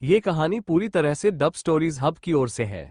ये कहानी पूरी तरह से डब स्टोरीज हब की ओर से है।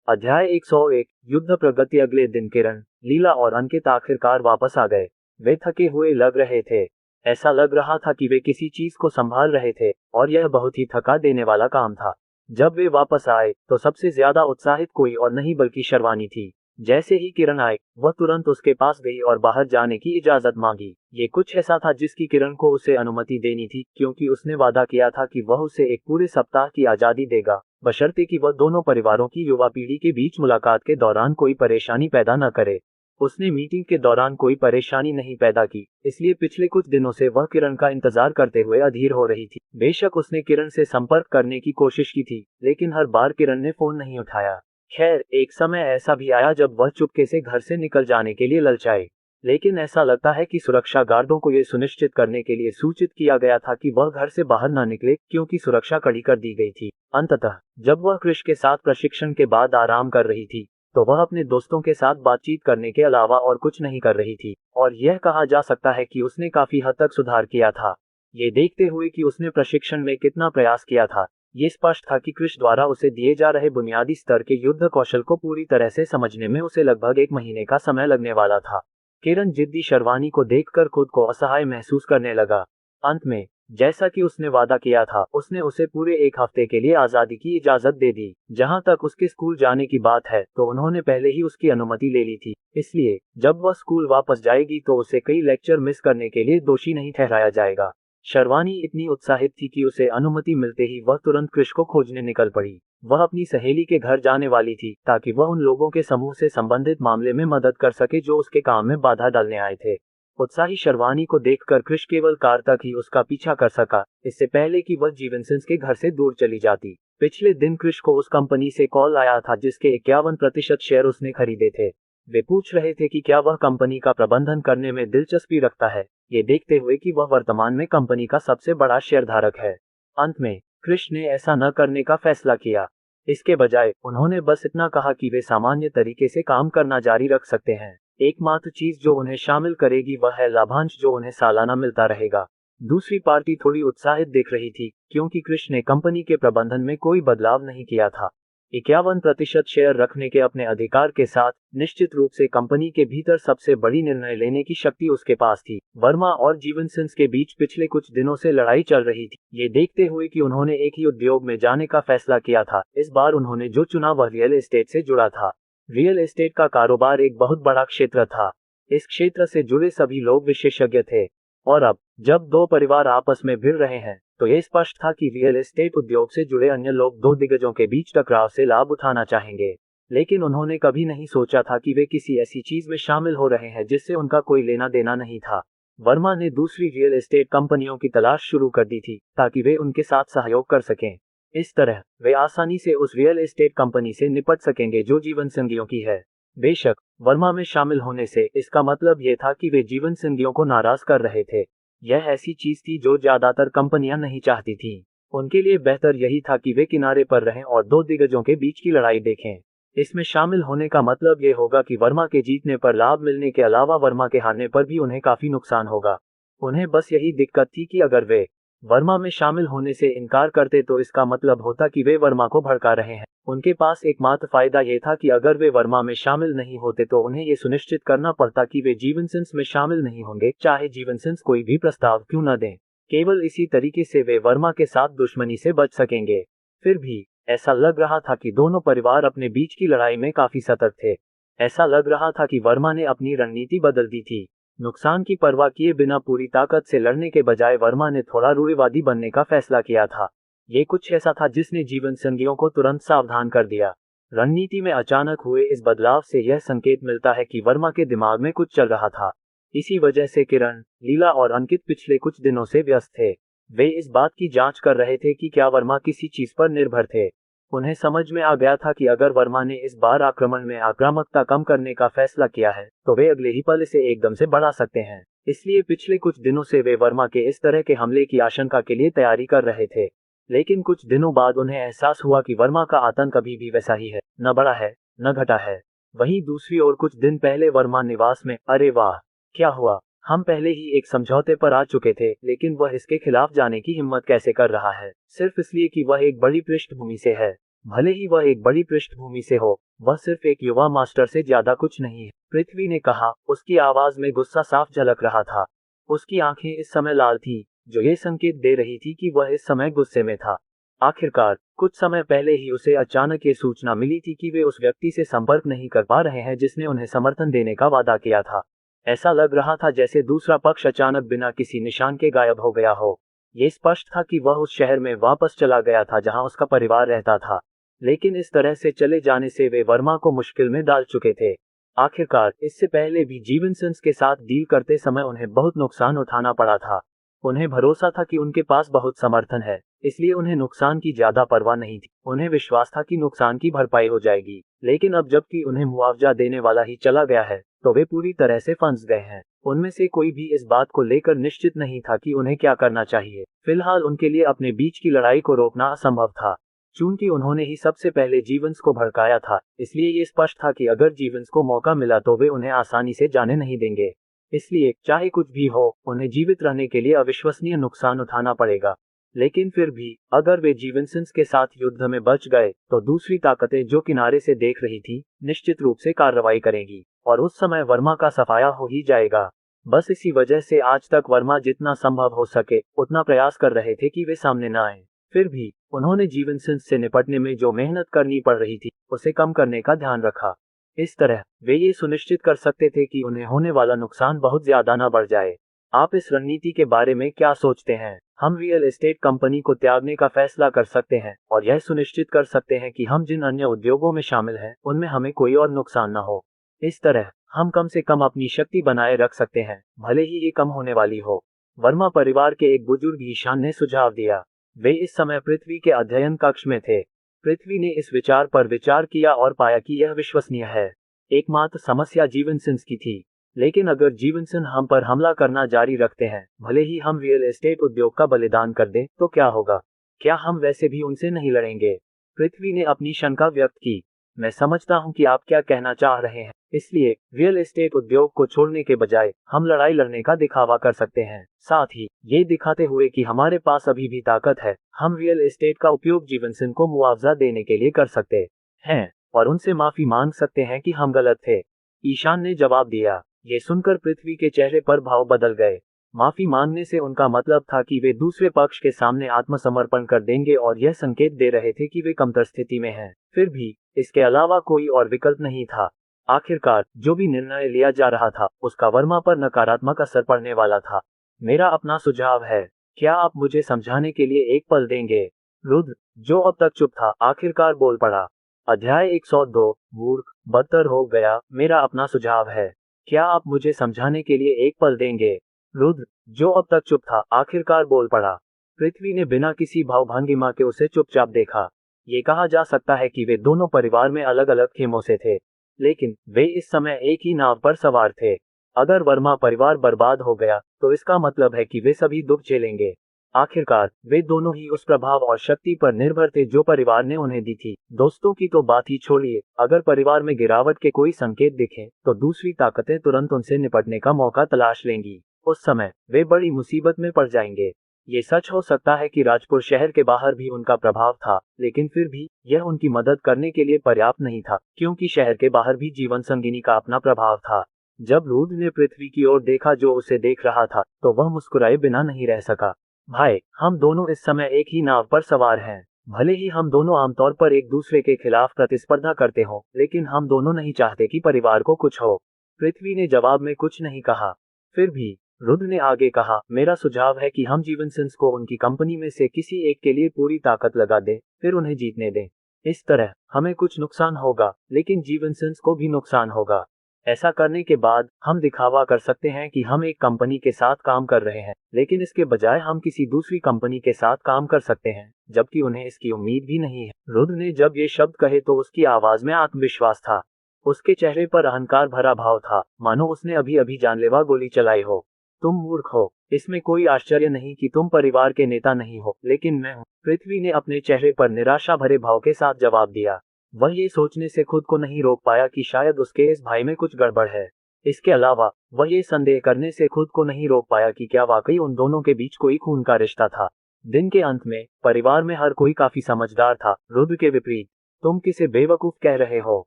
अध्याय 101 युद्ध प्रगति। अगले दिन किरण, लीला और अंकित आखिरकार वापस आ गए। वे थके हुए लग रहे थे। ऐसा लग रहा था कि वे किसी चीज को संभाल रहे थे और यह बहुत ही थका देने वाला काम था। जब वे वापस आए तो सबसे ज्यादा उत्साहित कोई और नहीं बल्कि शर्वानी थी। जैसे ही किरण आए वह तुरंत उसके पास गई और बाहर जाने की इजाजत मांगी। ये कुछ ऐसा था जिसकी किरण को उसे अनुमति देनी थी, क्योंकि उसने वादा किया था कि वह उसे एक पूरे सप्ताह की आजादी देगा, बशर्ते कि वह दोनों परिवारों की युवा पीढ़ी के बीच मुलाकात के दौरान कोई परेशानी पैदा न करे। उसने मीटिंग के दौरान कोई परेशानी नहीं पैदा की, इसलिए पिछले कुछ दिनों से वह किरण का इंतजार करते हुए अधीर हो रही थी। बेशक उसने किरण से संपर्क करने की कोशिश की थी, लेकिन हर बार किरण ने फोन नहीं उठाया। खैर, एक समय ऐसा भी आया जब वह चुपके से घर से निकल जाने के लिए ललचाई, लेकिन ऐसा लगता है कि सुरक्षा गार्डों को यह सुनिश्चित करने के लिए सूचित किया गया था कि वह घर से बाहर न निकले, क्योंकि सुरक्षा कड़ी कर दी गई थी। अंततः जब वह कृष के साथ प्रशिक्षण के बाद आराम कर रही थी तो वह अपने दोस्तों के साथ बातचीत करने के अलावा और कुछ नहीं कर रही थी, और यह कहा जा सकता है कि उसने काफी हद तक सुधार किया था। ये देखते हुए कि उसने प्रशिक्षण में कितना प्रयास किया था, ये स्पष्ट था कि कृष द्वारा उसे दिए जा रहे बुनियादी स्तर के युद्ध कौशल को पूरी तरह से समझने में उसे लगभग 1 महीने का समय लगने वाला था। किरण जिद्दी शर्वानी को देखकर खुद को असहाय महसूस करने लगा। अंत में, जैसा कि उसने वादा किया था, उसने उसे पूरे 1 हफ्ते के लिए आजादी की इजाजत दे दी। जहां तक उसके स्कूल जाने की बात है तो उन्होंने पहले ही उसकी अनुमति ले ली थी, इसलिए जब वह स्कूल वापस जाएगी तो उसे कई लेक्चर मिस करने के लिए दोषी नहीं ठहराया जाएगा। शर्वानी इतनी उत्साहित थी कि उसे अनुमति मिलते ही वह तुरंत कृष को खोजने निकल पड़ी। वह अपनी सहेली के घर जाने वाली थी ताकि वह उन लोगों के समूह से संबंधित मामले में मदद कर सके जो उसके काम में बाधा डालने आए थे। उत्साही शर्वानी को देखकर कृष केवल कार तक ही उसका पीछा कर सका, इससे पहले कि वह जीवनसिंह के घर से दूर चली जाती। पिछले दिन कृष को उस कंपनी से कॉल आया था जिसके 51% शेयर उसने खरीदे थे। वे पूछ रहे थे कि क्या वह कंपनी का प्रबंधन करने में दिलचस्पी रखता है, ये देखते हुए कि वह वर्तमान में कंपनी का सबसे बड़ा शेयरधारक है। अंत में कृष ने ऐसा न करने का फैसला किया। इसके बजाय उन्होंने बस इतना कहा कि वे सामान्य तरीके से काम करना जारी रख सकते हैं। एकमात्र चीज जो उन्हें शामिल करेगी वह है लाभांश जो उन्हें सालाना मिलता रहेगा। दूसरी पार्टी थोड़ी उत्साहित दिख रही थी, क्योंकि कृष ने कंपनी के प्रबंधन में कोई बदलाव नहीं किया था। 51% शेयर रखने के अपने अधिकार के साथ निश्चित रूप से कंपनी के भीतर सबसे बड़ी निर्णय लेने की शक्ति उसके पास थी। वर्मा और जीवन सिंह के बीच पिछले कुछ दिनों से लड़ाई चल रही थी। ये देखते हुए कि उन्होंने एक ही उद्योग में जाने का फैसला किया था, इस बार उन्होंने जो चुना वह रियल एस्टेट से जुड़ा था। रियल एस्टेट का कारोबार एक बहुत बड़ा क्षेत्र था। इस क्षेत्र से जुड़े सभी लोग विशेषज्ञ थे, और अब जब दो परिवार आपस में भिड़ रहे हैं तो यह स्पष्ट था कि रियल एस्टेट उद्योग से जुड़े अन्य लोग दो दिग्गजों के बीच टकराव से लाभ उठाना चाहेंगे। लेकिन उन्होंने कभी नहीं सोचा था कि वे किसी ऐसी चीज में शामिल हो रहे हैं जिससे उनका कोई लेना देना नहीं था। वर्मा ने दूसरी रियल एस्टेट कंपनियों की तलाश शुरू कर दी थी ताकि वे उनके साथ सहयोग कर सकें। इस तरह वे आसानी से उस रियल एस्टेट कंपनी से निपट सकेंगे जो जीवन सिंधियों की है। बेशक वर्मा में शामिल होने से इसका मतलब यह था कि वे जीवन सिंधियों को नाराज कर रहे थे। यह ऐसी चीज थी जो ज्यादातर कंपनियां नहीं चाहती थीं। उनके लिए बेहतर यही था कि वे किनारे पर रहें और दो दिग्गजों के बीच की लड़ाई देखें। इसमें शामिल होने का मतलब यह होगा कि वर्मा के जीतने पर लाभ मिलने के अलावा वर्मा के हारने पर भी उन्हें काफी नुकसान होगा। उन्हें बस यही दिक्कत थी कि अगर वे वर्मा में शामिल होने से इनकार करते तो इसका मतलब होता कि वे वर्मा को भड़का रहे हैं। उनके पास एकमात्र फायदा यह था कि अगर वे वर्मा में शामिल नहीं होते तो उन्हें ये सुनिश्चित करना पड़ता कि वे जीवन सिंह में शामिल नहीं होंगे, चाहे जीवन सिंह कोई भी प्रस्ताव क्यों न दें। केवल इसी तरीके से वे वर्मा के साथ दुश्मनी से बच सकेंगे। फिर भी ऐसा लग रहा था कि दोनों परिवार अपने बीच की लड़ाई में काफी सतर्क थे। ऐसा लग रहा था कि वर्मा ने अपनी रणनीति बदल दी थी। नुकसान की परवाह किए बिना पूरी ताकत से लड़ने के बजाय वर्मा ने थोड़ा रूढ़िवादी बनने का फैसला किया था। ये कुछ ऐसा था जिसने जीवन संगियों को तुरंत सावधान कर दिया। रणनीति में अचानक हुए इस बदलाव से यह संकेत मिलता है कि वर्मा के दिमाग में कुछ चल रहा था। इसी वजह से किरण, लीला और अंकित पिछले कुछ दिनों से व्यस्त थे। वे इस बात की जांच कर रहे थे कि क्या वर्मा किसी चीज पर निर्भर थे। उन्हें समझ में आ गया था कि अगर वर्मा ने इस बार आक्रमण में आक्रामकता कम करने का फैसला किया है तो वे अगले ही पल इसे एकदम से बढ़ा सकते हैं। इसलिए पिछले कुछ दिनों से वे वर्मा के इस तरह के हमले की आशंका के लिए तैयारी कर रहे थे। लेकिन कुछ दिनों बाद उन्हें एहसास हुआ कि वर्मा का आतंक अभी भी वैसा ही है, न बढ़ा है न घटा है। वहीं दूसरी ओर कुछ दिन पहले वर्मा निवास में, अरे वाह, क्या हुआ, हम पहले ही एक समझौते पर आ चुके थे, लेकिन वह इसके खिलाफ जाने की हिम्मत कैसे कर रहा है, सिर्फ इसलिए कि वह एक बड़ी पृष्ठभूमि से है। भले ही वह एक बड़ी पृष्ठभूमि से हो, वह सिर्फ एक युवा मास्टर से ज्यादा कुछ नहीं है, पृथ्वी ने कहा। उसकी आवाज में गुस्सा साफ झलक रहा था। उसकी आंखें इस समय लाल थी, जो ये संकेत दे रही थी कि वह इस समय गुस्से में था। आखिरकार कुछ समय पहले ही उसे अचानक ये सूचना मिली थी कि वे उस व्यक्ति से संपर्क नहीं कर पा रहे हैं जिसने उन्हें समर्थन देने का वादा किया था। ऐसा लग रहा था जैसे दूसरा पक्ष अचानक बिना किसी निशान के गायब हो गया हो। ये स्पष्ट था कि वह उस शहर में वापस चला गया था जहां उसका परिवार रहता था, लेकिन इस तरह से चले जाने से वे वर्मा को मुश्किल में डाल चुके थे। आखिरकार इससे पहले भी जीवनसंस के साथ डील करते समय उन्हें बहुत नुकसान उठाना पड़ा था। उन्हें भरोसा था कि उनके पास बहुत समर्थन है, इसलिए उन्हें नुकसान की ज्यादा परवाह नहीं थी। उन्हें विश्वास था कि नुकसान की भरपाई हो जाएगी, लेकिन अब जबकि उन्हें मुआवजा देने वाला ही चला गया है, तो वे पूरी तरह से फंस गए हैं। उनमें से कोई भी इस बात को लेकर निश्चित नहीं था कि उन्हें क्या करना चाहिए। फिलहाल उनके लिए अपने बीच की लड़ाई को रोकना असंभव था। चूंकि उन्होंने ही सबसे पहले जीवंस को भड़काया था, इसलिए ये स्पष्ट था कि अगर जीवंस को मौका मिला तो वे उन्हें आसानी से जाने नहीं देंगे। इसलिए चाहे कुछ भी हो, उन्हें जीवित रहने के लिए अविश्वसनीय नुकसान उठाना पड़ेगा। लेकिन फिर भी अगर वे जीवनसंस के साथ युद्ध में बच गए, तो दूसरी ताकतें जो किनारे से देख रही थी निश्चित रूप से कार्रवाई करेंगी, और उस समय वर्मा का सफाया हो ही जाएगा। बस इसी वजह से आज तक वर्मा जितना संभव हो सके उतना प्रयास कर रहे थे कि वे सामने न आए। फिर भी उन्होंने जीवनसंस से निपटने में जो मेहनत करनी पड़ रही थी उसे कम करने का ध्यान रखा। इस तरह वे ये सुनिश्चित कर सकते थे कि उन्हें होने वाला नुकसान बहुत ज्यादा न बढ़ जाए। आप इस रणनीति के बारे में क्या सोचते हैं? हम रियल एस्टेट कंपनी को त्यागने का फैसला कर सकते हैं और यह सुनिश्चित कर सकते हैं कि हम जिन अन्य उद्योगों में शामिल हैं उनमें हमें कोई और नुकसान न हो। इस तरह हम कम से कम अपनी शक्ति बनाए रख सकते हैं, भले ही ये कम होने वाली हो। वर्मा परिवार के एक बुजुर्ग ईशान ने सुझाव दिया। वे इस समय पृथ्वी के अध्ययन कक्ष में थे। पृथ्वी ने इस विचार पर विचार किया और पाया कि यह विश्वसनीय है। एकमात्र समस्या जीवनसंस की थी, लेकिन अगर जीवनसन हम पर हमला करना जारी रखते हैं, भले ही हम रियल एस्टेट उद्योग का बलिदान कर दें, तो क्या होगा? क्या हम वैसे भी उनसे नहीं लड़ेंगे? पृथ्वी ने अपनी शंका व्यक्त की। मैं समझता हूं कि आप क्या कहना चाह रहे हैं। इसलिए रियल एस्टेट उद्योग को छोड़ने के बजाय हम लड़ाई लड़ने का दिखावा कर सकते हैं, साथ ही ये दिखाते हुए कि हमारे पास अभी भी ताकत है। हम रियल एस्टेट का उपयोग जीवनसन को मुआवजा देने के लिए कर सकते हैं और उनसे माफी मांग सकते हैं कि हम गलत थे, ईशान ने जवाब दिया। ये सुनकर पृथ्वी के चेहरे पर भाव बदल गए। माफी मांगने से उनका मतलब था कि वे दूसरे पक्ष के सामने आत्मसमर्पण कर देंगे और यह संकेत दे रहे थे कि वे कमतर स्थिति में हैं। फिर भी इसके अलावा कोई और विकल्प नहीं था। आखिरकार जो भी निर्णय लिया जा रहा था उसका वर्मा पर नकारात्मक असर पड़ने वाला था। मेरा अपना सुझाव है, क्या आप मुझे समझाने के लिए एक पल देंगे? रुद्र, जो अब तक चुप था, आखिरकार बोल पड़ा। अध्याय 102, मूर्ख, बदतर हो गया। मेरा अपना सुझाव है, क्या आप मुझे समझाने के लिए एक पल देंगे? रुद्र, जो अब तक चुप था, आखिरकार बोल पड़ा। पृथ्वी ने बिना किसी भावभंगिमा के उसे चुपचाप देखा। ये कहा जा सकता है कि वे दोनों परिवार में अलग अलग खेमों से थे, लेकिन वे इस समय एक ही नाव पर सवार थे। अगर वर्मा परिवार बर्बाद हो गया तो इसका मतलब है कि वे सभी दुख झेलेंगे। आखिरकार वे दोनों ही उस प्रभाव और शक्ति पर निर्भर थे जो परिवार ने उन्हें दी थी। दोस्तों की तो बात ही छोड़िए, अगर परिवार में गिरावट के कोई संकेत दिखे तो दूसरी ताकतें तुरंत उनसे निपटने का मौका तलाश लेंगी। उस समय वे बड़ी मुसीबत में पड़ जाएंगे। ये सच हो सकता है कि राजपुर शहर के बाहर भी उनका प्रभाव था, लेकिन फिर भी यह उनकी मदद करने के लिए पर्याप्त नहीं था, क्योंकि शहर के बाहर भी जीवन संगिनी का अपना प्रभाव था। जब रुद्र ने पृथ्वी की ओर देखा जो उसे देख रहा था, तो वह मुस्कुराए बिना नहीं रह सका। भाई, हम दोनों इस समय एक ही नाव पर सवार हैं। भले ही हम दोनों आमतौर पर एक दूसरे के खिलाफ प्रतिस्पर्धा करते हों, लेकिन हम दोनों नहीं चाहते कि परिवार को कुछ हो। पृथ्वी ने जवाब में कुछ नहीं कहा। फिर भी रुद्र ने आगे कहा, मेरा सुझाव है कि हम जीवनसंस को उनकी कंपनी में से किसी एक के लिए पूरी ताकत लगा दें, फिर उन्हें जीतने दें। इस तरह हमें कुछ नुकसान होगा, लेकिन जीवनसंस को भी नुकसान होगा। ऐसा करने के बाद हम दिखावा कर सकते हैं कि हम एक कंपनी के साथ काम कर रहे हैं, लेकिन इसके बजाय हम किसी दूसरी कंपनी के साथ काम कर सकते हैं, जबकि उन्हें इसकी उम्मीद भी नहीं है। रुद्र ने जब ये शब्द कहे तो उसकी आवाज में आत्मविश्वास था। उसके चेहरे पर अहंकार भरा भाव था, मानो उसने अभी अभी जानलेवा गोली चलाई हो। तुम मूर्ख हो, इसमें कोई आश्चर्य नहीं कि तुम परिवार के नेता नहीं हो, लेकिन मैं हूँ। पृथ्वी ने अपने चेहरे पर निराशा भरे भाव के साथ जवाब दिया। वह ये सोचने से खुद को नहीं रोक पाया कि शायद उसके इस भाई में कुछ गड़बड़ है। इसके अलावा वह ये संदेह करने से खुद को नहीं रोक पाया कि क्या वाकई उन दोनों के बीच कोई खून का रिश्ता था। दिन के अंत में परिवार में हर कोई काफी समझदार था। रुद्र के विपरीत, तुम किसे बेवकूफ कह रहे हो?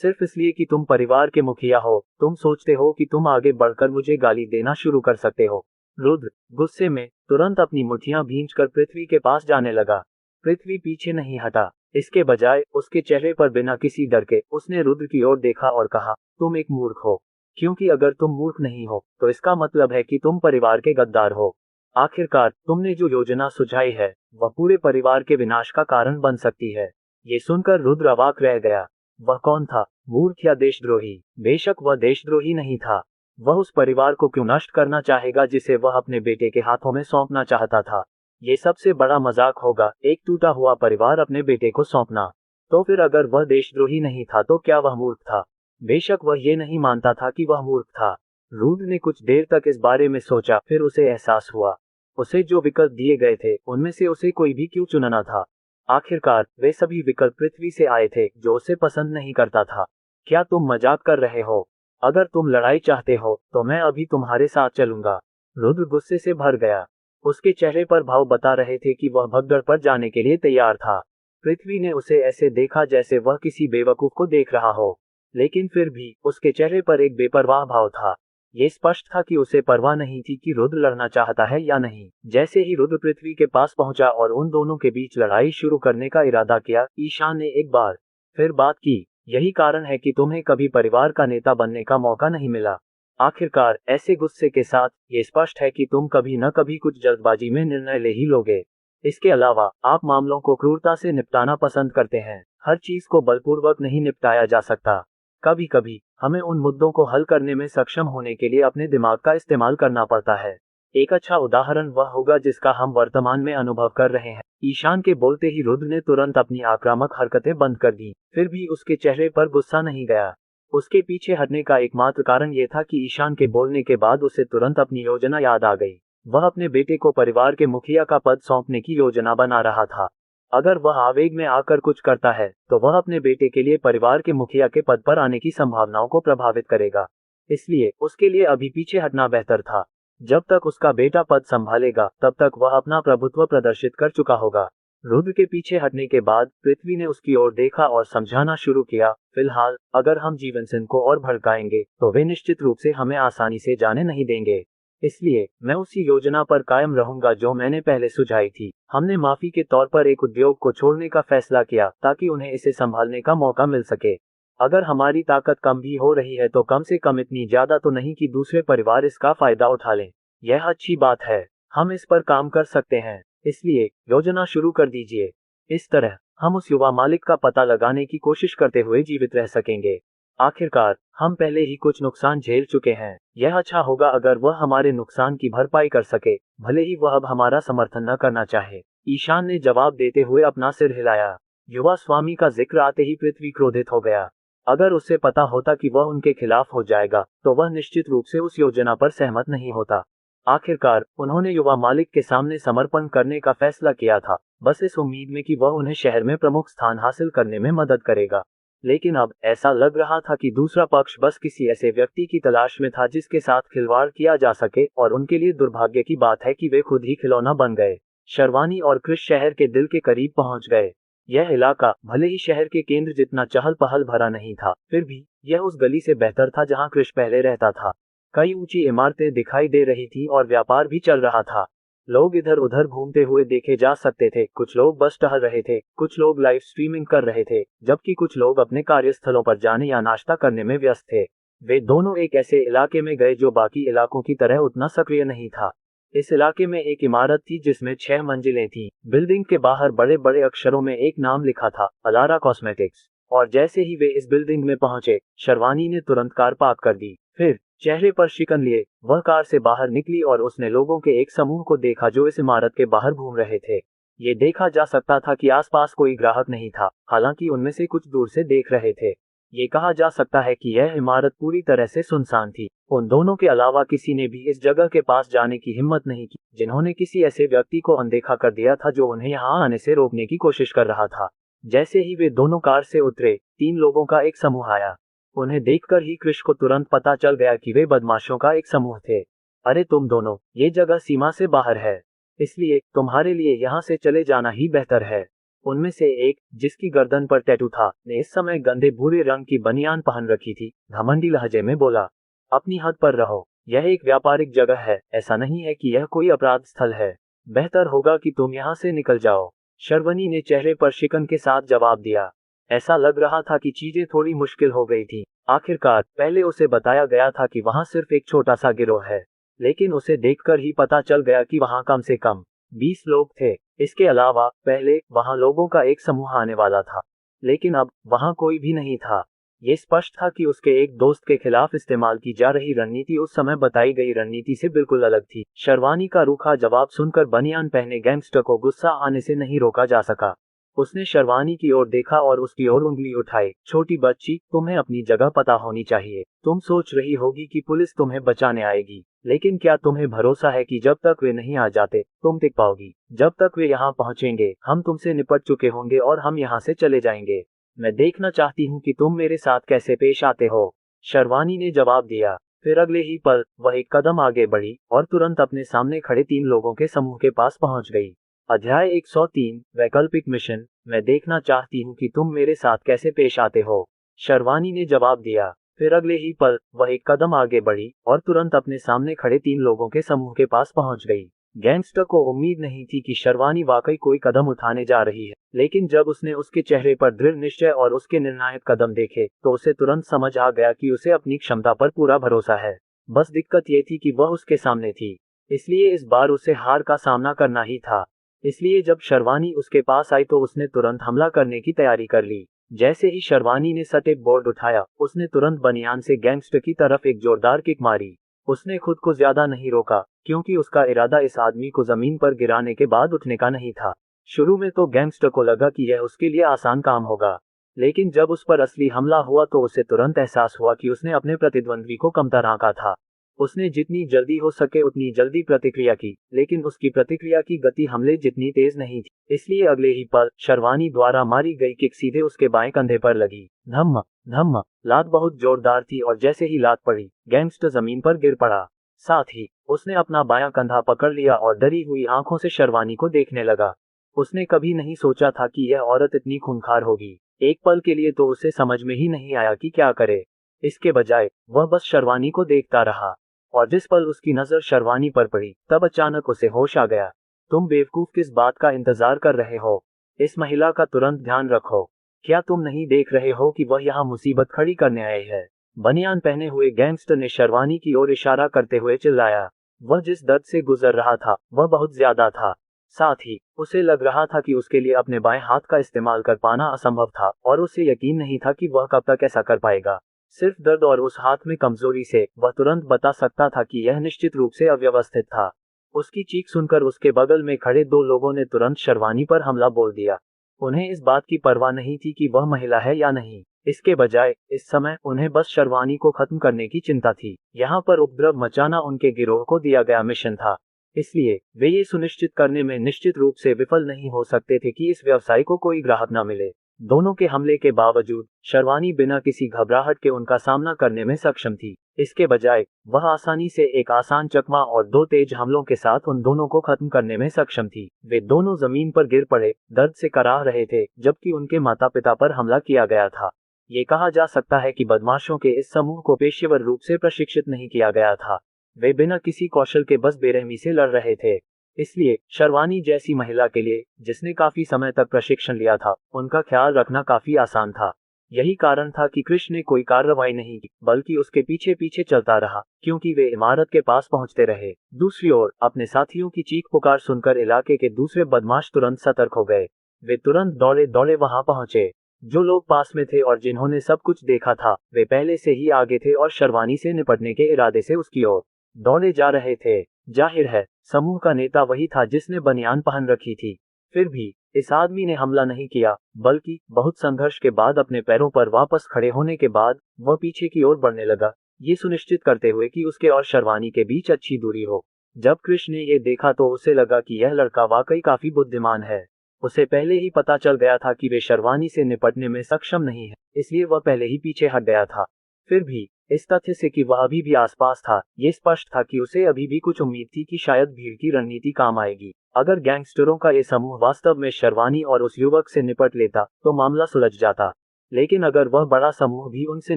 सिर्फ इसलिए कि तुम परिवार के मुखिया हो, तुम सोचते हो कि तुम आगे बढ़कर मुझे गाली देना शुरू कर सकते हो। रुद्र गुस्से में तुरंत अपनी मुट्ठियां भींचकर पृथ्वी के पास जाने लगा। पृथ्वी पीछे नहीं हटा, इसके बजाय उसके चेहरे पर बिना किसी डर के उसने रुद्र की ओर देखा और कहा, तुम एक मूर्ख हो। क्योंकि अगर तुम मूर्ख नहीं हो तो इसका मतलब है कि तुम परिवार के गद्दार हो। आखिरकार तुमने जो योजना सुझाई है वह पूरे परिवार के विनाश का कारण बन सकती है। ये सुनकर रुद्र अवाक रह गया। वह कौन था, मूर्ख या देशद्रोही? बेशक वह देशद्रोही नहीं था। वह उस परिवार को क्यों नष्ट करना चाहेगा जिसे वह अपने बेटे के हाथों में सौंपना चाहता था। ये सबसे बड़ा मजाक होगा, एक टूटा हुआ परिवार अपने बेटे को सौंपना। तो फिर अगर वह देशद्रोही नहीं था तो क्या वह मूर्ख था? बेशक वह ये नहीं मानता था कि वह मूर्ख था। रुद्र ने कुछ देर तक इस बारे में सोचा, फिर उसे एहसास हुआ उसे जो विकल्प दिए गए थे उनमें से उसे कोई भी क्यों चुनना था। आखिरकार वे सभी विकल्प पृथ्वी से आए थे जो उसे पसंद नहीं करता था। क्या तुम मजाक कर रहे हो? अगर तुम लड़ाई चाहते हो तो मैं अभी तुम्हारे साथ चलूंगा। रुद्र गुस्से से भर गया। उसके चेहरे पर भाव बता रहे थे कि वह भगदड़ पर जाने के लिए तैयार था। पृथ्वी ने उसे ऐसे देखा जैसे वह किसी बेवकूफ को देख रहा हो, लेकिन फिर भी उसके चेहरे पर एक बेपरवाह भाव था। ये स्पष्ट था कि उसे परवाह नहीं थी कि रुद्र लड़ना चाहता है या नहीं। जैसे ही रुद्र पृथ्वी के पास पहुंचा और उन दोनों के बीच लड़ाई शुरू करने का इरादा किया, ईशान ने एक बार फिर बात की, यही कारण है कि तुम्हें कभी परिवार का नेता बनने का मौका नहीं मिला। आखिरकार ऐसे गुस्से के साथ ये स्पष्ट है कि तुम कभी न कभी कुछ जल्दबाजी में निर्णय ले ही लोगे। इसके अलावा आप मामलों को क्रूरता से निपटाना पसंद करते हैं। हर चीज को बलपूर्वक नहीं निपटाया जा सकता। कभी कभी हमें उन मुद्दों को हल करने में सक्षम होने के लिए अपने दिमाग का इस्तेमाल करना पड़ता है। एक अच्छा उदाहरण वह होगा जिसका हम वर्तमान में अनुभव कर रहे हैं। ईशान के बोलते ही रुद्र ने तुरंत अपनी आक्रामक हरकतें बंद कर दी। फिर भी उसके चेहरे पर गुस्सा नहीं गया। उसके पीछे हटने का एकमात्र कारण यह था कि ईशान के बोलने के बाद उसे तुरंत अपनी योजना याद आ गई। वह अपने बेटे को परिवार के मुखिया का पद सौंपने की योजना बना रहा था। अगर वह आवेग में आकर कुछ करता है तो वह अपने बेटे के लिए परिवार के मुखिया के पद पर आने की संभावनाओं को प्रभावित करेगा। इसलिए उसके लिए अभी पीछे हटना बेहतर था। जब तक उसका बेटा पद संभालेगा तब तक वह अपना प्रभुत्व प्रदर्शित कर चुका होगा। रुद्र के पीछे हटने के बाद पृथ्वी ने उसकी ओर देखा और समझाना शुरू किया, फिलहाल अगर हम जीवन सिंह को और भड़काएंगे तो वे निश्चित रूप से हमें आसानी से जाने नहीं देंगे। इसलिए मैं उसी योजना पर कायम रहूंगा जो मैंने पहले सुझाई थी। हमने माफी के तौर पर एक उद्योग को छोड़ने का फैसला किया ताकि उन्हें इसे संभालने का मौका मिल सके। अगर हमारी ताकत कम भी हो रही है तो कम से कम इतनी ज्यादा तो नहीं कि दूसरे परिवार इसका फायदा उठा लें। यह अच्छी बात है, हम इस पर काम कर सकते हैं। इसलिए योजना शुरू कर दीजिए। इस तरह हम उस युवा मालिक का पता लगाने की कोशिश करते हुए जीवित रह सकेंगे। आखिरकार हम पहले ही कुछ नुकसान झेल चुके हैं। यह अच्छा होगा अगर वह हमारे नुकसान की भरपाई कर सके, भले ही वह अब हमारा समर्थन न करना चाहे। ईशान ने जवाब देते हुए अपना सिर हिलाया। युवा स्वामी का जिक्र आते ही पृथ्वी क्रोधित हो गया। अगर उसे पता होता कि वह उनके खिलाफ हो जाएगा तो वह निश्चित रूप से उस योजना पर सहमत नहीं होता। आखिरकार उन्होंने युवा मालिक के सामने समर्पण करने का फैसला किया था, बस इस उम्मीद में कि वह उन्हें शहर में प्रमुख स्थान हासिल करने में मदद करेगा। लेकिन अब ऐसा लग रहा था कि दूसरा पक्ष बस किसी ऐसे व्यक्ति की तलाश में था जिसके साथ खिलवाड़ किया जा सके, और उनके लिए दुर्भाग्य की बात है कि वे खुद ही खिलौना बन गए। शर्वानी और कृष शहर के दिल के करीब पहुंच गए। यह इलाका भले ही शहर के केंद्र जितना चहल पहल भरा नहीं था, फिर भी यह उस गली से बेहतर था जहां कृष पहले रहता था। कई ऊंची इमारतें दिखाई दे रही थी और व्यापार भी चल रहा था। लोग इधर उधर घूमते हुए देखे जा सकते थे। कुछ लोग बस टहल रहे थे, कुछ लोग लाइव स्ट्रीमिंग कर रहे थे, जबकि कुछ लोग अपने कार्यस्थलों पर जाने या नाश्ता करने में व्यस्त थे। वे दोनों एक ऐसे इलाके में गए जो बाकी इलाकों की तरह उतना सक्रिय नहीं था। इस इलाके में एक इमारत थी जिसमें 6 मंजिलें थीं। बिल्डिंग के बाहर बड़े बड़े अक्षरों में एक नाम लिखा था, अलारा कॉस्मेटिक्स। और जैसे ही वे इस बिल्डिंग में पहुंचे, शर्वानी ने तुरंत कार पार्क कर दी। फिर चेहरे पर शिकन लिए वह कार से बाहर निकली और उसने लोगों के एक समूह को देखा जो इस इमारत के बाहर घूम रहे थे। ये देखा जा सकता था कि आसपास कोई ग्राहक नहीं था, हालांकि उनमें से कुछ दूर से देख रहे थे। ये कहा जा सकता है कि यह इमारत पूरी तरह से सुनसान थी। उन दोनों के अलावा किसी ने भी इस जगह के पास जाने की हिम्मत नहीं की, जिन्होंने किसी ऐसे व्यक्ति को अनदेखा कर दिया था जो उन्हें यहाँ आने से रोकने की कोशिश कर रहा था। जैसे ही वे दोनों कार से उतरे, 3 लोगों का एक समूह आया। उन्हें देखकर ही कृष को तुरंत पता चल गया कि वे बदमाशों का एक समूह थे। अरे तुम दोनों, ये जगह सीमा से बाहर है, इसलिए तुम्हारे लिए यहाँ से चले जाना ही बेहतर है। उनमें से एक, जिसकी गर्दन पर टैटू था, ने इस समय गंदे भूरे रंग की बनियान पहन रखी थी, घमंडी लहजे में बोला, अपनी हद पर रहो, यह एक व्यापारिक जगह है, ऐसा नहीं है कि यह कोई अपराध स्थल है। बेहतर होगा कि तुम यहाँ से निकल जाओ। शर्वनी ने चेहरे पर शिकन के साथ जवाब दिया। ऐसा लग रहा था कि चीजें थोड़ी मुश्किल हो गई थी। आखिरकार पहले उसे बताया गया था कि वहाँ सिर्फ एक छोटा सा गिरोह है, लेकिन उसे देखकर ही पता चल गया कि वहाँ कम से कम 20 लोग थे। इसके अलावा पहले वहाँ लोगों का एक समूह आने वाला था, लेकिन अब वहाँ कोई भी नहीं था। ये स्पष्ट था कि उसके एक दोस्त के खिलाफ इस्तेमाल की जा रही रणनीति उस समय बताई गई रणनीति से बिल्कुल अलग थी। शर्वानी का रूखा जवाब सुनकर बनियान पहने गैंगस्टर को गुस्सा आने से नहीं रोका जा सका। उसने शर्वानी की ओर देखा और उसकी ओर उंगली उठाई। छोटी बच्ची, तुम्हें अपनी जगह पता होनी चाहिए। तुम सोच रही होगी कि पुलिस तुम्हें बचाने आएगी, लेकिन क्या तुम्हें भरोसा है कि जब तक वे नहीं आ जाते तुम टिक पाओगी? जब तक वे यहाँ पहुँचेंगे हम तुमसे निपट चुके होंगे और हम यहाँ से चले जाएंगे। मैं देखना चाहती हूँ कि तुम मेरे साथ कैसे पेश आते हो। शर्वानी ने जवाब दिया। फिर अगले ही पल वह एक कदम आगे बढ़ी और तुरंत अपने सामने खड़े 3 लोगों के समूह के पास पहुंच गई। अध्याय 103 वैकल्पिक मिशन। मैं देखना चाहती हूँ कि तुम मेरे साथ कैसे पेश आते हो। शर्वानी ने जवाब दिया। फिर अगले ही पल वह एक कदम आगे बढ़ी और तुरंत अपने सामने खड़े 3 लोगों के समूह के पास पहुंच गई। गैंगस्टर को उम्मीद नहीं थी कि शर्वानी वाकई कोई कदम उठाने जा रही है, लेकिन जब उसने उसके चेहरे पर दृढ़ निश्चय और उसके निर्णायक कदम देखे तो उसे तुरंत समझ आ गया कि उसे अपनी क्षमता पर पूरा भरोसा है। बस दिक्कत ये थी कि वह उसके सामने थी, इसलिए इस बार उसे हार का सामना करना ही था। इसलिए जब शर्वानी उसके पास आई तो उसने तुरंत हमला करने की तैयारी कर ली। जैसे ही शर्वानी ने सटेप बोर्ड उठाया, उसने तुरंत बनियान से गैंगस्टर की तरफ एक जोरदार किक मारी। उसने खुद को ज्यादा नहीं रोका, क्योंकि उसका इरादा इस आदमी को जमीन पर गिराने के बाद उठने का नहीं था। शुरू में तो गैंगस्टर को लगा कि यह उसके लिए आसान काम होगा, लेकिन जब उस पर असली हमला हुआ तो उसे तुरंत एहसास हुआ कि उसने अपने प्रतिद्वंद्वी को कमतर आंका था। उसने जितनी जल्दी हो सके उतनी जल्दी प्रतिक्रिया की, लेकिन उसकी प्रतिक्रिया की गति हमले जितनी तेज नहीं थी। इसलिए अगले ही पल शर्वानी द्वारा मारी गई किक सीधे उसके बाएं कंधे पर लगी। धम्म धम्म। लात बहुत जोरदार थी और जैसे ही लात पड़ी, गैंगस्टर जमीन पर गिर पड़ा। साथ ही उसने अपना बायां कंधा पकड़ लिया और डरी हुई आंखों से शर्वानी को देखने लगा। उसने कभी नहीं सोचा था कि यह औरत इतनी खूंखार होगी। एक पल के लिए तो उसे समझ में ही नहीं आया कि क्या करे। इसके बजाय वह बस शर्वानी को देखता रहा, और जिस पल उसकी नजर शर्वानी पर पड़ी तब अचानक उसे होश आ गया। तुम बेवकूफ किस बात का इंतजार कर रहे हो? इस महिला का तुरंत ध्यान रखो। क्या तुम नहीं देख रहे हो कि वह यहाँ मुसीबत खड़ी करने आए है? बनियान पहने हुए गैंगस्टर ने शर्वानी की ओर इशारा करते हुए चिल्लाया। वह जिस दर्द से गुजर रहा था वह बहुत ज्यादा था। साथ ही उसे लग रहा था कि उसके लिए अपने बाएं हाथ का इस्तेमाल कर पाना असंभव था, और उसे यकीन नहीं था कि वह कब तक ऐसा कर पाएगा। सिर्फ दर्द और उस हाथ में कमजोरी से वह तुरंत बता सकता था कि यह निश्चित रूप से अव्यवस्थित था। उसकी चीख सुनकर उसके बगल में खड़े 2 लोगों ने तुरंत शर्वानी पर हमला बोल दिया। उन्हें इस बात की परवाह नहीं थी कि वह महिला है या नहीं। इसके बजाय इस समय उन्हें बस शर्वानी को खत्म करने की चिंता थी। यहाँ पर उपद्रव मचाना उनके गिरोह को दिया गया मिशन था, इसलिए वे ये सुनिश्चित करने में निश्चित रूप से विफल नहीं हो सकते थे कि इस व्यवसाय को कोई ग्राहक न मिले। दोनों के हमले के बावजूद शर्वानी बिना किसी घबराहट के उनका सामना करने में सक्षम थी। इसके बजाय वह आसानी से एक आसान चकमा और 2 तेज हमलों के साथ उन दोनों को खत्म करने में सक्षम थी। वे दोनों जमीन पर गिर पड़े, दर्द से कराह रहे थे, जबकि उनके माता पिता पर हमला किया गया था। ये कहा जा सकता है कि बदमाशों के इस समूह को पेशेवर रूप से प्रशिक्षित नहीं किया गया था। वे बिना किसी कौशल के बस बेरहमी से लड़ रहे थे। इसलिए शर्वानी जैसी महिला के लिए, जिसने काफी समय तक प्रशिक्षण लिया था, उनका ख्याल रखना काफी आसान था। यही कारण था कि कृष ने कोई कार्रवाई नहीं की, बल्कि उसके पीछे पीछे चलता रहा, क्योंकि वे इमारत के पास पहुंचते रहे। दूसरी ओर अपने साथियों की चीख पुकार सुनकर इलाके के दूसरे बदमाश तुरंत सतर्क हो गए। वे तुरंत दौड़े दौड़े वहां पहुंचे। जो लोग पास में थे और जिन्होंने सब कुछ देखा था, वे पहले से ही आगे थे और शर्वानी से निपटने के इरादे से उसकी ओर दौड़े जा रहे थे। जाहिर है समूह का नेता वही था जिसने बनियान पहन रखी थी। फिर भी इस आदमी ने हमला नहीं किया, बल्कि बहुत संघर्ष के बाद अपने पैरों पर वापस खड़े होने के बाद वह पीछे की ओर बढ़ने लगा, ये सुनिश्चित करते हुए कि उसके और शर्वानी के बीच अच्छी दूरी हो। जब कृष ने ये देखा तो उसे लगा कि यह लड़का वाकई काफी बुद्धिमान है। उसे पहले ही पता चल गया था कि वे शर्वानी से निपटने में सक्षम नहीं है, इसलिए वह पहले ही पीछे हट गया था। फिर भी इस तथ्य से कि वह अभी भी आसपास था, ये स्पष्ट था कि उसे अभी भी कुछ उम्मीद थी कि शायद भीड़ की रणनीति काम आएगी। अगर गैंगस्टरों का ये समूह वास्तव में शर्वानी और उस युवक से निपट लेता तो मामला सुलझ जाता, लेकिन अगर वह बड़ा समूह भी उनसे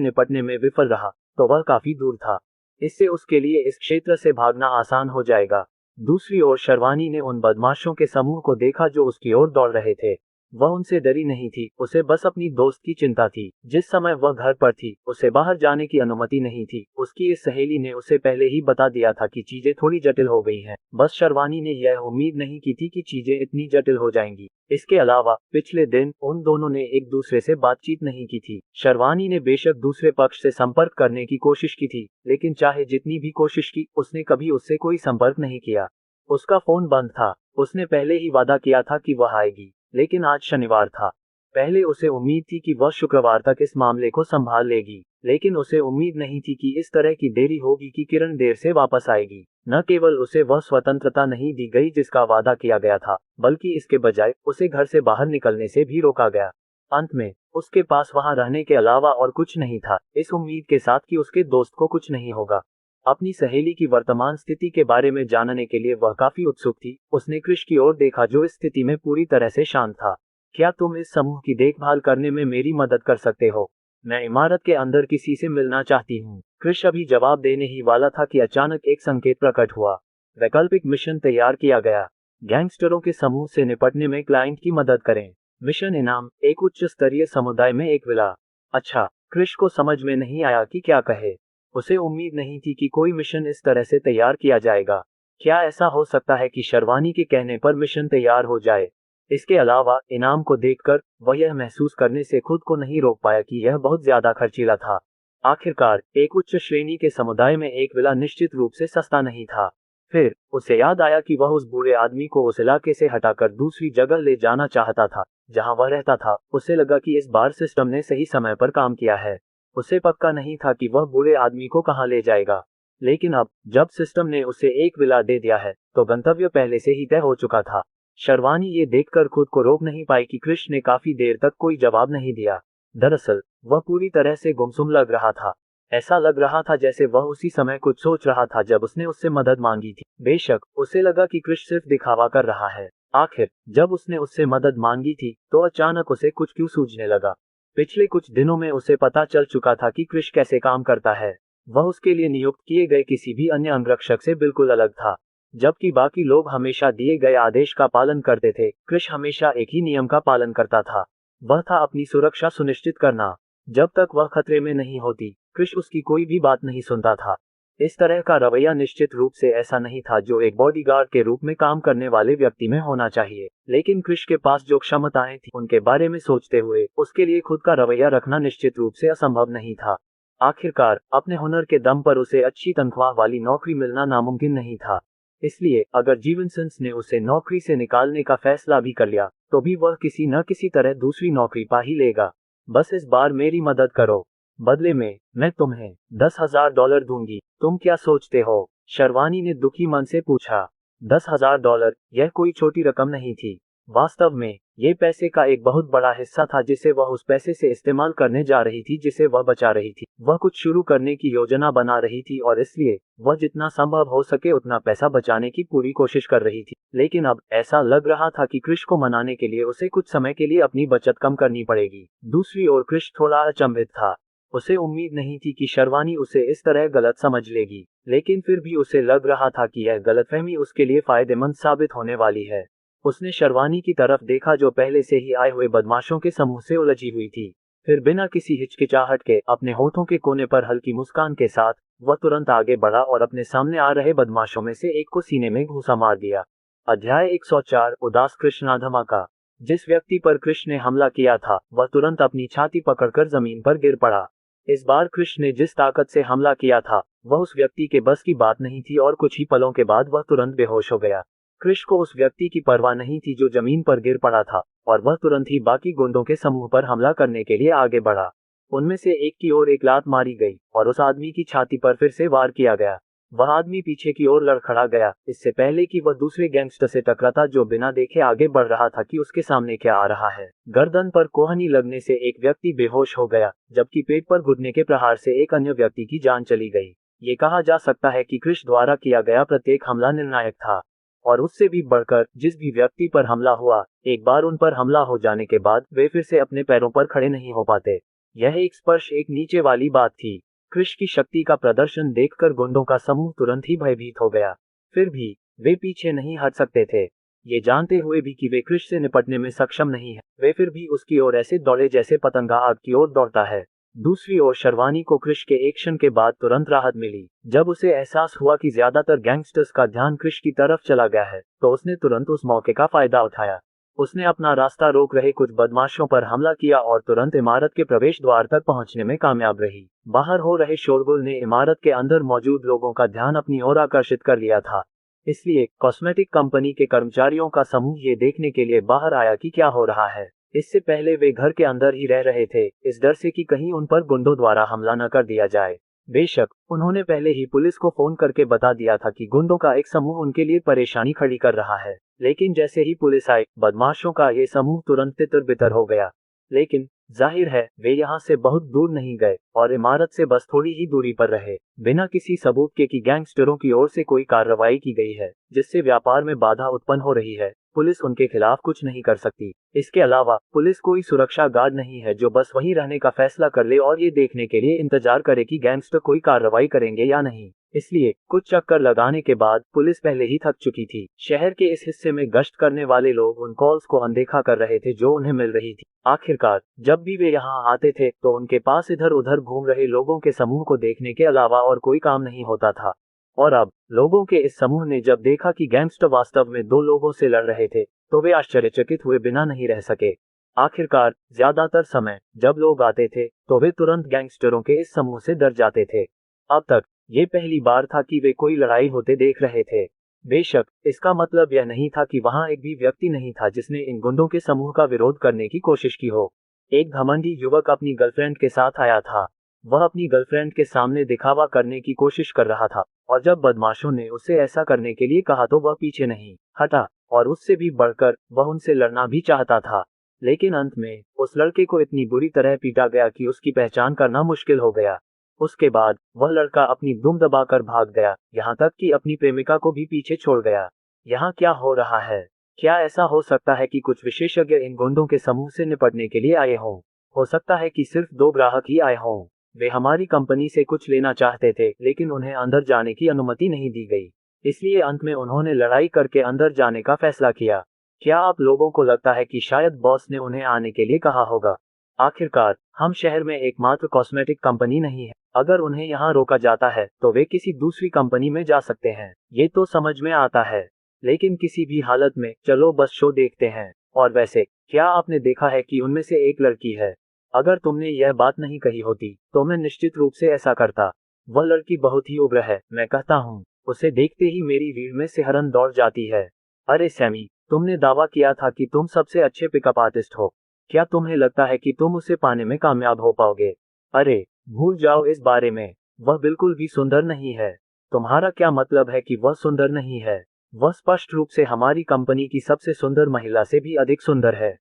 निपटने में विफल रहा तो वह काफी दूर था। इससे उसके लिए इस क्षेत्र से भागना आसान हो जाएगा। दूसरी ओर शर्वानी ने उन बदमाशों के समूह को देखा जो उसकी ओर दौड़ रहे थे। वह उनसे डरी नहीं थी, उसे बस अपनी दोस्त की चिंता थी। जिस समय वह घर पर थी उसे बाहर जाने की अनुमति नहीं थी। उसकी इस सहेली ने उसे पहले ही बता दिया था कि चीजें थोड़ी जटिल हो गई हैं। बस शर्वानी ने यह उम्मीद नहीं की थी कि चीजें इतनी जटिल हो जाएंगी। इसके अलावा पिछले दिन उन दोनों ने एक दूसरे से बातचीत नहीं की थी। शर्वानी ने बेशक दूसरे पक्ष से संपर्क करने की कोशिश की थी, लेकिन चाहे जितनी भी कोशिश की उसने कभी उससे कोई संपर्क नहीं किया। उसका फोन बंद था। उसने पहले ही वादा किया था कि वह आएगी, लेकिन आज शनिवार था। पहले उसे उम्मीद थी कि वह शुक्रवार तक इस मामले को संभाल लेगी, लेकिन उसे उम्मीद नहीं थी कि इस तरह की देरी होगी कि किरण देर से वापस आएगी। न केवल उसे वह स्वतंत्रता नहीं दी गई जिसका वादा किया गया था, बल्कि इसके बजाय उसे घर से बाहर निकलने से भी रोका गया। अंत में उसके पास वहां रहने के अलावा और कुछ नहीं था, इस उम्मीद के साथ कि उसके दोस्त को कुछ नहीं होगा। अपनी सहेली की वर्तमान स्थिति के बारे में जानने के लिए वह काफी उत्सुक थी। उसने क्रिश की ओर देखा जो इस स्थिति में पूरी तरह से शांत था। क्या तुम इस समूह की देखभाल करने में मेरी मदद कर सकते हो? मैं इमारत के अंदर किसी से मिलना चाहती हूँ। क्रिश अभी जवाब देने ही वाला था कि अचानक एक संकेत प्रकट हुआ। वैकल्पिक मिशन तैयार किया गया। गैंगस्टरों के समूह से निपटने में क्लाइंट की मदद करें। मिशन इनाम, एक उच्च स्तरीय समुदाय में एक विला। अच्छा, क्रिश को समझ में नहीं आया कि क्या कहे। उसे उम्मीद नहीं थी कि कोई मिशन इस तरह से तैयार किया जाएगा। क्या ऐसा हो सकता है कि शर्वानी के कहने पर मिशन तैयार हो जाए? इसके अलावा इनाम को देखकर वह यह महसूस करने से खुद को नहीं रोक पाया कि यह बहुत ज्यादा खर्चीला था। आखिरकार एक उच्च श्रेणी के समुदाय में एक विला निश्चित रूप से सस्ता नहीं था। फिर उसे याद आया कि वह उस बूढ़े आदमी को उस इलाके से हटाकर दूसरी जगह ले जाना चाहता था जहां वह रहता था। उसे लगा कि इस बार सिस्टम ने सही समय पर काम किया है। उसे पक्का नहीं था कि वह बूढ़े आदमी को कहां ले जाएगा, लेकिन अब जब सिस्टम ने उसे एक विला दे दिया है तो गंतव्य पहले से ही तय हो चुका था। शर्वानी ये देखकर खुद को रोक नहीं पाई कि कृष्ण ने काफी देर तक कोई जवाब नहीं दिया। दरअसल वह पूरी तरह से गुमसुम लग रहा था। ऐसा लग रहा था जैसे वह उसी समय कुछ सोच रहा था जब उसने उससे मदद मांगी थी। बेशक उसे लगा कि कृष्ण सिर्फ दिखावा कर रहा है। आखिर जब उसने उससे मदद मांगी थी तो अचानक उसे कुछ क्यों सूझने लगा। पिछले कुछ दिनों में उसे पता चल चुका था कि कृष्ण कैसे काम करता है। वह उसके लिए नियुक्त किए गए किसी भी अन्य अंगरक्षक से बिल्कुल अलग था। जबकि बाकी लोग हमेशा दिए गए आदेश का पालन करते थे, कृष्ण हमेशा एक ही नियम का पालन करता था। वह था अपनी सुरक्षा सुनिश्चित करना। जब तक वह खतरे में नहीं होती, कृष्ण उसकी कोई भी बात नहीं सुनता था। इस तरह का रवैया निश्चित रूप से ऐसा नहीं था जो एक बॉडीगार्ड के रूप में काम करने वाले व्यक्ति में होना चाहिए, लेकिन कृष्ण के पास जो क्षमताएं थी उनके बारे में सोचते हुए उसके लिए खुद का रवैया रखना निश्चित रूप से असंभव नहीं था। आखिरकार अपने हुनर के दम पर उसे अच्छी तनख्वाह वाली नौकरी मिलना नामुमकिन नहीं था। इसलिए अगर जीवनसेंस ने उसे नौकरी से निकालने का फैसला भी कर लिया तो भी वह किसी न किसी तरह दूसरी नौकरी पा ही लेगा। बस इस बार मेरी मदद करो, बदले में मैं तुम्हें $10,000 दूंगी। तुम क्या सोचते हो? शर्वानी ने दुखी मन से पूछा। $10,000, यह कोई छोटी रकम नहीं थी। वास्तव में ये पैसे का एक बहुत बड़ा हिस्सा था जिसे वह उस पैसे से इस्तेमाल करने जा रही थी जिसे वह बचा रही थी। वह कुछ शुरू करने की योजना बना रही थी और इसलिए वह जितना संभव हो सके उतना पैसा बचाने की पूरी कोशिश कर रही थी। लेकिन अब ऐसा लग रहा था कि कृष को मनाने के लिए उसे कुछ समय के लिए अपनी बचत कम करनी पड़ेगी। दूसरी ओर कृष थोड़ा अचंभित था। उसे उम्मीद नहीं थी कि शर्वानी उसे इस तरह गलत समझ लेगी, लेकिन फिर भी उसे लग रहा था कि यह गलतफहमी उसके लिए फायदेमंद साबित होने वाली है। उसने शर्वानी की तरफ देखा जो पहले से ही आए हुए बदमाशों के समूह से उलझी हुई थी। फिर बिना किसी हिचकिचाहट के अपने होठों के कोने पर हल्की मुस्कान के साथ वह तुरंत आगे बढ़ा और अपने सामने आ रहे बदमाशों में से एक को सीने में घूंसा मार दिया। अध्याय 104 उदास कृष्णाधमा का। जिस व्यक्ति पर कृष्ण ने हमला किया था वह तुरंत अपनी छाती पकड़कर जमीन पर गिर पड़ा। इस बार कृष्ण ने जिस ताकत से हमला किया था वह उस व्यक्ति के बस की बात नहीं थी और कुछ ही पलों के बाद वह तुरंत बेहोश हो गया। कृष्ण को उस व्यक्ति की परवाह नहीं थी जो जमीन पर गिर पड़ा था और वह तुरंत ही बाकी गुंडों के समूह पर हमला करने के लिए आगे बढ़ा। उनमें से एक की ओर एक लात मारी गई और उस आदमी की छाती पर फिर से वार किया गया। वह आदमी पीछे की ओर लड़खड़ा गया, इससे पहले कि वह दूसरे गैंगस्टर से टकराता जो बिना देखे आगे बढ़ रहा था कि उसके सामने क्या आ रहा है। गर्दन पर कोहनी लगने से एक व्यक्ति बेहोश हो गया, जबकि पेट पर घुटने के प्रहार से एक अन्य व्यक्ति की जान चली गई। ये कहा जा सकता है कि क्रिश द्वारा किया गया प्रत्येक हमला निर्णायक था, और उससे भी बढ़कर जिस भी व्यक्ति पर हमला हुआ, एक बार उन पर हमला हो जाने के बाद वे फिर से अपने पैरों पर खड़े नहीं हो पाते। यह एक स्पर्श एक नीचे वाली बात थी। क्रिश की शक्ति का प्रदर्शन देखकर गुंडों का समूह तुरंत ही भयभीत हो गया। फिर भी वे पीछे नहीं हट सकते थे। ये जानते हुए भी कि वे क्रिश से निपटने में सक्षम नहीं है, वे फिर भी उसकी ओर ऐसे दौड़े जैसे पतंगा आग की ओर दौड़ता है। दूसरी ओर शर्वानी को क्रिश के एक्शन के बाद तुरंत राहत मिली। जब उसे एहसास हुआ कि ज्यादातर गैंगस्टर्स का ध्यान क्रिश की तरफ चला गया है, तो उसने तुरंत उस मौके का फायदा उठाया। उसने अपना रास्ता रोक रहे कुछ बदमाशों पर हमला किया और तुरंत इमारत के प्रवेश द्वार तक पहुंचने में कामयाब रही। बाहर हो रहे शोरगुल ने इमारत के अंदर मौजूद लोगों का ध्यान अपनी ओर आकर्षित कर लिया था, इसलिए कॉस्मेटिक कंपनी के कर्मचारियों का समूह ये देखने के लिए बाहर आया कि क्या हो रहा है। इससे पहले वे घर के अंदर ही रह रहे थे, इस डर से कि कहीं उन पर गुंडों द्वारा हमला न कर दिया जाए। बेशक उन्होंने पहले ही पुलिस को फोन करके बता दिया था कि गुंडों का एक समूह उनके लिए परेशानी खड़ी कर रहा है, लेकिन जैसे ही पुलिस आई, बदमाशों का ये समूह तुरंत तितर-बितर हो गया। लेकिन जाहिर है वे यहाँ से बहुत दूर नहीं गए और इमारत से बस थोड़ी ही दूरी पर रहे, बिना किसी सबूत के कि गैंगस्टरों की ओर से कोई कार्रवाई की गई है जिससे व्यापार में बाधा उत्पन्न हो रही है। पुलिस उनके खिलाफ कुछ नहीं कर सकती। इसके अलावा पुलिस कोई सुरक्षा गार्ड नहीं है जो बस वहीं रहने का फैसला कर ले और ये देखने के लिए इंतजार करे कि गैंगस्टर कोई कार्रवाई करेंगे या नहीं। इसलिए कुछ चक्कर लगाने के बाद पुलिस पहले ही थक चुकी थी। शहर के इस हिस्से में गश्त करने वाले लोग उन कॉल्स को अनदेखा कर रहे थे जो उन्हें मिल रही थी। आखिरकार जब भी वे यहाँ आते थे तो उनके पास इधर उधर घूम रहे लोगों के समूह को देखने के अलावा और कोई काम नहीं होता था। और अब लोगों के इस समूह ने जब देखा कि गैंगस्टर वास्तव में दो लोगों से लड़ रहे थे, तो वे आश्चर्यचकित हुए बिना नहीं रह सके। आखिरकार ज्यादातर समय जब लोग आते थे तो वे तुरंत गैंगस्टरों के इस समूह से डर जाते थे। अब तक ये पहली बार था कि वे कोई लड़ाई होते देख रहे थे। बेशक इसका मतलब यह नहीं था कि वहां एक भी व्यक्ति नहीं था जिसने इन गुंडों के समूह का विरोध करने की कोशिश की हो। एक घमंडी युवक अपनी गर्लफ्रेंड के साथ आया था। वह अपनी गर्लफ्रेंड के सामने दिखावा करने की कोशिश कर रहा था, और जब बदमाशों ने उसे ऐसा करने के लिए कहा तो वह पीछे नहीं हटा, और उससे भी बढ़कर वह उनसे लड़ना भी चाहता था। लेकिन अंत में उस लड़के को इतनी बुरी तरह पीटा गया कि उसकी पहचान करना मुश्किल हो गया। उसके बाद वह लड़का अपनी दुम दबाकर भाग गया, यहाँ तक कि अपनी प्रेमिका को भी पीछे छोड़ गया। यहाँ क्या हो रहा है? क्या ऐसा हो सकता है कि कुछ विशेषज्ञ इन गुंडों के समूह से निपटने के लिए आए हों? हो सकता है कि सिर्फ 2 ग्राहक ही आए हों। वे हमारी कंपनी से कुछ लेना चाहते थे, लेकिन उन्हें अंदर जाने की अनुमति नहीं दी गई, इसलिए अंत में उन्होंने लड़ाई करके अंदर जाने का फैसला किया। क्या आप लोगों को लगता है कि शायद बॉस ने उन्हें आने के लिए कहा होगा? आखिरकार हम शहर में एकमात्र कॉस्मेटिक कंपनी नहीं है। अगर उन्हें यहाँ रोका जाता है तो वे किसी दूसरी कंपनी में जा सकते हैं। ये तो समझ में आता है, लेकिन किसी भी हालत में चलो बस शो देखते हैं। और वैसे क्या आपने देखा है कि उनमें से एक लड़की है? अगर तुमने यह बात नहीं कही होती तो मैं निश्चित रूप से ऐसा करता। वह लड़की बहुत ही उग्र है, मैं कहता हूँ। उसे देखते ही मेरी रीढ़ में सिहरन दौड़ जाती है। अरे सैमी, तुमने दावा किया था कि तुम सबसे अच्छे पिकअप आर्टिस्ट हो। क्या तुम्हें लगता है कि तुम उसे पाने में कामयाब हो पाओगे? अरे भूल जाओ इस बारे में, वह बिल्कुल भी सुंदर नहीं है। तुम्हारा क्या मतलब है कि वह सुंदर नहीं है? वह स्पष्ट रूप से हमारी कंपनी की सबसे सुंदर महिला से भी अधिक सुंदर है।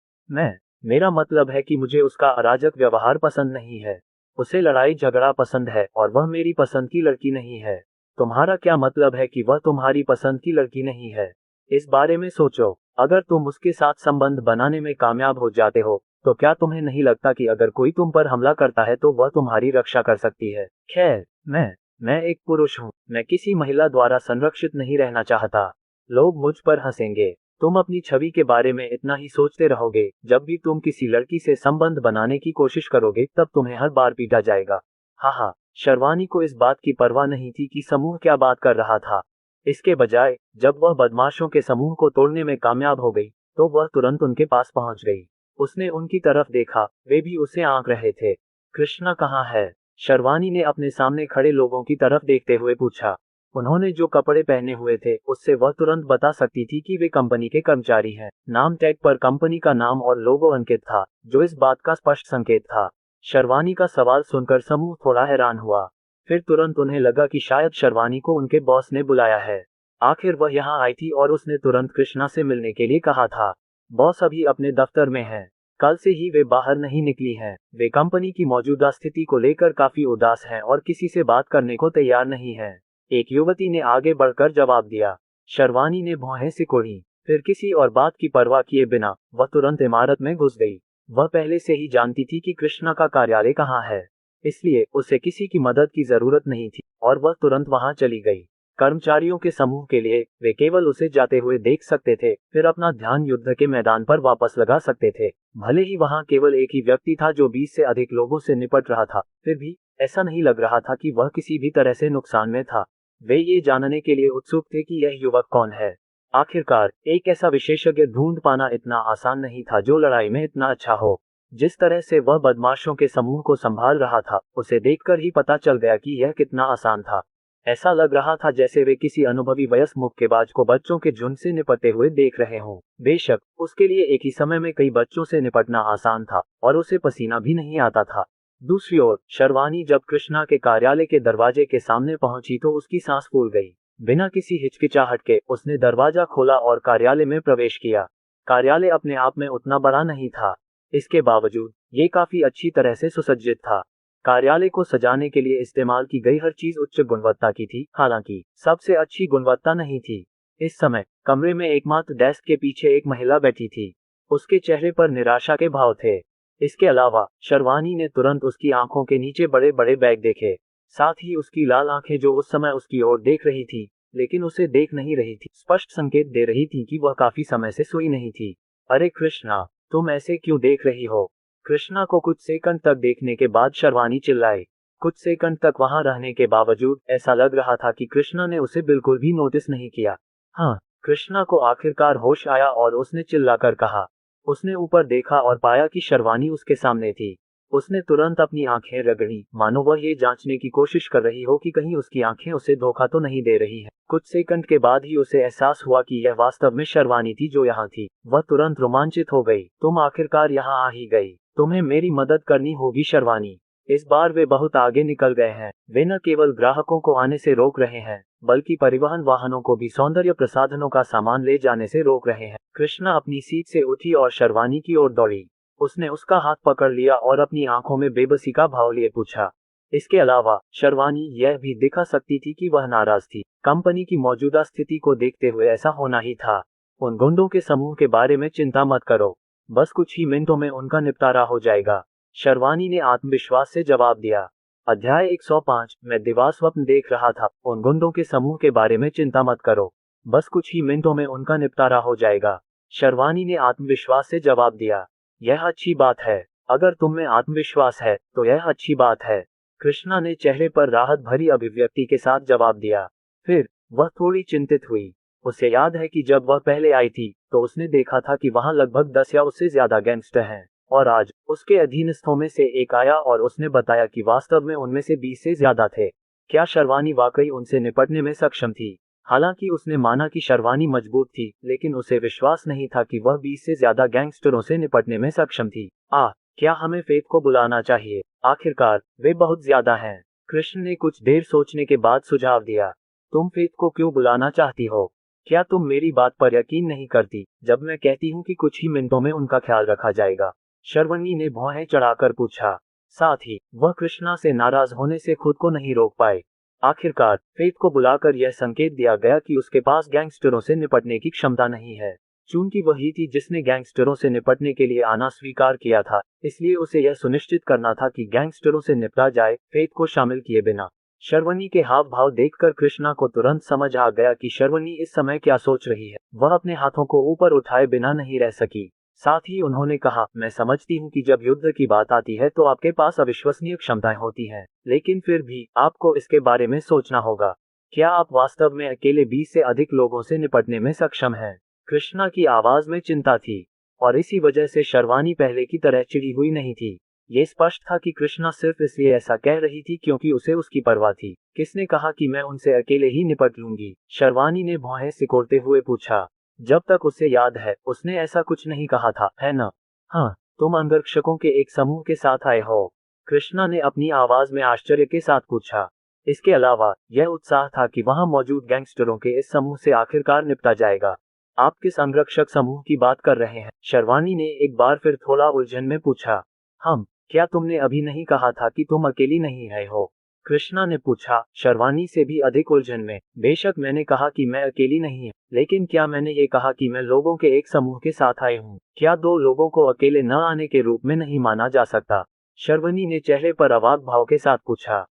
मेरा मतलब है कि मुझे उसका अराजक व्यवहार पसंद नहीं है। उसे लड़ाई झगड़ा पसंद है और वह मेरी पसंद की लड़की नहीं है। तुम्हारा क्या मतलब है कि वह तुम्हारी पसंद की लड़की नहीं है? इस बारे में सोचो। अगर तुम उसके साथ संबंध बनाने में कामयाब हो जाते हो तो क्या तुम्हें नहीं लगता कि अगर कोई तुम पर हमला करता है तो वह तुम्हारी रक्षा कर सकती है? खैर, मैं एक पुरुष हूँ, मैं किसी महिला द्वारा संरक्षित नहीं रहना चाहता। लोग मुझ पर हंसेंगे। तुम अपनी छवि के बारे में इतना ही सोचते रहोगे। जब भी तुम किसी लड़की से संबंध बनाने की कोशिश करोगे तब तुम्हें हर बार पीटा जाएगा। हाँ, शर्वानी को इस बात की परवाह नहीं थी कि समूह क्या बात कर रहा था। इसके बजाय जब वह बदमाशों के समूह को तोड़ने में कामयाब हो गई तो वह तुरंत उनके पास पहुंच गई। उसने उनकी तरफ देखा, वे भी उसे आंक रहे थे। कृष्णा कहाँ है? शर्वानी ने अपने सामने खड़े लोगों की तरफ देखते हुए पूछा। उन्होंने जो कपड़े पहने हुए थे उससे वह तुरंत बता सकती थी कि वे कंपनी के कर्मचारी हैं। नाम टैग पर कंपनी का नाम और लोगो अंकित था, जो इस बात का स्पष्ट संकेत था। शर्वानी का सवाल सुनकर समूह थोड़ा हैरान हुआ। फिर तुरंत उन्हें लगा कि शायद शर्वानी को उनके बॉस ने बुलाया है। आखिर वह यहाँ आई थी और उसने तुरंत कृष्णा से मिलने के लिए कहा था। बॉस अभी अपने दफ्तर में है, कल से ही वे बाहर नहीं निकली हैं। वे कंपनी की मौजूदा स्थिति को लेकर काफी उदास हैं और किसी से बात करने को तैयार नहीं हैं। एक युवती ने आगे बढ़कर जवाब दिया। शर्वानी ने भौहें सिकोड़ी, फिर किसी और बात की परवाह किए बिना वह तुरंत इमारत में घुस गई। वह पहले से ही जानती थी कि कृष्णा का कार्यालय कहाँ है, इसलिए उसे किसी की मदद की जरूरत नहीं थी और वह तुरंत वहां चली गई। कर्मचारियों के समूह के लिए वे केवल उसे जाते हुए देख सकते थे, फिर अपना ध्यान युद्ध के मैदान पर वापस लगा सकते थे। भले ही वहां केवल एक ही व्यक्ति था जो 20 से अधिक लोगों से निपट रहा था, फिर भी ऐसा नहीं लग रहा था कि वह किसी भी तरह से नुकसान में था। वे ये जानने के लिए उत्सुक थे कि यह युवक कौन है। आखिरकार एक ऐसा विशेषज्ञ ढूंढ पाना इतना आसान नहीं था जो लड़ाई में इतना अच्छा हो। जिस तरह से वह बदमाशों के समूह को संभाल रहा था, उसे देखकर ही पता चल गया कि यह कितना आसान था। ऐसा लग रहा था जैसे वे किसी अनुभवी वयस्क मुक्केबाज को बच्चों के झुंड से निपटते हुए देख रहे हों। बेशक उसके लिए एक ही समय में कई बच्चों से निपटना आसान था और उसे पसीना भी नहीं आता था। दूसरी ओर शर्वानी जब कृष्णा के कार्यालय के दरवाजे के सामने पहुंची तो उसकी सांस फूल गई। बिना किसी हिचकिचाहट के उसने दरवाजा खोला और कार्यालय में प्रवेश किया। कार्यालय अपने आप में उतना बड़ा नहीं था, इसके बावजूद ये काफी अच्छी तरह से सुसज्जित था। कार्यालय को सजाने के लिए इस्तेमाल की गई हर चीज उच्च गुणवत्ता की थी, हालांकि सबसे अच्छी गुणवत्ता नहीं थी। इस समय कमरे में एकमात्र डेस्क के पीछे एक महिला बैठी थी। उसके चेहरे पर निराशा के भाव थे। इसके अलावा शर्वानी ने तुरंत उसकी आंखों के नीचे बड़े बड़े बैग देखे, साथ ही उसकी लाल आंखें जो उस समय उसकी ओर देख रही थी लेकिन उसे देख नहीं रही थी, स्पष्ट संकेत दे रही थी कि वह काफी समय से सोई नहीं थी। अरे कृष्णा, तुम ऐसे क्यों देख रही हो? कृष्णा को कुछ सेकंड तक देखने के बाद शर्वानी चिल्लाई। कुछ सेकंड तक वहां रहने के बावजूद ऐसा लग रहा था कि कृष्णा ने उसे बिल्कुल भी नोटिस नहीं किया। हाँ, कृष्णा को आखिरकार होश आया और उसने चिल्लाकर कहा। उसने ऊपर देखा और पाया कि शर्वानी उसके सामने थी। उसने तुरंत अपनी आंखें रगड़ी, मानो वह ये जांचने की कोशिश कर रही हो कि कहीं उसकी आंखें उसे धोखा तो नहीं दे रही हैं। कुछ सेकंड के बाद ही उसे एहसास हुआ कि यह वास्तव में शर्वानी थी जो यहाँ थी। वह तुरंत रोमांचित हो गई। तुम आखिरकार यहाँ आ ही गई। तुम्हें मेरी मदद करनी होगी शर्वानी। इस बार वे बहुत आगे निकल गए हैं। वे न केवल ग्राहकों को आने से रोक रहे हैं, बल्कि परिवहन वाहनों को भी सौंदर्य प्रसाधनों का सामान ले जाने से रोक रहे हैं। कृष्णा अपनी सीट से उठी और शर्वानी की ओर दौड़ी। उसने उसका हाथ पकड़ लिया और अपनी आंखों में बेबसी का भाव लिए पूछा। इसके अलावा शर्वानी यह भी दिखा सकती थी कि वह नाराज थी। कंपनी की मौजूदा स्थिति को देखते हुए ऐसा होना ही था। उन गुंडों के समूह के बारे में चिंता मत करो, बस कुछ ही मिनटों में उनका निपटारा हो जाएगा, शर्वानी ने आत्मविश्वास से जवाब दिया। अध्याय 105। मैं दिवा स्वप्न देख रहा था। उन गुंडों के समूह के बारे में चिंता मत करो, बस कुछ ही मिनटों में उनका निपटारा हो जाएगा, शर्वानी ने आत्मविश्वास से जवाब दिया। यह अच्छी बात है। अगर तुम में आत्मविश्वास है तो यह अच्छी बात है, कृष्णा ने चेहरे पर राहत भरी अभिव्यक्ति के साथ जवाब दिया। फिर वह थोड़ी चिंतित हुई। उसे याद है कि जब वह पहले आई थी तो उसने देखा था कि वहां लगभग 10 या उससे ज्यादा गैंगस्टर हैं, और आज उसके अधीनस्थों में से एक आया और उसने बताया कि वास्तव में उनमें से 20 से ज्यादा थे। क्या शर्वानी वाकई उनसे निपटने में सक्षम थी? हालांकि उसने माना कि शर्वानी मजबूत थी, लेकिन उसे विश्वास नहीं था कि वह 20 से ज्यादा गैंगस्टरों से निपटने में सक्षम थी। क्या हमें फेथ को बुलाना चाहिए? आखिरकार वे बहुत ज्यादा हैं। कृष्ण ने कुछ देर सोचने के बाद सुझाव दिया। तुम फेथ को क्यों बुलाना चाहती हो? क्या तुम मेरी बात पर यकीन नहीं करती जब मैं कहती हूँ कि कुछ ही मिनटों में उनका ख्याल रखा जाएगा? शर्वणी ने भौहें चढ़ाकर पूछा। साथ ही वह कृष्णा से नाराज होने से खुद को नहीं रोक पाए। आखिरकार फेथ को बुलाकर यह संकेत दिया गया कि उसके पास गैंगस्टरों से निपटने की क्षमता नहीं है। चूंकि वही थी जिसने गैंगस्टरों से निपटने के लिए आना स्वीकार किया था, इसलिए उसे यह सुनिश्चित करना था कि गैंगस्टरों से निपटा जाए, फेथ को शामिल किए बिना। शर्वणी के हाव भाव देखकर कृष्णा को तुरंत समझ आ गया कि शर्वणी इस समय क्या सोच रही है। वह अपने हाथों को ऊपर उठाए बिना नहीं रह सकी। साथ ही उन्होंने कहा, मैं समझती हूँ कि जब युद्ध की बात आती है तो आपके पास अविश्वसनीय क्षमताएं होती हैं, लेकिन फिर भी आपको इसके बारे में सोचना होगा। क्या आप वास्तव में अकेले 20 से अधिक लोगों से निपटने में सक्षम हैं? कृष्णा की आवाज में चिंता थी, और इसी वजह से शर्वानी पहले की तरह चिड़ी हुई नहीं थी। ये स्पष्ट था कि कृष्णा सिर्फ इसलिए ऐसा कह रही थी क्योंकि उसे उसकी परवाह थी। किसने कहा कि मैं उनसे अकेले ही निपट लूंगी? शर्वानी ने भौहें सिकोड़ते हुए पूछा। जब तक उसे याद है उसने ऐसा कुछ नहीं कहा था, है न? हाँ, तुम अंगरक्षकों के एक समूह के साथ आए हो? कृष्णा ने अपनी आवाज में आश्चर्य के साथ पूछा। इसके अलावा यह उत्साह था कि वहां मौजूद गैंगस्टरों के इस समूह से आखिरकार निपटा जाएगा। आप किस अंगरक्षक समूह की बात कर रहे हैं? शर्वानी ने एक बार फिर थोड़ा उलझन में पूछा। क्या तुमने अभी नहीं कहा था कि तुम अकेली नहीं आए हो? कृष्णा ने पूछा, शर्वानी से भी अधिक उलझन में। बेशक मैंने कहा कि मैं अकेली नहीं हूँ, लेकिन क्या मैंने ये कहा कि मैं लोगों के एक समूह के साथ आई हूँ? क्या दो लोगों को अकेले न आने के रूप में नहीं माना जा सकता? शर्वनी ने चेहरे पर अवाक भाव के साथ पूछा।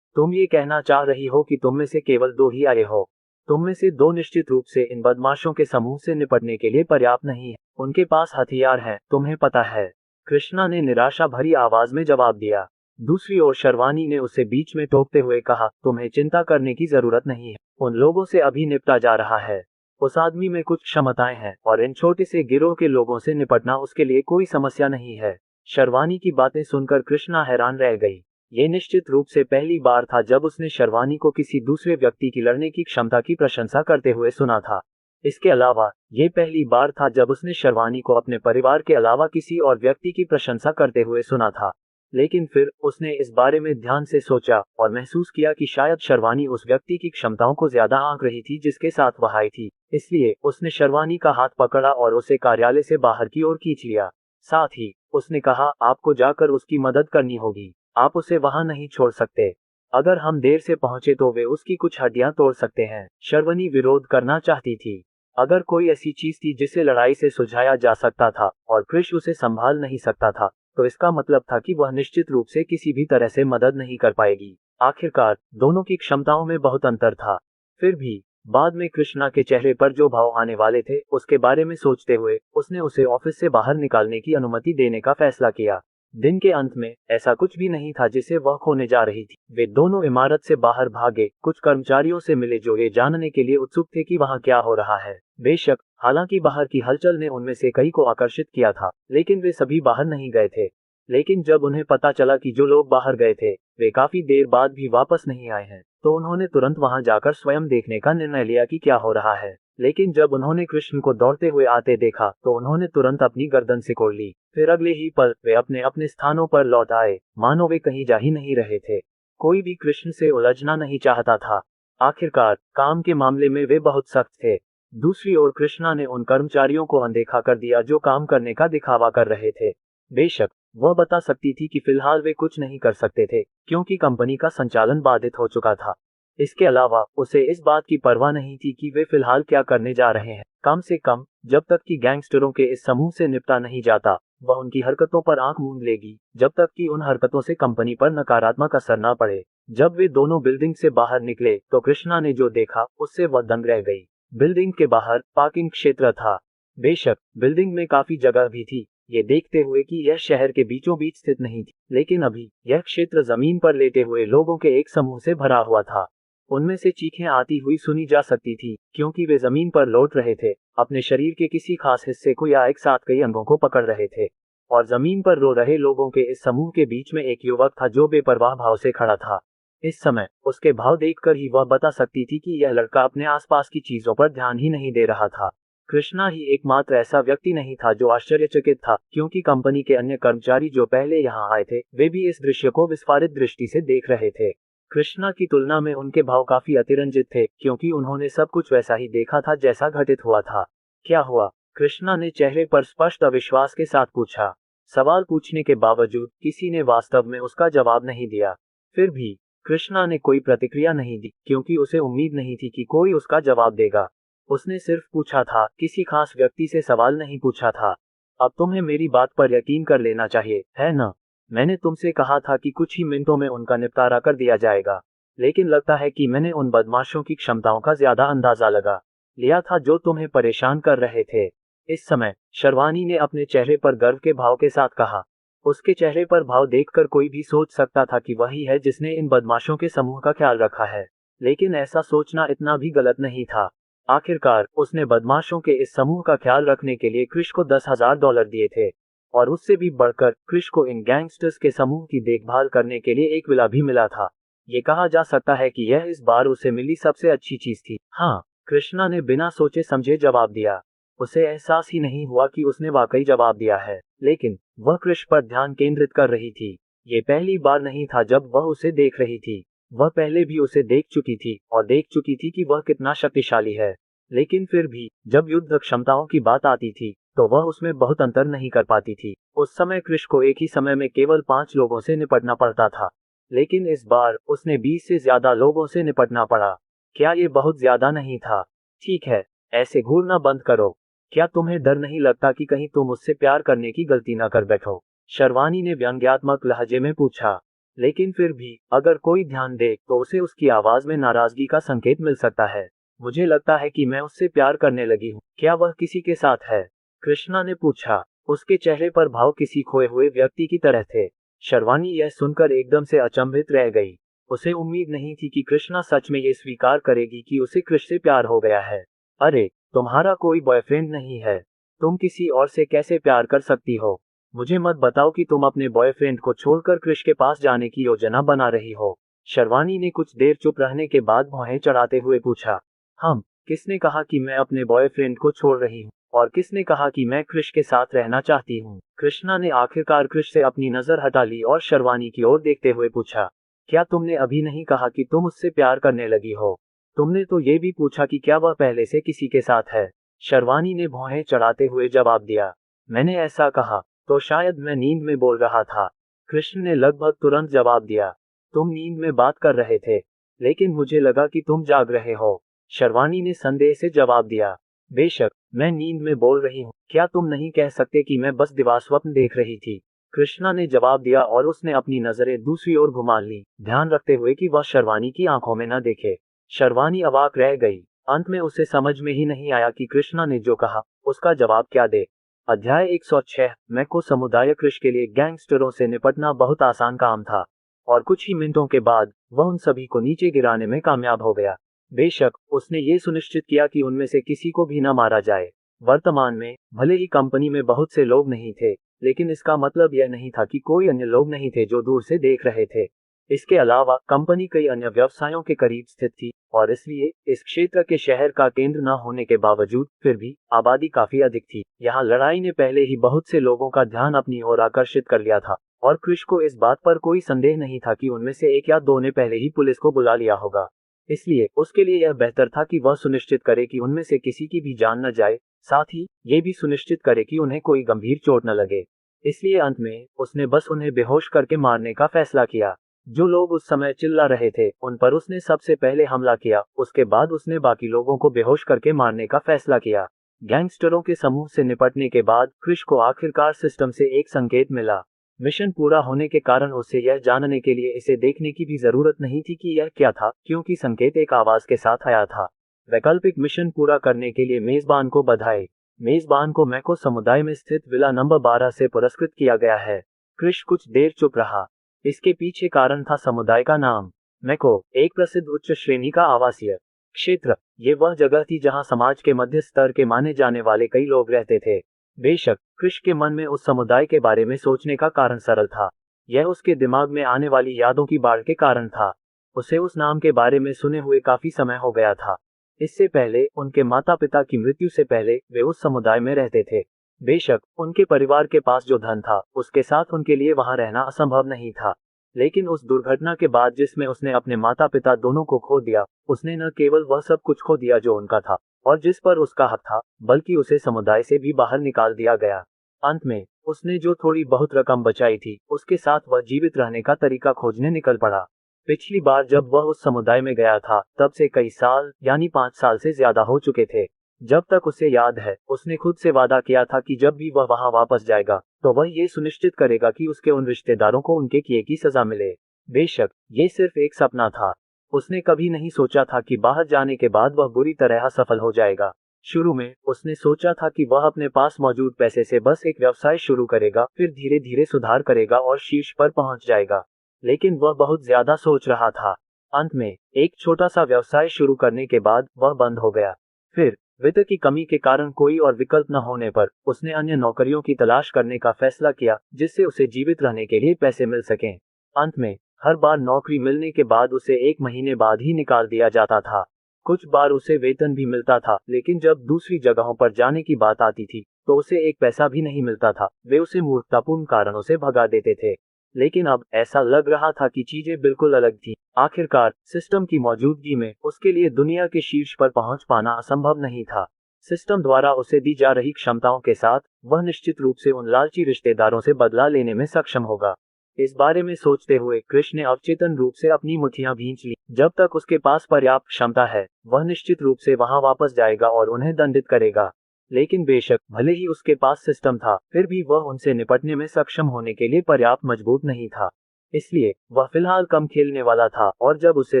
तुम ये कहना चाह रही हो कि तुम में से केवल दो ही आए हो? तुम में से दो निश्चित रूप से इन बदमाशों के समूह से निपटने के लिए पर्याप्त नहीं है। उनके पास हथियार हैं, तुम्हें पता है। कृष्णा ने निराशा भरी आवाज में जवाब दिया। दूसरी ओर शर्वानी ने उसे बीच में टोकते हुए कहा, तुम्हें चिंता करने की जरूरत नहीं है, उन लोगों से अभी निपटा जा रहा है। उस आदमी में कुछ क्षमताएं हैं और इन छोटे से गिरोह के लोगों से निपटना उसके लिए कोई समस्या नहीं है। शर्वानी की बातें सुनकर कृष्णा हैरान रह गई। ये निश्चित रूप से पहली बार था जब उसने शर्वानी को किसी दूसरे व्यक्ति की लड़ने की क्षमता की प्रशंसा करते हुए सुना था। इसके अलावा ये पहली बार था जब उसने शर्वानी को अपने परिवार के अलावा किसी और व्यक्ति की प्रशंसा करते हुए सुना था। लेकिन फिर उसने इस बारे में ध्यान से सोचा और महसूस किया कि शायद शर्वानी उस व्यक्ति की क्षमताओं को ज्यादा आंक रही थी जिसके साथ वह आई थी। इसलिए उसने शर्वानी का हाथ पकड़ा और उसे कार्यालय से बाहर की ओर खींच लिया। साथ ही उसने कहा, आपको जाकर उसकी मदद करनी होगी, आप उसे वहां नहीं छोड़ सकते। अगर हम देर से पहुंचे तो वे उसकी कुछ हड्डियां तोड़ सकते हैं। शर्वनी विरोध करना चाहती थी। अगर कोई ऐसी चीज थी जिसे लड़ाई से सुलझाया जा सकता था और कृष उसे संभाल नहीं सकता था, तो इसका मतलब था कि वह निश्चित रूप से किसी भी तरह से मदद नहीं कर पाएगी। आखिरकार दोनों की क्षमताओं में बहुत अंतर था। फिर भी बाद में कृष्णा के चेहरे पर जो भाव आने वाले थे उसके बारे में सोचते हुए उसने उसे ऑफिस से बाहर निकालने की अनुमति देने का फैसला किया। दिन के अंत में ऐसा कुछ भी नहीं था जिसे वह खोने जा रही थी। वे दोनों इमारत से बाहर भागे, कुछ कर्मचारियों से मिले जो ये जानने के लिए उत्सुक थे कि वहां क्या हो रहा है। बेशक हालांकि बाहर की हलचल ने उनमें से कई को आकर्षित किया था, लेकिन वे सभी बाहर नहीं गए थे। लेकिन जब उन्हें पता चला कि जो लोग बाहर गए थे वे काफी देर बाद भी वापस नहीं आए हैं, तो उन्होंने तुरंत वहां जाकर स्वयं देखने का निर्णय लिया कि क्या हो रहा है। लेकिन जब उन्होंने कृष्ण को दौड़ते हुए आते देखा तो उन्होंने तुरंत अपनी गर्दन सिकोड़ ली। फिर अगले ही पल वे अपने अपने स्थानों पर लौट आए, मानो वे कहीं जा ही नहीं रहे थे। कोई भी कृष्ण से उलझना नहीं चाहता था। आखिरकार काम के मामले में वे बहुत सख्त थे। दूसरी ओर कृष्णा ने उन कर्मचारियों को अनदेखा कर दिया जो काम करने का दिखावा कर रहे थे। बेशक वह बता सकती थी कि फिलहाल वे कुछ नहीं कर सकते थे क्योंकि कंपनी का संचालन बाधित हो चुका था। इसके अलावा उसे इस बात की परवाह नहीं थी कि वे फिलहाल क्या करने जा रहे हैं। कम से कम जब तक कि गैंगस्टरों के इस समूह से निपटा नहीं जाता, वह उनकी हरकतों पर आंख मूंद लेगी जब तक कि उन हरकतों से कंपनी पर नकारात्मक असर न पड़े। जब वे दोनों बिल्डिंग से बाहर निकले तो कृष्णा ने जो देखा उससे वह दंग रह गई। बिल्डिंग के बाहर पार्किंग क्षेत्र था। बेशक बिल्डिंग में काफी जगह भी थी, ये देखते हुए कि यह शहर के बीचों बीच स्थित नहीं थी, लेकिन अभी यह क्षेत्र जमीन पर लेटे हुए लोगों के एक समूह से भरा हुआ था। उनमें से चीखें आती हुई सुनी जा सकती थी क्योंकि वे जमीन पर लौट रहे थे, अपने शरीर के किसी खास हिस्से को या एक साथ कई अंगों को पकड़ रहे थे। और जमीन पर रो रहे लोगों के इस समूह के बीच में एक युवक था जो बेपरवाह भाव से खड़ा था। इस समय उसके भाव देखकर ही वह बता सकती थी कि यह लड़का अपने आसपास की चीजों पर ध्यान ही नहीं दे रहा था। कृष्णा ही एकमात्र ऐसा व्यक्ति नहीं था जो आश्चर्यचकित था, क्योंकि कंपनी के अन्य कर्मचारी जो पहले यहाँ आए थे वे भी इस दृश्य को विस्फारित दृष्टि से देख रहे थे। कृष्णा की तुलना में उनके भाव काफी अतिरंजित थे क्योंकि उन्होंने सब कुछ वैसा ही देखा था जैसा घटित हुआ था। क्या हुआ? कृष्णा ने चेहरे पर स्पष्ट अविश्वास के साथ पूछा। सवाल पूछने के बावजूद किसी ने वास्तव में उसका जवाब नहीं दिया। फिर भी कृष्णा ने कोई प्रतिक्रिया नहीं दी क्योंकि उसे उम्मीद नहीं थी कि कोई उसका जवाब देगा। उसने सिर्फ पूछा था, किसी खास व्यक्ति से सवाल नहीं पूछा था। अब तुम्हें मेरी बात पर यकीन कर लेना चाहिए, है न? मैंने तुमसे कहा था कि कुछ ही मिनटों में उनका निपटारा कर दिया जाएगा, लेकिन लगता है कि मैंने उन बदमाशों की क्षमताओं का ज्यादा अंदाजा लगा लिया था जो तुम्हें परेशान कर रहे थे। इस समय शर्वानी ने अपने चेहरे पर गर्व के भाव के साथ कहा। उसके चेहरे पर भाव देखकर कोई भी सोच सकता था कि वही है जिसने इन बदमाशों के समूह का ख्याल रखा है, लेकिन ऐसा सोचना इतना भी गलत नहीं था। आखिरकार उसने बदमाशों के इस समूह का ख्याल रखने के लिए क्रिश को $10,000 दिए थे, और उससे भी बढ़कर क्रिश को इन गैंगस्टर्स के समूह की देखभाल करने के लिए एक विला भी मिला था। ये कहा जा सकता है कि यह इस बार उसे मिली सबसे अच्छी चीज थी। हाँ, कृष्णा ने बिना सोचे समझे जवाब दिया। उसे एहसास ही नहीं हुआ कि उसने वाकई जवाब दिया है, लेकिन वह क्रिश पर ध्यान केंद्रित कर रही थी। ये पहली बार नहीं था जब वह उसे देख रही थी। वह पहले भी उसे देख चुकी थी और देख चुकी थी कि वह कितना शक्तिशाली है, लेकिन फिर भी जब युद्ध क्षमताओं की बात आती थी तो वह उसमें बहुत अंतर नहीं कर पाती थी। उस समय कृष को एक ही समय में केवल 5 लोगों से निपटना पड़ता था, लेकिन इस बार उसने 20 से ज्यादा लोगों से निपटना पड़ा। क्या ये बहुत ज्यादा नहीं था? ठीक है, ऐसे घूरना बंद करो। क्या तुम्हें डर नहीं लगता कि कहीं तुम उससे प्यार करने की गलती न कर बैठो? शर्वानी ने व्यंग्यात्मक लहजे में पूछा। लेकिन फिर भी अगर कोई ध्यान दे तो उसे उसकी आवाज में नाराजगी का संकेत मिल सकता है। मुझे लगता है कि मैं उससे प्यार करने लगी हूँ। क्या वह किसी के साथ है? कृष्णा ने पूछा। उसके चेहरे पर भाव किसी खोए हुए व्यक्ति की तरह थे। शर्वानी यह सुनकर एकदम से अचंभित रह गई। उसे उम्मीद नहीं थी कि कृष्णा सच में ये स्वीकार करेगी कि उसे कृष से प्यार हो गया है। अरे, तुम्हारा कोई बॉयफ्रेंड नहीं है? तुम किसी और से कैसे प्यार कर सकती हो? मुझे मत बताओ कि तुम अपने बॉयफ्रेंड को छोड़कर कृष के पास जाने की योजना बना रही हो। शर्वानी ने कुछ देर चुप रहने के बाद भौहें चढ़ाते हुए पूछा। किसने कहा कि मैं अपने बॉयफ्रेंड को छोड़ रही हूँ? और किसने कहा कि मैं कृष के साथ रहना चाहती हूँ? कृष्णा ने आखिरकार कृष से अपनी नजर हटा ली और शर्वानी की ओर देखते हुए पूछा। क्या तुमने अभी नहीं कहा कि तुम उससे प्यार करने लगी हो? तुमने तो ये भी पूछा कि क्या वह पहले से किसी के साथ है? शर्वानी ने भौहें चढ़ाते हुए जवाब दिया। मैंने ऐसा कहा तो शायद मैं नींद में बोल रहा था। कृष्ण ने लगभग तुरंत जवाब दिया। तुम नींद में बात कर रहे थे, लेकिन मुझे लगा कि तुम जाग रहे हो। शर्वानी ने संदेह से जवाब दिया। बेशक, मैं नींद में बोल रही हूँ। क्या तुम नहीं कह सकते कि मैं बस दिवास्वप्न देख रही थी? कृष्णा ने जवाब दिया और उसने अपनी नजरें दूसरी ओर घुमा ली, ध्यान रखते हुए कि वह शर्वानी की आंखों में न देखे। शर्वानी अवाक रह गई। अंत में उसे समझ में ही नहीं आया कि कृष्णा ने जो कहा उसका जवाब क्या दे। अध्याय 106। मैको समुदाय। कृष के लिए गैंगस्टरों से निपटना बहुत आसान काम था और कुछ ही मिनटों के बाद वह उन सभी को नीचे गिराने में कामयाब हो गया। बेशक, उसने ये सुनिश्चित किया कि उनमें से किसी को भी न मारा जाए। वर्तमान में भले ही कंपनी में बहुत से लोग नहीं थे, लेकिन इसका मतलब यह नहीं था कि कोई अन्य लोग नहीं थे जो दूर से देख रहे थे। इसके अलावा कंपनी कई अन्य व्यवसायों के करीब स्थित थी और इसलिए इस क्षेत्र के शहर का केंद्र न होने के बावजूद फिर भी आबादी काफी अधिक थी। यहाँ लड़ाई ने पहले ही बहुत से लोगों का ध्यान अपनी ओर आकर्षित कर लिया था और कृष को इस बात पर कोई संदेह नहीं था कि उनमें से एक या दो ने पहले ही पुलिस को बुला लिया होगा। इसलिए उसके लिए यह बेहतर था कि वह सुनिश्चित करे कि उनमें से किसी की भी जान न जाए, साथ ही ये भी सुनिश्चित करे कि उन्हें कोई गंभीर चोट न लगे। इसलिए अंत में उसने बस उन्हें बेहोश करके मारने का फैसला किया। जो लोग उस समय चिल्ला रहे थे उन पर उसने सबसे पहले हमला किया। उसके बाद उसने बाकी लोगों को बेहोश करके मारने का फैसला किया। गैंगस्टरों के समूह से निपटने के बाद कृष को आखिरकार सिस्टम से एक संकेत मिला। मिशन पूरा होने के कारण उसे यह जानने के लिए इसे देखने की भी जरूरत नहीं थी कि यह क्या था, क्योंकि संकेत एक आवाज के साथ आया था। वैकल्पिक मिशन पूरा करने के लिए मेजबान को बधाई। मेजबान को मैको समुदाय में स्थित विला नंबर 12 से पुरस्कृत किया गया है। कृष कुछ देर चुप रहा। इसके पीछे कारण था समुदाय का नाम। मैको एक प्रसिद्ध उच्च श्रेणी का आवासीय क्षेत्र। ये वह जगह थी जहां समाज के मध्य स्तर के माने जाने वाले कई लोग रहते थे। बेशक, कृष के मन में उस समुदाय के बारे में सोचने का कारण सरल था। यह उसके दिमाग में आने वाली यादों की बाढ़ के कारण था। उसे उस नाम के बारे में सुने हुए काफी समय हो गया था। इससे पहले उनके माता पिता की मृत्यु से पहले वे उस समुदाय में रहते थे। बेशक, उनके परिवार के पास जो धन था उसके साथ उनके लिए वहां रहना असंभव नहीं था, लेकिन उस दुर्घटना के बाद जिसमें उसने अपने माता पिता दोनों को खो दिया, उसने न केवल वह सब कुछ खो दिया जो उनका था और जिस पर उसका हक था, बल्कि उसे समुदाय से भी बाहर निकाल दिया गया। अंत में उसने जो थोड़ी बहुत रकम बचाई थी उसके साथ वह जीवित रहने का तरीका खोजने निकल पड़ा। पिछली बार जब वह उस समुदाय में गया था तब से कई साल यानी 5 साल से ज्यादा हो चुके थे। जब तक उसे याद है उसने खुद से वादा किया था कि जब भी वह वहां वापस जाएगा तो वह ये सुनिश्चित करेगा कि उसके उन रिश्तेदारों को उनके किए की सजा मिले। बेशक, ये सिर्फ एक सपना था। उसने कभी नहीं सोचा था कि बाहर जाने के बाद वह बुरी तरह सफल हो जाएगा। शुरू में उसने सोचा था कि वह अपने पास मौजूद पैसे से बस एक व्यवसाय शुरू करेगा, फिर धीरे धीरे सुधार करेगा और शीर्ष पर पहुंच जाएगा। लेकिन वह बहुत ज्यादा सोच रहा था। अंत में एक छोटा सा व्यवसाय शुरू करने के बाद वह बंद हो गया। फिर वित्त की कमी के कारण कोई और विकल्प न होने पर उसने अन्य नौकरियों की तलाश करने का फैसला किया जिससे उसे जीवित रहने के लिए पैसे मिल सकें। अंत में हर बार नौकरी मिलने के बाद उसे 1 महीने बाद ही निकाल दिया जाता था। कुछ बार उसे वेतन भी मिलता था, लेकिन जब दूसरी जगहों पर जाने की बात आती थी तो उसे एक पैसा भी नहीं मिलता था। वे उसे मूर्खतापूर्ण कारणों से भगा देते थे। लेकिन अब ऐसा लग रहा था कि चीजें बिल्कुल अलग थी। आखिरकार सिस्टम की मौजूदगी में उसके लिए दुनिया के शीर्ष पर पहुंच पाना असंभव नहीं था। सिस्टम द्वारा उसे दी जा रही क्षमताओं के साथ वह निश्चित रूप से उन लालची रिश्तेदारों से बदला लेने में सक्षम होगा। इस बारे में सोचते हुए कृष ने अवचेतन रूप से अपनी मुट्ठियां भींच ली। जब तक उसके पास पर्याप्त क्षमता है वह निश्चित रूप से वहां वापस जाएगा और उन्हें दंडित करेगा। लेकिन बेशक भले ही उसके पास सिस्टम था, फिर भी वह उनसे निपटने में सक्षम होने के लिए पर्याप्त मजबूत नहीं था। इसलिए वह फिलहाल कम खेलने वाला था और जब उसे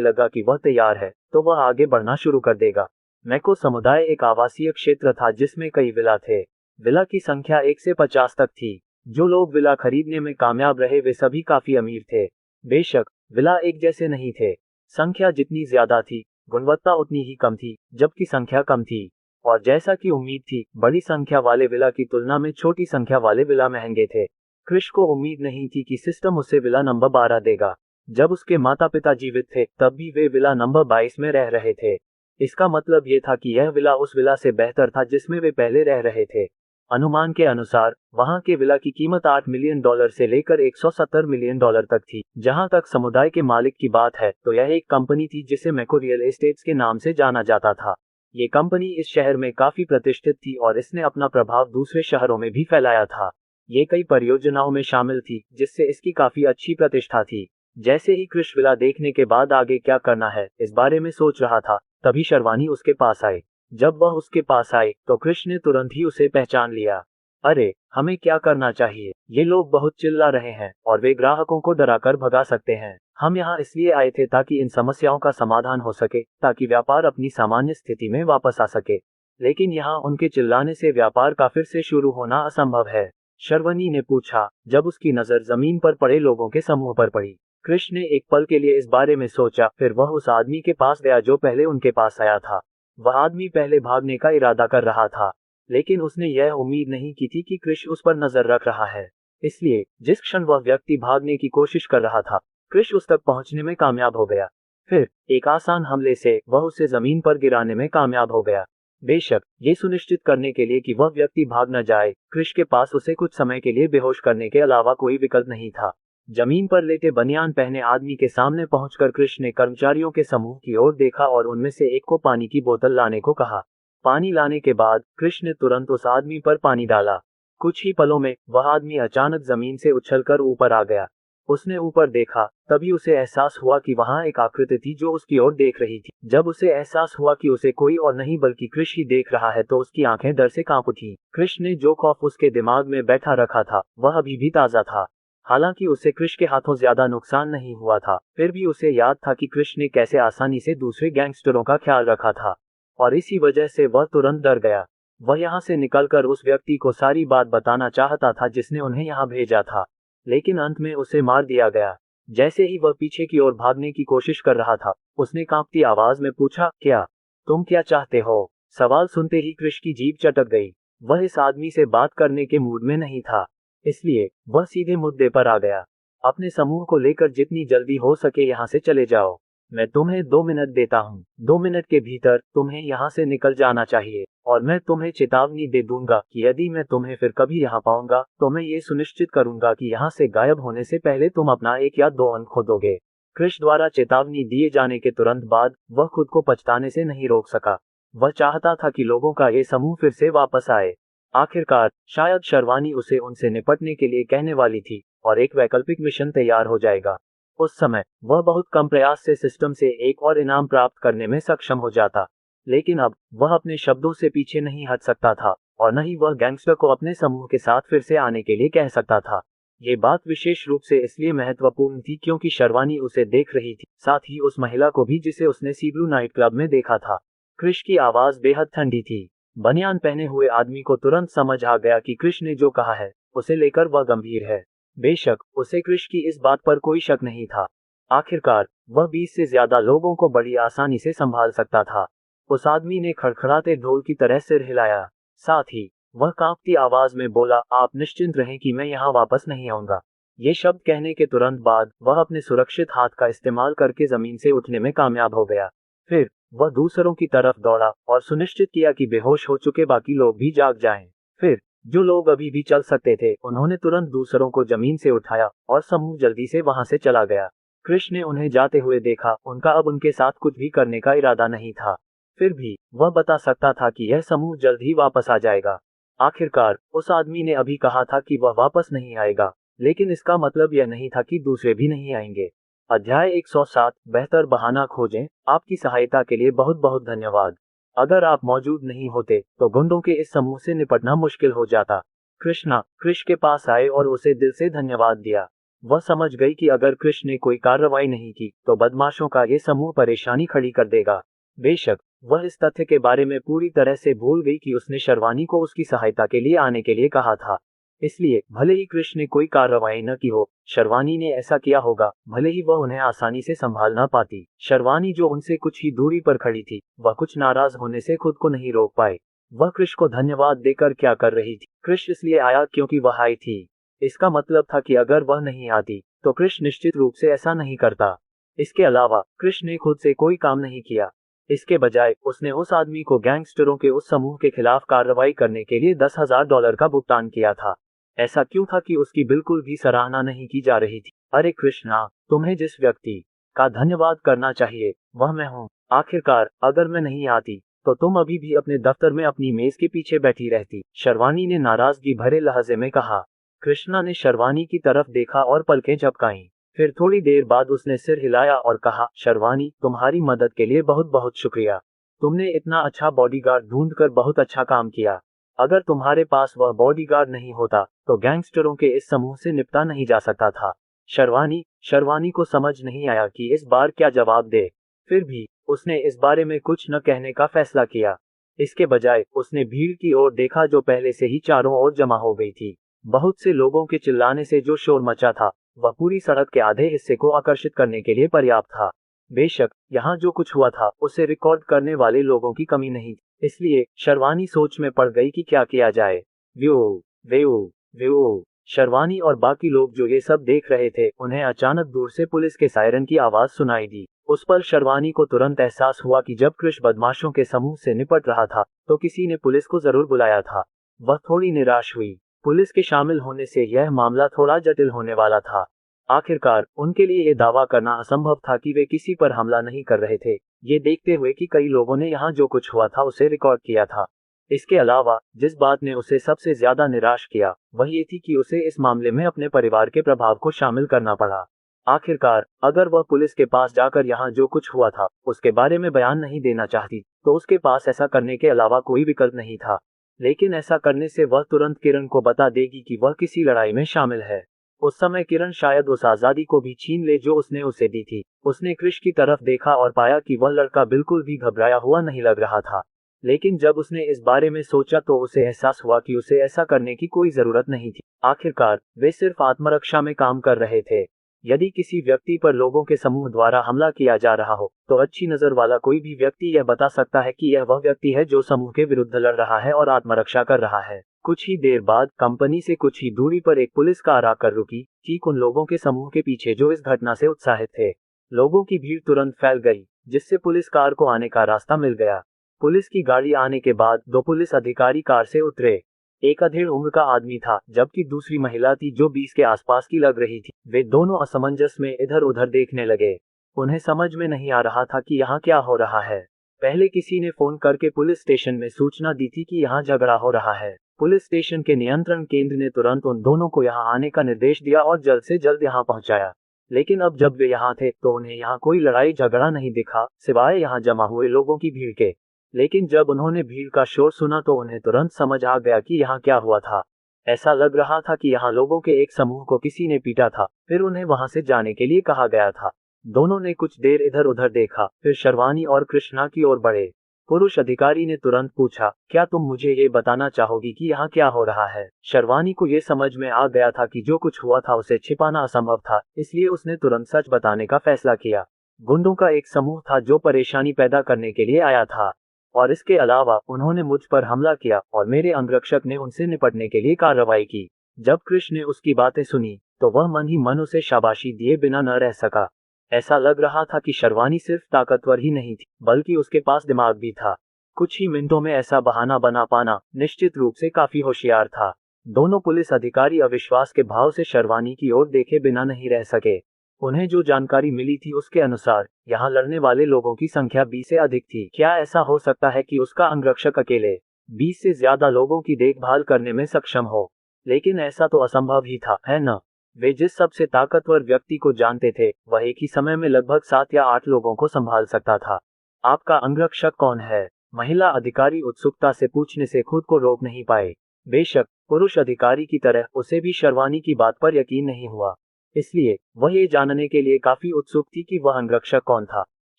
लगा कि वह तैयार है तो वह आगे बढ़ना शुरू कर देगा। मैको समुदाय एक आवासीय क्षेत्र था जिसमें कई विला थे। विला की संख्या 1 से 50 तक थी। जो लोग विला खरीदने में कामयाब रहे वे सभी काफी अमीर थे। बेशक विला एक जैसे नहीं थे। संख्या जितनी ज्यादा थी गुणवत्ता उतनी ही कम थी, जबकि संख्या कम थी। और जैसा कि उम्मीद थी, बड़ी संख्या वाले विला की तुलना में छोटी संख्या वाले विला महंगे थे। क्रिश को उम्मीद नहीं थी कि सिस्टम उसे विला नंबर 12 देगा। जब उसके माता पिता जीवित थे तब भी वे विला नंबर 22 में रह रहे थे। इसका मतलब ये था कि यह विला उस विला से बेहतर था जिसमें वे पहले रह रहे थे। अनुमान के अनुसार वहां के विला की कीमत $8 मिलियन से लेकर $170 मिलियन तक थी। जहां तक समुदाय के मालिक की बात है तो यह एक कंपनी थी जिसे मैको रियल एस्टेट्स के नाम से जाना जाता था। ये कंपनी इस शहर में काफी प्रतिष्ठित थी और इसने अपना प्रभाव दूसरे शहरों में भी फैलाया था। ये कई परियोजनाओं में शामिल थी जिससे इसकी काफी अच्छी प्रतिष्ठा थी। जैसे ही क्रिश विला देखने के बाद आगे क्या करना है इस बारे में सोच रहा था, तभी शर्वानी उसके पास आई। जब वह उसके पास आई तो क्रिश ने तुरंत ही उसे पहचान लिया। अरे, हमें क्या करना चाहिए? ये लोग बहुत चिल्ला रहे हैं और वे ग्राहकों को डराकर भगा सकते हैं। हम यहाँ इसलिए आए थे ताकि इन समस्याओं का समाधान हो सके, ताकि व्यापार अपनी सामान्य स्थिति में वापस आ सके। लेकिन यहाँ उनके चिल्लाने से व्यापार का फिर से शुरू होना असंभव है। शर्वनी ने पूछा, जब उसकी नजर जमीन पर पड़े लोगों के समूह पर पड़ी। क्रिश ने एक पल के लिए इस बारे में सोचा, फिर वह उस आदमी के पास गया जो पहले उनके पास आया था। वह आदमी पहले भागने का इरादा कर रहा था, लेकिन उसने यह उम्मीद नहीं की थी कि क्रिश उस पर नजर रख रहा है। इसलिए जिस क्षण वह व्यक्ति भागने की कोशिश कर रहा था, क्रिश उस तक पहुंचने में कामयाब हो गया। फिर एक आसान हमले से वह उसे जमीन पर गिराने में कामयाब हो गया। बेशक ये सुनिश्चित करने के लिए कि वह व्यक्ति भाग न जाए, क्रिश के पास उसे कुछ समय के लिए बेहोश करने के अलावा कोई विकल्प नहीं था। जमीन पर लेटे बनियान पहने आदमी के सामने पहुंचकर क्रिश ने कर्मचारियों के समूह की ओर देखा और उनमें से एक को पानी की बोतल लाने को कहा। पानी लाने के बाद क्रिश ने तुरंत उस आदमी पर पानी डाला। कुछ ही पलों में वह आदमी अचानक जमीन से उछलकर ऊपर आ गया। उसने ऊपर देखा, तभी उसे एहसास हुआ कि वहां एक आकृति थी जो उसकी ओर देख रही थी। जब उसे एहसास हुआ कि उसे कोई और नहीं बल्कि क्रिश ही देख रहा है तो उसकी आंखें डर से कांप उठी। क्रिश ने जो खौफ उसके दिमाग में बैठा रखा था वह अभी भी ताजा था। हालांकि उसे क्रिश के हाथों ज्यादा नुकसान नहीं हुआ था, फिर भी उसे याद था कि क्रिश ने कैसे आसानी से दूसरे गैंगस्टरों का ख्याल रखा था, और इसी वजह से वह तुरंत डर गया। वह यहाँ से निकलकर उस व्यक्ति को सारी बात बताना चाहता था जिसने उन्हें यहाँ भेजा था, लेकिन अंत में उसे मार दिया गया। जैसे ही वह पीछे की ओर भागने की कोशिश कर रहा था, उसने कांपती आवाज में पूछा, क्या तुम क्या चाहते हो? सवाल सुनते ही क्रिश की जीभ चटक गई। वह इस आदमी से बात करने के मूड में नहीं था, इसलिए वह सीधे मुद्दे पर आ गया। अपने समूह को लेकर जितनी जल्दी हो सके यहाँ से चले जाओ। मैं तुम्हें 2 मिनट देता हूँ। 2 मिनट के भीतर तुम्हें यहाँ से निकल जाना चाहिए, और मैं तुम्हें चेतावनी दे दूंगा कि यदि मैं तुम्हें फिर कभी यहाँ पाऊंगा तो मैं ये सुनिश्चित करूंगा कि यहाँ से गायब होने से पहले तुम अपना 1 या 2 अंक खो दोगे। क्रिश द्वारा चेतावनी दिए जाने के तुरंत बाद वह खुद को पछताने से नहीं रोक सका। वह चाहता था कि लोगों का ये समूह फिर से वापस आए। आखिरकार शायद शर्वानी उसे उनसे निपटने के लिए कहने वाली थी और एक वैकल्पिक मिशन तैयार हो जाएगा। उस समय वह बहुत कम प्रयास से सिस्टम से एक और इनाम प्राप्त करने में सक्षम हो जाता, लेकिन अब वह अपने शब्दों से पीछे नहीं हट सकता था और न ही वह गैंगस्टर को अपने समूह के साथ फिर से आने के लिए कह सकता था। ये बात विशेष रूप से इसलिए महत्वपूर्ण थी क्योंकि शर्वानी उसे देख रही थी, साथ ही उस महिला को भी जिसे उसने सीब्रू नाइट क्लब में देखा था। क्रिश की आवाज बेहद ठंडी थी। बनियान पहने हुए आदमी को तुरंत समझ आ गया कि क्रिश ने जो कहा है उसे लेकर वह गंभीर है। बेशक उसे क्रिश की इस बात पर कोई शक नहीं था। आखिरकार वह 20 से ज्यादा लोगों को बड़ी आसानी से संभाल सकता था। उस आदमी ने खड़खड़ाते ढोल की तरह सिर हिलाया। साथ ही वह कांपती आवाज में बोला, आप निश्चिंत रहें कि मैं यहाँ वापस नहीं आऊंगा। ये शब्द कहने के तुरंत बाद वह अपने सुरक्षित हाथ का इस्तेमाल करके जमीन से उठने में कामयाब हो गया। फिर वह दूसरों की तरफ दौड़ा और सुनिश्चित किया कि बेहोश हो चुके बाकी लोग भी जाग जाएं। फिर जो लोग अभी भी चल सकते थे उन्होंने तुरंत दूसरों को जमीन से उठाया और समूह जल्दी से वहां से चला गया। कृष्ण ने उन्हें जाते हुए देखा, उनका अब उनके साथ कुछ भी करने का इरादा नहीं था। फिर भी वह बता सकता था कि यह समूह जल्द ही वापस आ जाएगा। आखिरकार उस आदमी ने अभी कहा था कि वह वापस नहीं आएगा, लेकिन इसका मतलब यह नहीं था कि दूसरे भी नहीं आएंगे। अध्याय 107 बेहतर बहाना खोजें। आपकी सहायता के लिए बहुत बहुत धन्यवाद। अगर आप मौजूद नहीं होते तो गुंडों के इस समूह से निपटना मुश्किल हो जाता। कृष्णा कृष के पास आए और उसे दिल से धन्यवाद दिया। वह समझ गई कि अगर कृष ने कोई कार्रवाई नहीं की तो बदमाशों का ये समूह परेशानी खड़ी कर देगा। बेशक वह इस तथ्य के बारे में पूरी तरह से भूल गई कि उसने शर्वानी को उसकी सहायता के लिए आने के लिए कहा था। इसलिए भले ही कृष्ण ने कोई कार्रवाई न की हो, शर्वानी ने ऐसा किया होगा। भले ही वह उन्हें आसानी से संभाल ना पाती, शर्वानी जो उनसे कुछ ही दूरी पर खड़ी थी, वह कुछ नाराज होने से खुद को नहीं रोक पाए। वह कृष को धन्यवाद देकर क्या कर रही थी? कृष इसलिए आया क्योंकि वह आई थी। इसका मतलब था कि अगर वह नहीं आती तो कृष निश्चित रूप से ऐसा नहीं करता। इसके अलावा कृष ने खुद से कोई काम नहीं किया। इसके बजाय उसने उस आदमी को गैंगस्टरों के उस समूह के खिलाफ कार्रवाई करने के लिए $10,000 का भुगतान किया था। ऐसा क्यों था कि उसकी बिल्कुल भी सराहना नहीं की जा रही थी? अरे कृष्णा, तुम्हें जिस व्यक्ति का धन्यवाद करना चाहिए वह मैं हूँ। आखिरकार अगर मैं नहीं आती तो तुम अभी भी अपने दफ्तर में अपनी मेज के पीछे बैठी रहती, शर्वानी ने नाराजगी भरे लहजे में कहा। कृष्णा ने शर्वानी की तरफ देखा और पलकें झपकाईं। फिर थोड़ी देर बाद उसने सिर हिलाया और कहा, शर्वानी, तुम्हारी मदद के लिए बहुत बहुत शुक्रिया। तुमने इतना अच्छा बॉडीगार्ड ढूंढकर बहुत अच्छा काम किया। अगर तुम्हारे पास वह बॉडीगार्ड नहीं होता तो गैंगस्टरों के इस समूह से निपटा नहीं जा सकता था। शर्वानी को समझ नहीं आया कि इस बार क्या जवाब दे। फिर भी उसने इस बारे में कुछ न कहने का फैसला किया। इसके बजाय उसने भीड़ की ओर देखा जो पहले से ही चारों ओर जमा हो गई थी। बहुत से लोगों के चिल्लाने से जो शोर मचा था वह पूरी सड़क के आधे हिस्से को आकर्षित करने के लिए पर्याप्त था। बेशक यहाँ जो कुछ हुआ था उसे रिकॉर्ड करने वाले लोगों की कमी नहीं थी, इसलिए शर्वानी सोच में पड़ गई कि क्या किया जाए। व्यो व्यो व्यो शर्वानी और बाकी लोग जो ये सब देख रहे थे, उन्हें अचानक दूर से पुलिस के सायरन की आवाज सुनाई दी। उस पर शर्वानी को तुरंत एहसास हुआ कि जब कृष बदमाशों के समूह से निपट रहा था तो किसी ने पुलिस को जरूर बुलाया था। वह थोड़ी निराश हुई। पुलिस के शामिल होने से यह मामला थोड़ा जटिल होने वाला था। आखिरकार उनके लिए यह दावा करना असंभव था कि वे किसी पर हमला नहीं कर रहे थे, ये देखते हुए कि कई लोगों ने यहाँ जो कुछ हुआ था उसे रिकॉर्ड किया था। इसके अलावा जिस बात ने उसे सबसे ज्यादा निराश किया वह ये थी कि उसे इस मामले में अपने परिवार के प्रभाव को शामिल करना पड़ा। आखिरकार अगर वह पुलिस के पास जाकर यहाँ जो कुछ हुआ था उसके बारे में बयान नहीं देना चाहती तो उसके पास ऐसा करने के अलावा कोई विकल्प नहीं था। लेकिन ऐसा करने से वह तुरंत किरण को बता देगी कि वह किसी लड़ाई में शामिल है। उस समय किरण शायद उस आजादी को भी छीन ले जो उसने उसे दी थी। उसने कृष की तरफ देखा और पाया कि वह लड़का बिल्कुल भी घबराया हुआ नहीं लग रहा था। लेकिन जब उसने इस बारे में सोचा तो उसे एहसास हुआ कि उसे ऐसा करने की कोई जरूरत नहीं थी। आखिरकार वे सिर्फ आत्मरक्षा में काम कर रहे थे। यदि किसी व्यक्ति पर लोगों के समूह द्वारा हमला किया जा रहा हो तो अच्छी नजर वाला कोई भी व्यक्ति यह बता सकता है कि यह वह व्यक्ति है जो समूह के विरुद्ध लड़ रहा है और आत्मरक्षा कर रहा है। कुछ ही देर बाद कंपनी से कुछ ही दूरी पर एक पुलिस कार आकर रुकी, ठीक उन लोगों के समूह के पीछे जो इस घटना से उत्साहित थे। लोगों की भीड़ तुरंत फैल गई, जिससे पुलिस कार को आने का रास्ता मिल गया। पुलिस की गाड़ी आने के बाद दो पुलिस अधिकारी कार से उतरे। एक अधेड़ उम्र का आदमी था जबकि दूसरी महिला थी जो 20 के आसपास की लग रही थी। वे दोनों असमंजस में इधर उधर देखने लगे। उन्हें समझ में नहीं आ रहा था कि यहाँ क्या हो रहा है। पहले किसी ने फोन करके पुलिस स्टेशन में सूचना दी थी कि यहाँ झगड़ा हो रहा है। पुलिस स्टेशन के नियंत्रण केंद्र ने तुरंत उन दोनों को यहाँ आने का निर्देश दिया और जल्द से जल्द यहाँ पहुँचाया। लेकिन अब जब वे यहाँ थे तो उन्हें यहाँ कोई लड़ाई झगड़ा नहीं दिखा, सिवाय यहाँ जमा हुए लोगों की भीड़ के। लेकिन जब उन्होंने भीड़ का शोर सुना तो उन्हें तुरंत समझ आ गया कि यहाँ क्या हुआ था। ऐसा लग रहा था कि यहाँ लोगों के एक समूह को किसी ने पीटा था, फिर उन्हें वहां से जाने के लिए कहा गया था। दोनों ने कुछ देर इधर उधर देखा, फिर शर्वानी और कृष्णा की ओर बढ़े। पुरुष अधिकारी ने तुरंत पूछा, क्या तुम मुझे ये बताना चाहोगी कि यहाँ क्या हो रहा है? शर्वानी को ये समझ में आ गया था कि जो कुछ हुआ था उसे छिपाना असंभव था, इसलिए उसने तुरंत सच बताने का फैसला किया। गुंडों का एक समूह था जो परेशानी पैदा करने के लिए आया था, और इसके अलावा उन्होंने मुझ पर हमला किया और मेरे अंगरक्षक ने उनसे निपटने के लिए कार्रवाई की। जब कृष्ण ने उसकी बातें सुनी तो वह मन ही मन उसे शाबाशी दिए बिना न रह सका। ऐसा लग रहा था कि शर्वानी सिर्फ ताकतवर ही नहीं थी बल्कि उसके पास दिमाग भी था। कुछ ही मिनटों में ऐसा बहाना बना पाना निश्चित रूप से काफी होशियार था। दोनों पुलिस अधिकारी अविश्वास के भाव से शर्वानी की ओर देखे बिना नहीं रह सके। उन्हें जो जानकारी मिली थी उसके अनुसार यहाँ लड़ने वाले लोगों की संख्या 20 से अधिक थी। क्या ऐसा हो सकता है कि उसका अंगरक्षक अकेले 20 से ज्यादा लोगों की देखभाल करने में सक्षम हो? लेकिन ऐसा तो असंभव ही था, है न? वे जिस सबसे ताकतवर व्यक्ति को जानते थे वह एक ही समय में लगभग 7 या 8 लोगों को संभाल सकता था। आपका अंगरक्षक कौन है? महिला अधिकारी उत्सुकता से पूछने से खुद को रोक नहीं पाए। बेशक पुरुष अधिकारी की तरह उसे भी शर्वानी की बात पर यकीन नहीं हुआ, इसलिए वह ये जानने के लिए काफी उत्सुक थी कि वह अंगरक्षक कौन था।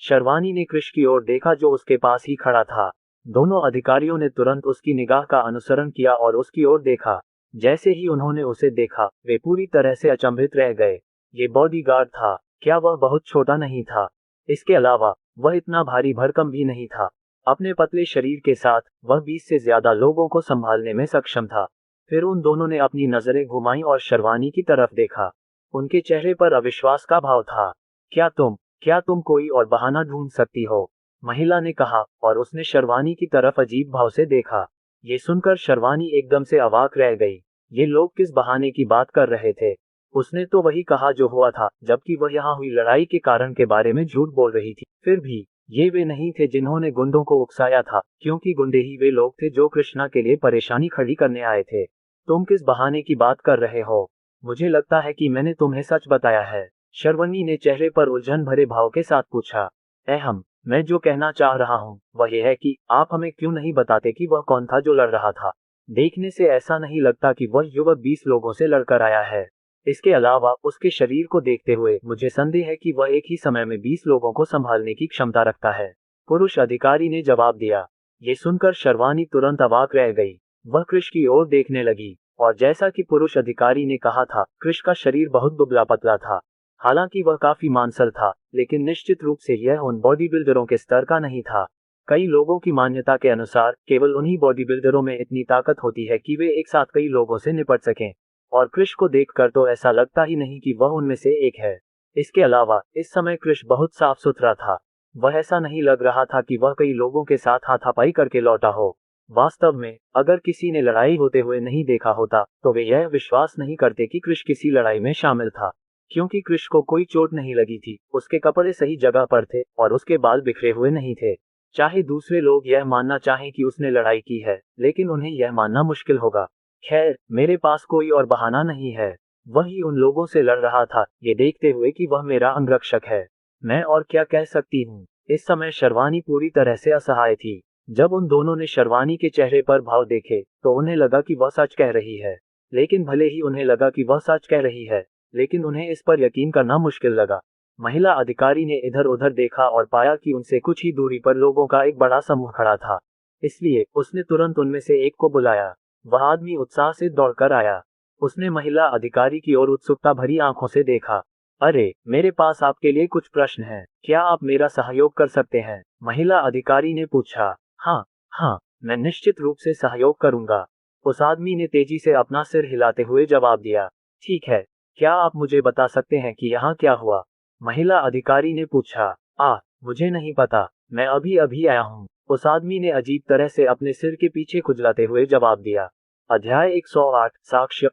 शर्वानी ने कृष की ओर देखा जो उसके पास ही खड़ा था। दोनों अधिकारियों ने तुरंत उसकी निगाह का अनुसरण किया और उसकी ओर देखा। जैसे ही उन्होंने उसे देखा वे पूरी तरह से अचंभित रह गए। ये बॉडीगार्ड था। क्या वह बहुत छोटा नहीं था? इसके अलावा वह इतना भारी भरकम भी नहीं था। अपने पतले शरीर के साथ वह 20 से ज्यादा लोगों को संभालने में सक्षम था। फिर उन दोनों ने अपनी नजरें घुमाई और शर्वानी की तरफ देखा। उनके चेहरे पर अविश्वास का भाव था। क्या तुम कोई और बहाना ढूंढ सकती हो? महिला ने कहा और उसने शर्वानी की तरफ अजीब भाव से देखा। ये सुनकर शर्वानी एकदम से अवाक रह गई। ये लोग किस बहाने की बात कर रहे थे? उसने तो वही कहा जो हुआ था, जबकि वह यहाँ हुई लड़ाई के कारण के बारे में झूठ बोल रही थी। फिर भी ये वे नहीं थे जिन्होंने गुंडों को उकसाया था, क्योंकि गुंडे ही वे लोग थे जो कृष्णा के लिए परेशानी खड़ी करने आए थे। तुम किस बहाने की बात कर रहे हो? मुझे लगता है कि मैंने तुम्हें सच बताया है, शर्वनी ने चेहरे पर उलझन भरे भाव के साथ पूछा। मैं जो कहना चाह रहा हूँ वह यह है कि आप हमें क्यों नहीं बताते कि वह कौन था जो लड़ रहा था? देखने से ऐसा नहीं लगता कि वह युवक 20 लोगों से लड़कर आया है। इसके अलावा उसके शरीर को देखते हुए मुझे संदेह है कि वह एक ही समय में 20 लोगों को संभालने की क्षमता रखता है, पुरुष अधिकारी ने जवाब दिया। ये सुनकर शर्वानी तुरंत अवाक रह गई। वह कृष की ओर देखने लगी और जैसा कि पुरुष अधिकारी ने कहा था, कृष का शरीर बहुत दुबला पतला था। हालांकि वह काफी मांसल था, लेकिन निश्चित रूप से यह उन बॉडी बिल्डरों के स्तर का नहीं था। कई लोगों की मान्यता के अनुसार केवल उन्हीं बॉडी बिल्डरों में इतनी ताकत होती है कि वे एक साथ कई लोगों से निपट सकें, और कृष को देखकर तो ऐसा लगता ही नहीं कि वह उनमें से एक है। इसके अलावा इस समय कृष बहुत साफ सुथरा था। वह ऐसा नहीं लग रहा था कि वह कई लोगों के साथ हाथापाई करके लौटा हो। वास्तव में अगर किसी ने लड़ाई होते हुए नहीं देखा होता तो वे यह विश्वास नहीं करते कि कृष किसी लड़ाई में शामिल था, क्योंकि कृष को कोई चोट नहीं लगी थी, उसके कपड़े सही जगह पर थे और उसके बाल बिखरे हुए नहीं थे। चाहे दूसरे लोग यह मानना चाहें कि उसने लड़ाई की है, लेकिन उन्हें यह मानना मुश्किल होगा। खैर, मेरे पास कोई और बहाना नहीं है। वही उन लोगों से लड़ रहा था, ये देखते हुए कि वह मेरा अंगरक्षक है। मैं और क्या कह सकती हूँ? इस समय शर्वानी पूरी तरह से असहाय थी। जब उन दोनों ने शर्वानी के चेहरे पर भाव देखे तो उन्हें लगा कि वह सच कह रही है, लेकिन भले ही उन्हें लगा कि वह सच कह रही है, लेकिन उन्हें इस पर यकीन करना मुश्किल लगा। महिला अधिकारी ने इधर उधर देखा और पाया कि उनसे कुछ ही दूरी पर लोगों का एक बड़ा समूह खड़ा था, इसलिए उसने तुरंत उनमें से एक को बुलाया। वह आदमी उत्साह से दौड़कर आया। उसने महिला अधिकारी की ओर उत्सुकता भरी आंखों से देखा। अरे, मेरे पास आपके लिए कुछ प्रश्न हैं, क्या आप मेरा सहयोग कर सकते हैं? महिला अधिकारी ने पूछा। हाँ, मैं निश्चित रूप से सहयोग करूंगा, उस आदमी ने तेजी से अपना सिर हिलाते हुए जवाब दिया। ठीक है, क्या आप मुझे बता सकते हैं कि यहाँ क्या हुआ? महिला अधिकारी ने पूछा। मुझे नहीं पता, मैं अभी अभी आया हूँ, उस आदमी ने अजीब तरह से अपने सिर के पीछे खुजलाते हुए जवाब दिया। अध्याय 108 साक्ष्य।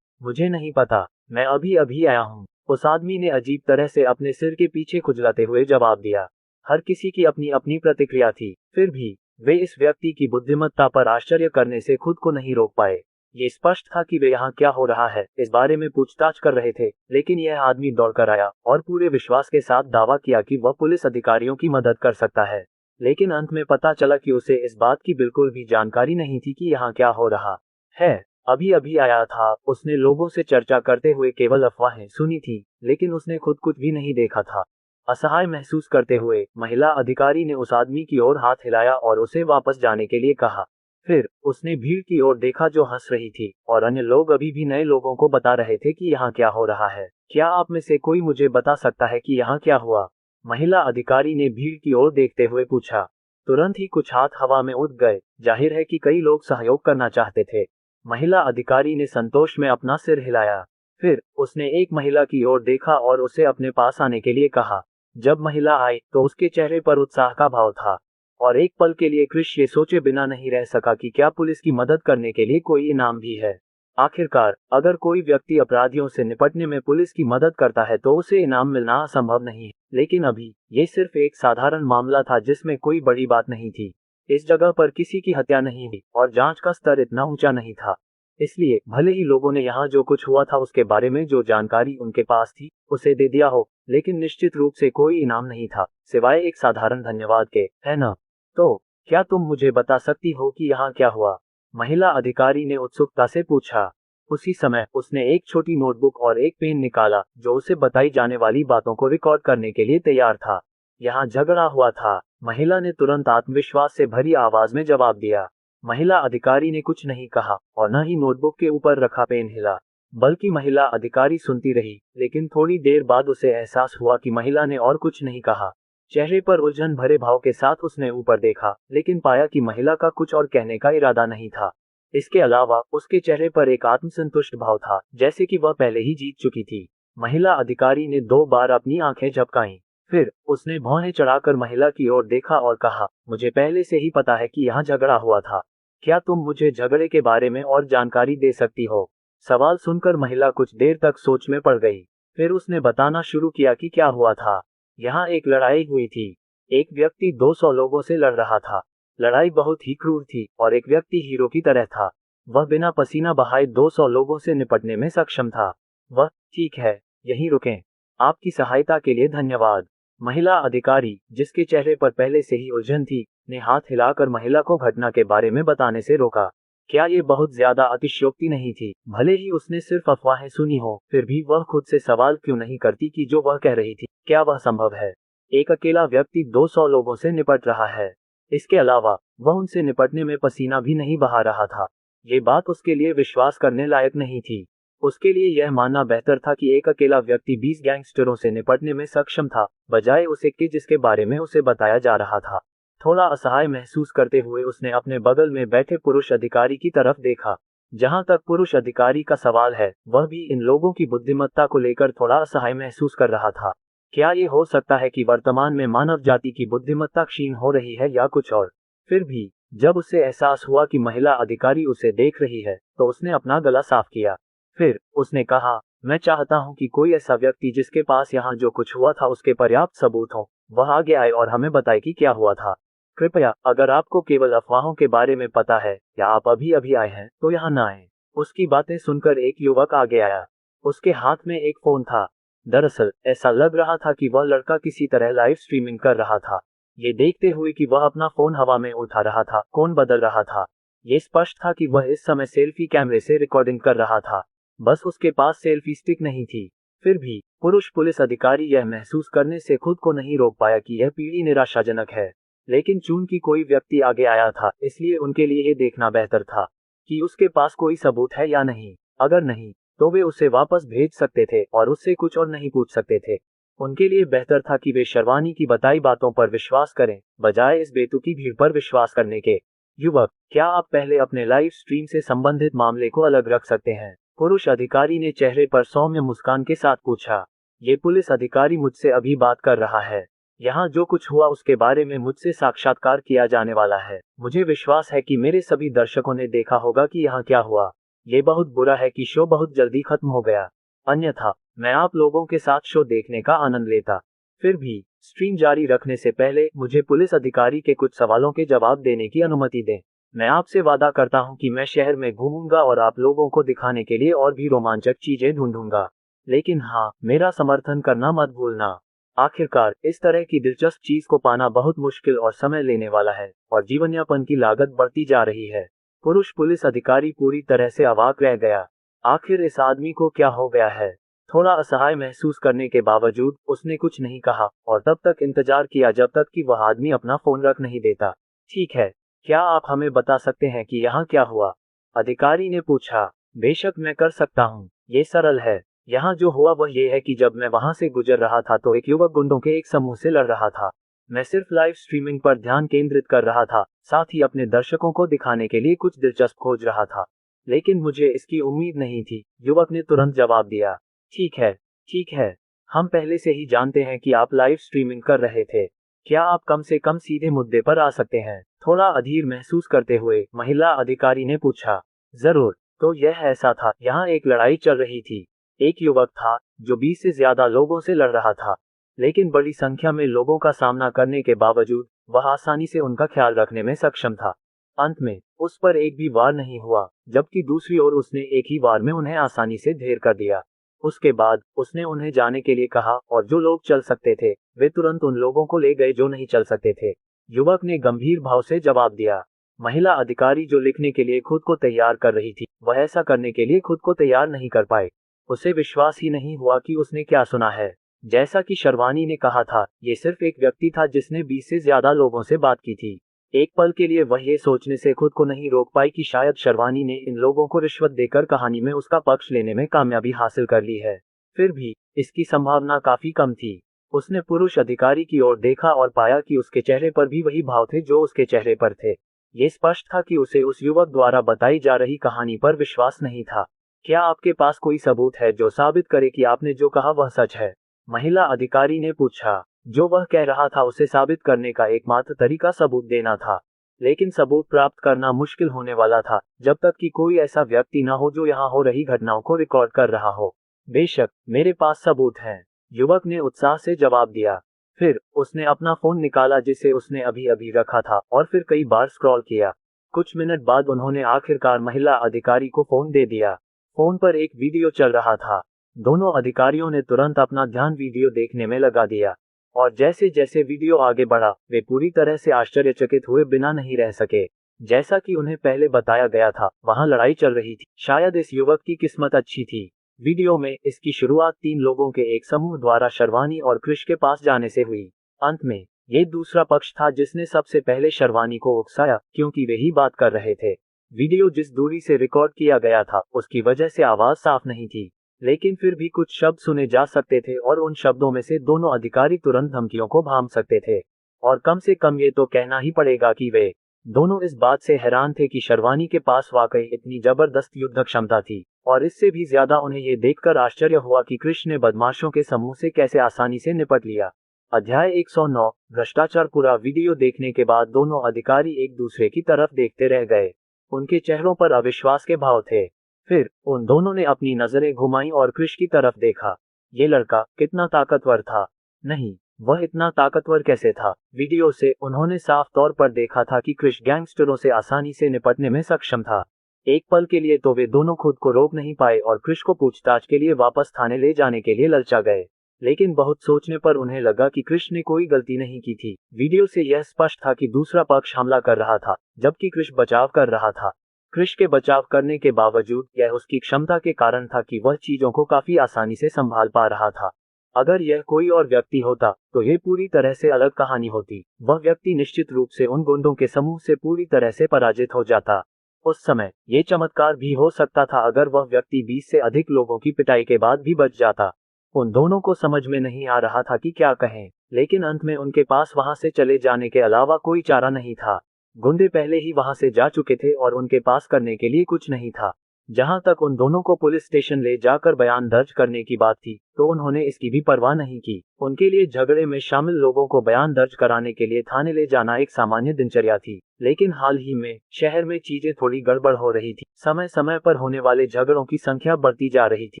मुझे नहीं पता, मैं अभी अभी आया हूँ, उस आदमी ने अजीब तरह से अपने सिर के पीछे खुजलाते हुए जवाब दिया। हर किसी की अपनी अपनी प्रतिक्रिया थी, फिर भी वे इस व्यक्ति की बुद्धिमत्ता पर आश्चर्य करने से खुद को नहीं रोक पाए। ये स्पष्ट था कि वे यहाँ क्या हो रहा है इस बारे में पूछताछ कर रहे थे, लेकिन यह आदमी दौड़कर आया और पूरे विश्वास के साथ दावा किया कि वह पुलिस अधिकारियों की मदद कर सकता है। लेकिन अंत में पता चला कि उसे इस बात की बिल्कुल भी जानकारी नहीं थी कि यहाँ क्या हो रहा है। अभी अभी आया था, उसने लोगों से चर्चा करते हुए केवल अफवाहें सुनी थी, लेकिन उसने खुद कुछ भी नहीं देखा था। असहाय महसूस करते हुए महिला अधिकारी ने उस आदमी की ओर हाथ हिलाया और उसे वापस जाने के लिए कहा। फिर उसने भीड़ की ओर देखा जो हंस रही थी, और अन्य लोग अभी भी नए लोगों को बता रहे थे कि यहाँ क्या हो रहा है। क्या आप में से कोई मुझे बता सकता है कि यहाँ क्या हुआ? महिला अधिकारी ने भीड़ की ओर देखते हुए पूछा। तुरंत ही कुछ हाथ हवा में उड़ गए। जाहिर है कि कई लोग सहयोग करना चाहते थे। महिला अधिकारी ने संतोष में अपना सिर हिलाया। फिर उसने एक महिला की ओर देखा और उसे अपने पास आने के लिए कहा। जब महिला आई तो उसके चेहरे पर उत्साह का भाव था और एक पल के लिए क्रिश ये सोचे बिना नहीं रह सका कि क्या पुलिस की मदद करने के लिए कोई इनाम भी है। आखिरकार अगर कोई व्यक्ति अपराधियों से निपटने में पुलिस की मदद करता है तो उसे इनाम मिलना असंभव नहीं है। लेकिन अभी ये सिर्फ एक साधारण मामला था जिसमें कोई बड़ी बात नहीं थी। इस जगह पर किसी की हत्या नहीं हुई और जांच का स्तर इतना ऊंचा नहीं था। इसलिए भले ही लोगों ने यहाँ जो कुछ हुआ था उसके बारे में जो जानकारी उनके पास थी उसे दे दिया हो, लेकिन निश्चित रूप से कोई इनाम नहीं था सिवाय एक साधारण धन्यवाद के, है ना? तो क्या तुम मुझे बता सकती हो कि यहाँ क्या हुआ? महिला अधिकारी ने उत्सुकता से पूछा। उसी समय उसने एक छोटी नोटबुक और एक पेन निकाला जो उसे बताई जाने वाली बातों को रिकॉर्ड करने के लिए तैयार था। यहाँ झगड़ा हुआ था, महिला ने तुरंत आत्मविश्वास से भरी आवाज में जवाब दिया। महिला अधिकारी ने कुछ नहीं कहा और न ही नोटबुक के ऊपर रखा पेन हिला, बल्कि महिला अधिकारी सुनती रही। लेकिन थोड़ी देर बाद उसे एहसास हुआ कि महिला ने और कुछ नहीं कहा। चेहरे पर उलझन भरे भाव के साथ उसने ऊपर देखा, लेकिन पाया कि महिला का कुछ और कहने का इरादा नहीं था। इसके अलावा उसके चेहरे पर एक आत्मसंतुष्ट भाव था, जैसे कि वह पहले ही जीत चुकी थी। महिला अधिकारी ने 2 बार अपनी आंखें झपकाईं। फिर उसने भौहें चढ़ाकर महिला की ओर देखा और कहा, मुझे पहले से ही पता है कि यहाँ झगड़ा हुआ था। क्या तुम मुझे झगड़े के बारे में और जानकारी दे सकती हो? सवाल सुनकर महिला कुछ देर तक सोच में पड़ गई। फिर उसने बताना शुरू किया कि क्या हुआ था। यहाँ एक लड़ाई हुई थी। एक व्यक्ति 200 लोगों से लड़ रहा था। लड़ाई बहुत ही क्रूर थी और एक व्यक्ति हीरो की तरह था। वह बिना पसीना बहाए 200 लोगों से निपटने में सक्षम था। वह, ठीक है, यहीं रुकें। आपकी सहायता के लिए धन्यवाद। महिला अधिकारी, जिसके चेहरे पर पहले से ही उलझन थी, ने हाथ हिलाकर महिला को घटना के बारे में बताने से रोका। क्या ये बहुत ज्यादा अतिशयोक्ति नहीं थी? भले ही उसने सिर्फ अफवाहें सुनी हो, फिर भी वह खुद से सवाल क्यों नहीं करती कि जो वह कह रही थी, क्या वह संभव है? एक अकेला व्यक्ति 200 लोगों से निपट रहा है। इसके अलावा वह उनसे निपटने में पसीना भी नहीं बहा रहा था। ये बात उसके लिए विश्वास करने लायक नहीं थी। उसके लिए यह मानना बेहतर था कि एक अकेला व्यक्ति 20 गैंगस्टरों से निपटने में सक्षम था, बजाय उसे कि जिसके बारे में उसे बताया जा रहा था। थोड़ा असहाय महसूस करते हुए उसने अपने बगल में बैठे पुरुष अधिकारी की तरफ देखा। जहां तक पुरुष अधिकारी का सवाल है, वह भी इन लोगों की बुद्धिमत्ता को लेकर थोड़ा असहाय महसूस कर रहा था। क्या ये हो सकता है कि वर्तमान में मानव जाति की बुद्धिमत्ता क्षीण हो रही है या कुछ और? फिर भी जब उसे एहसास हुआ कि महिला अधिकारी उसे देख रही है, तो उसने अपना गला साफ किया। फिर उसने कहा, मैं चाहता हूं कि कोई ऐसा व्यक्ति जिसके पास यहाँ जो कुछ हुआ था उसके पर्याप्त सबूत हो, वह आगे आए और हमें बताए कि क्या हुआ था। कृपया, अगर आपको केवल अफवाहों के बारे में पता है या आप अभी अभी आए हैं तो यहाँ न आए। उसकी बातें सुनकर एक युवक आगे आया। उसके हाथ में एक फोन था। दरअसल ऐसा लग रहा था कि वह लड़का किसी तरह लाइव स्ट्रीमिंग कर रहा था। ये देखते हुए कि वह अपना फोन हवा में उठा रहा था, कौन बदल रहा था। ये स्पष्ट था कि वह इस समय सेल्फी कैमरे से रिकॉर्डिंग कर रहा था, बस उसके पास सेल्फी स्टिक नहीं थी। फिर भी पुरुष पुलिस अधिकारी यह महसूस करने से खुद को नहीं रोक पाया कि यह पीढ़ी निराशाजनक है। लेकिन चूंकि कोई व्यक्ति आगे आया था, इसलिए उनके लिए ये देखना बेहतर था कि उसके पास कोई सबूत है या नहीं। अगर नहीं, तो वे उसे वापस भेज सकते थे और उससे कुछ और नहीं पूछ सकते थे। उनके लिए बेहतर था कि वे शर्वानी की बताई बातों पर विश्वास करें, बजाय इस बेतुकी भीड़ पर विश्वास करने के। युवक, क्या आप पहले अपने लाइव स्ट्रीम से संबंधित मामले को अलग रख सकते हैं? पुरुष अधिकारी ने चेहरे पर सौम्य मुस्कान के साथ पूछा। ये पुलिस अधिकारी मुझसे अभी बात कर रहा है। यहाँ जो कुछ हुआ उसके बारे में मुझसे साक्षात्कार किया जाने वाला है। मुझे विश्वास है कि मेरे सभी दर्शकों ने देखा होगा कि यहाँ क्या हुआ। ये बहुत बुरा है कि शो बहुत जल्दी खत्म हो गया, अन्यथा मैं आप लोगों के साथ शो देखने का आनंद लेता। फिर भी स्ट्रीम जारी रखने से पहले मुझे पुलिस अधिकारी के कुछ सवालों के जवाब देने की अनुमति दें। मैं आपसे वादा करता हूं कि मैं शहर में घूमूंगा और आप लोगों को दिखाने के लिए और भी रोमांचक चीजें ढूंढूंगा। लेकिन हाँ, मेरा समर्थन करना मत भूलना। आखिरकार इस तरह की दिलचस्प चीज को पाना बहुत मुश्किल और समय लेने वाला है, और जीवनयापन की लागत बढ़ती जा रही है। पुरुष पुलिस अधिकारी पूरी तरह से अवाक रह गया। आखिर इस आदमी को क्या हो गया है? थोड़ा असहाय महसूस करने के बावजूद उसने कुछ नहीं कहा और तब तक इंतजार किया जब तक कि वह आदमी अपना फोन रख नहीं देता। ठीक है, क्या आप हमें बता सकते हैं कि यहाँ क्या हुआ? अधिकारी ने पूछा। बेशक मैं कर सकता हूँ, ये सरल है। यहाँ जो हुआ वह ये है कि जब मैं वहाँ से गुजर रहा था तो एक युवक गुंडों के एक समूह से लड़ रहा था। मैं सिर्फ लाइव स्ट्रीमिंग पर ध्यान केंद्रित कर रहा था, साथ ही अपने दर्शकों को दिखाने के लिए कुछ दिलचस्प खोज रहा था। लेकिन मुझे इसकी उम्मीद नहीं थी, युवक ने तुरंत जवाब दिया। ठीक है, हम पहले से ही जानते हैं कि आप लाइव स्ट्रीमिंग कर रहे थे। क्या आप कम से कम सीधे मुद्दे पर आ सकते हैं? थोड़ा अधीर महसूस करते हुए महिला अधिकारी ने पूछा। जरूर। तो यह ऐसा था, यहाँ एक लड़ाई चल रही थी। एक युवक था जो 20 से ज्यादा लोगों से लड़ रहा था, लेकिन बड़ी संख्या में लोगों का सामना करने के बावजूद वह आसानी से उनका ख्याल रखने में सक्षम था। अंत में उस पर एक भी वार नहीं हुआ, जबकि दूसरी ओर उसने एक ही वार में उन्हें आसानी से ढेर कर दिया। उसके बाद उसने उन्हें जाने के लिए कहा और जो लोग चल सकते थे वे तुरंत उन लोगों को ले गए जो नहीं चल सकते थे। युवक ने गंभीर भाव से जवाब दिया। महिला अधिकारी जो लिखने के लिए खुद को तैयार कर रही थी, वह ऐसा करने के लिए खुद को तैयार नहीं कर पाए। उसे विश्वास ही नहीं हुआ कि उसने क्या सुना है। जैसा कि शर्वानी ने कहा था, ये सिर्फ एक व्यक्ति था जिसने 20 से ज्यादा लोगों से बात की थी। एक पल के लिए वह ये सोचने से खुद को नहीं रोक पाई कि शायद शर्वानी ने इन लोगों को रिश्वत देकर कहानी में उसका पक्ष लेने में कामयाबी हासिल कर ली है। फिर भी इसकी संभावना काफी कम थी। उसने पुरुष अधिकारी की ओर देखा और पाया कि उसके चेहरे पर भी वही भाव थे जो उसके चेहरे पर थे। ये स्पष्ट था कि उसे उस युवक द्वारा बताई जा रही कहानी पर विश्वास नहीं था। क्या आपके पास कोई सबूत है जो साबित करे कि आपने जो कहा वह सच है? महिला अधिकारी ने पूछा। जो वह कह रहा था उसे साबित करने का एकमात्र तरीका सबूत देना था, लेकिन सबूत प्राप्त करना मुश्किल होने वाला था जब तक कि कोई ऐसा व्यक्ति न हो जो यहाँ हो रही घटनाओं को रिकॉर्ड कर रहा हो। बेशक मेरे पास सबूत हैं, युवक ने उत्साह से जवाब दिया। फिर उसने अपना फोन निकाला जिसे उसने अभी अभी रखा था और फिर कई बार स्क्रॉल किया। कुछ मिनट बाद उन्होंने आखिरकार महिला अधिकारी को फोन दे दिया। फोन पर एक वीडियो चल रहा था। दोनों अधिकारियों ने तुरंत अपना ध्यान वीडियो देखने में लगा दिया, और जैसे जैसे वीडियो आगे बढ़ा वे पूरी तरह से आश्चर्यचकित हुए बिना नहीं रह सके। जैसा कि उन्हें पहले बताया गया था, वहां लड़ाई चल रही थी। शायद इस युवक की किस्मत अच्छी थी। वीडियो में इसकी शुरुआत 3 लोगों के एक समूह द्वारा शर्वानी और कृष के पास जाने से हुई। अंत में ये दूसरा पक्ष था जिसने सबसे पहले शर्वानी को उकसाया, क्योंकि वे ही बात कर रहे थे। वीडियो जिस दूरी से रिकॉर्ड किया गया था उसकी वजह से आवाज साफ नहीं थी, लेकिन फिर भी कुछ शब्द सुने जा सकते थे और उन शब्दों में से दोनों अधिकारी तुरंत धमकियों को भांप सकते थे। और कम से कम ये तो कहना ही पड़ेगा कि वे दोनों इस बात से हैरान थे कि शर्वानी के पास वाकई इतनी जबरदस्त युद्ध क्षमता थी, और इससे भी ज्यादा उन्हें ये देखकर आश्चर्य हुआ कि कृष ने बदमाशों के समूह से कैसे आसानी से निपट लिया। अध्याय 109 भ्रष्टाचार। पूरा वीडियो देखने के बाद दोनों अधिकारी एक दूसरे की तरफ देखते रह गए। उनके चेहरों पर अविश्वास के भाव थे। फिर उन दोनों ने अपनी नजरें घुमाई और कृष की तरफ देखा। ये लड़का कितना ताकतवर था। नहीं, वह इतना ताकतवर कैसे था? वीडियो से उन्होंने साफ तौर पर देखा था कि कृष गैंगस्टरों से आसानी से निपटने में सक्षम था। एक पल के लिए तो वे दोनों खुद को रोक नहीं पाए और कृष को पूछताछ के लिए वापस थाने ले जाने के लिए ललचा गए। लेकिन बहुत सोचने पर उन्हें लगा कि कृष ने कोई गलती नहीं की थी। वीडियो से यह स्पष्ट था कि दूसरा पक्ष हमला कर रहा था, जबकि कृष बचाव कर रहा था। कृष के बचाव करने के बावजूद यह उसकी क्षमता के कारण था कि वह चीजों को काफी आसानी से संभाल पा रहा था। अगर यह कोई और व्यक्ति होता तो यह पूरी तरह से अलग कहानी होती। वह व्यक्ति निश्चित रूप से उन गुंडों के समूह से पूरी तरह से पराजित हो जाता। उस समय ये चमत्कार भी हो सकता था अगर वह व्यक्ति 20 से अधिक लोगों की पिटाई के बाद भी बच जाता। उन दोनों को समझ में नहीं आ रहा था कि क्या कहें, लेकिन अंत में उनके पास वहां से चले जाने के अलावा कोई चारा नहीं था। गुंडे पहले ही वहां से जा चुके थे और उनके पास करने के लिए कुछ नहीं था। जहां तक उन दोनों को पुलिस स्टेशन ले जाकर बयान दर्ज करने की बात थी, तो उन्होंने इसकी भी परवाह नहीं की। उनके लिए झगड़े में शामिल लोगों को बयान दर्ज कराने के लिए थाने ले जाना एक सामान्य दिनचर्या थी। लेकिन हाल ही में शहर में चीजें थोड़ी गड़बड़ हो रही थी। समय समय पर होने वाले झगड़ों की संख्या बढ़ती जा रही थी।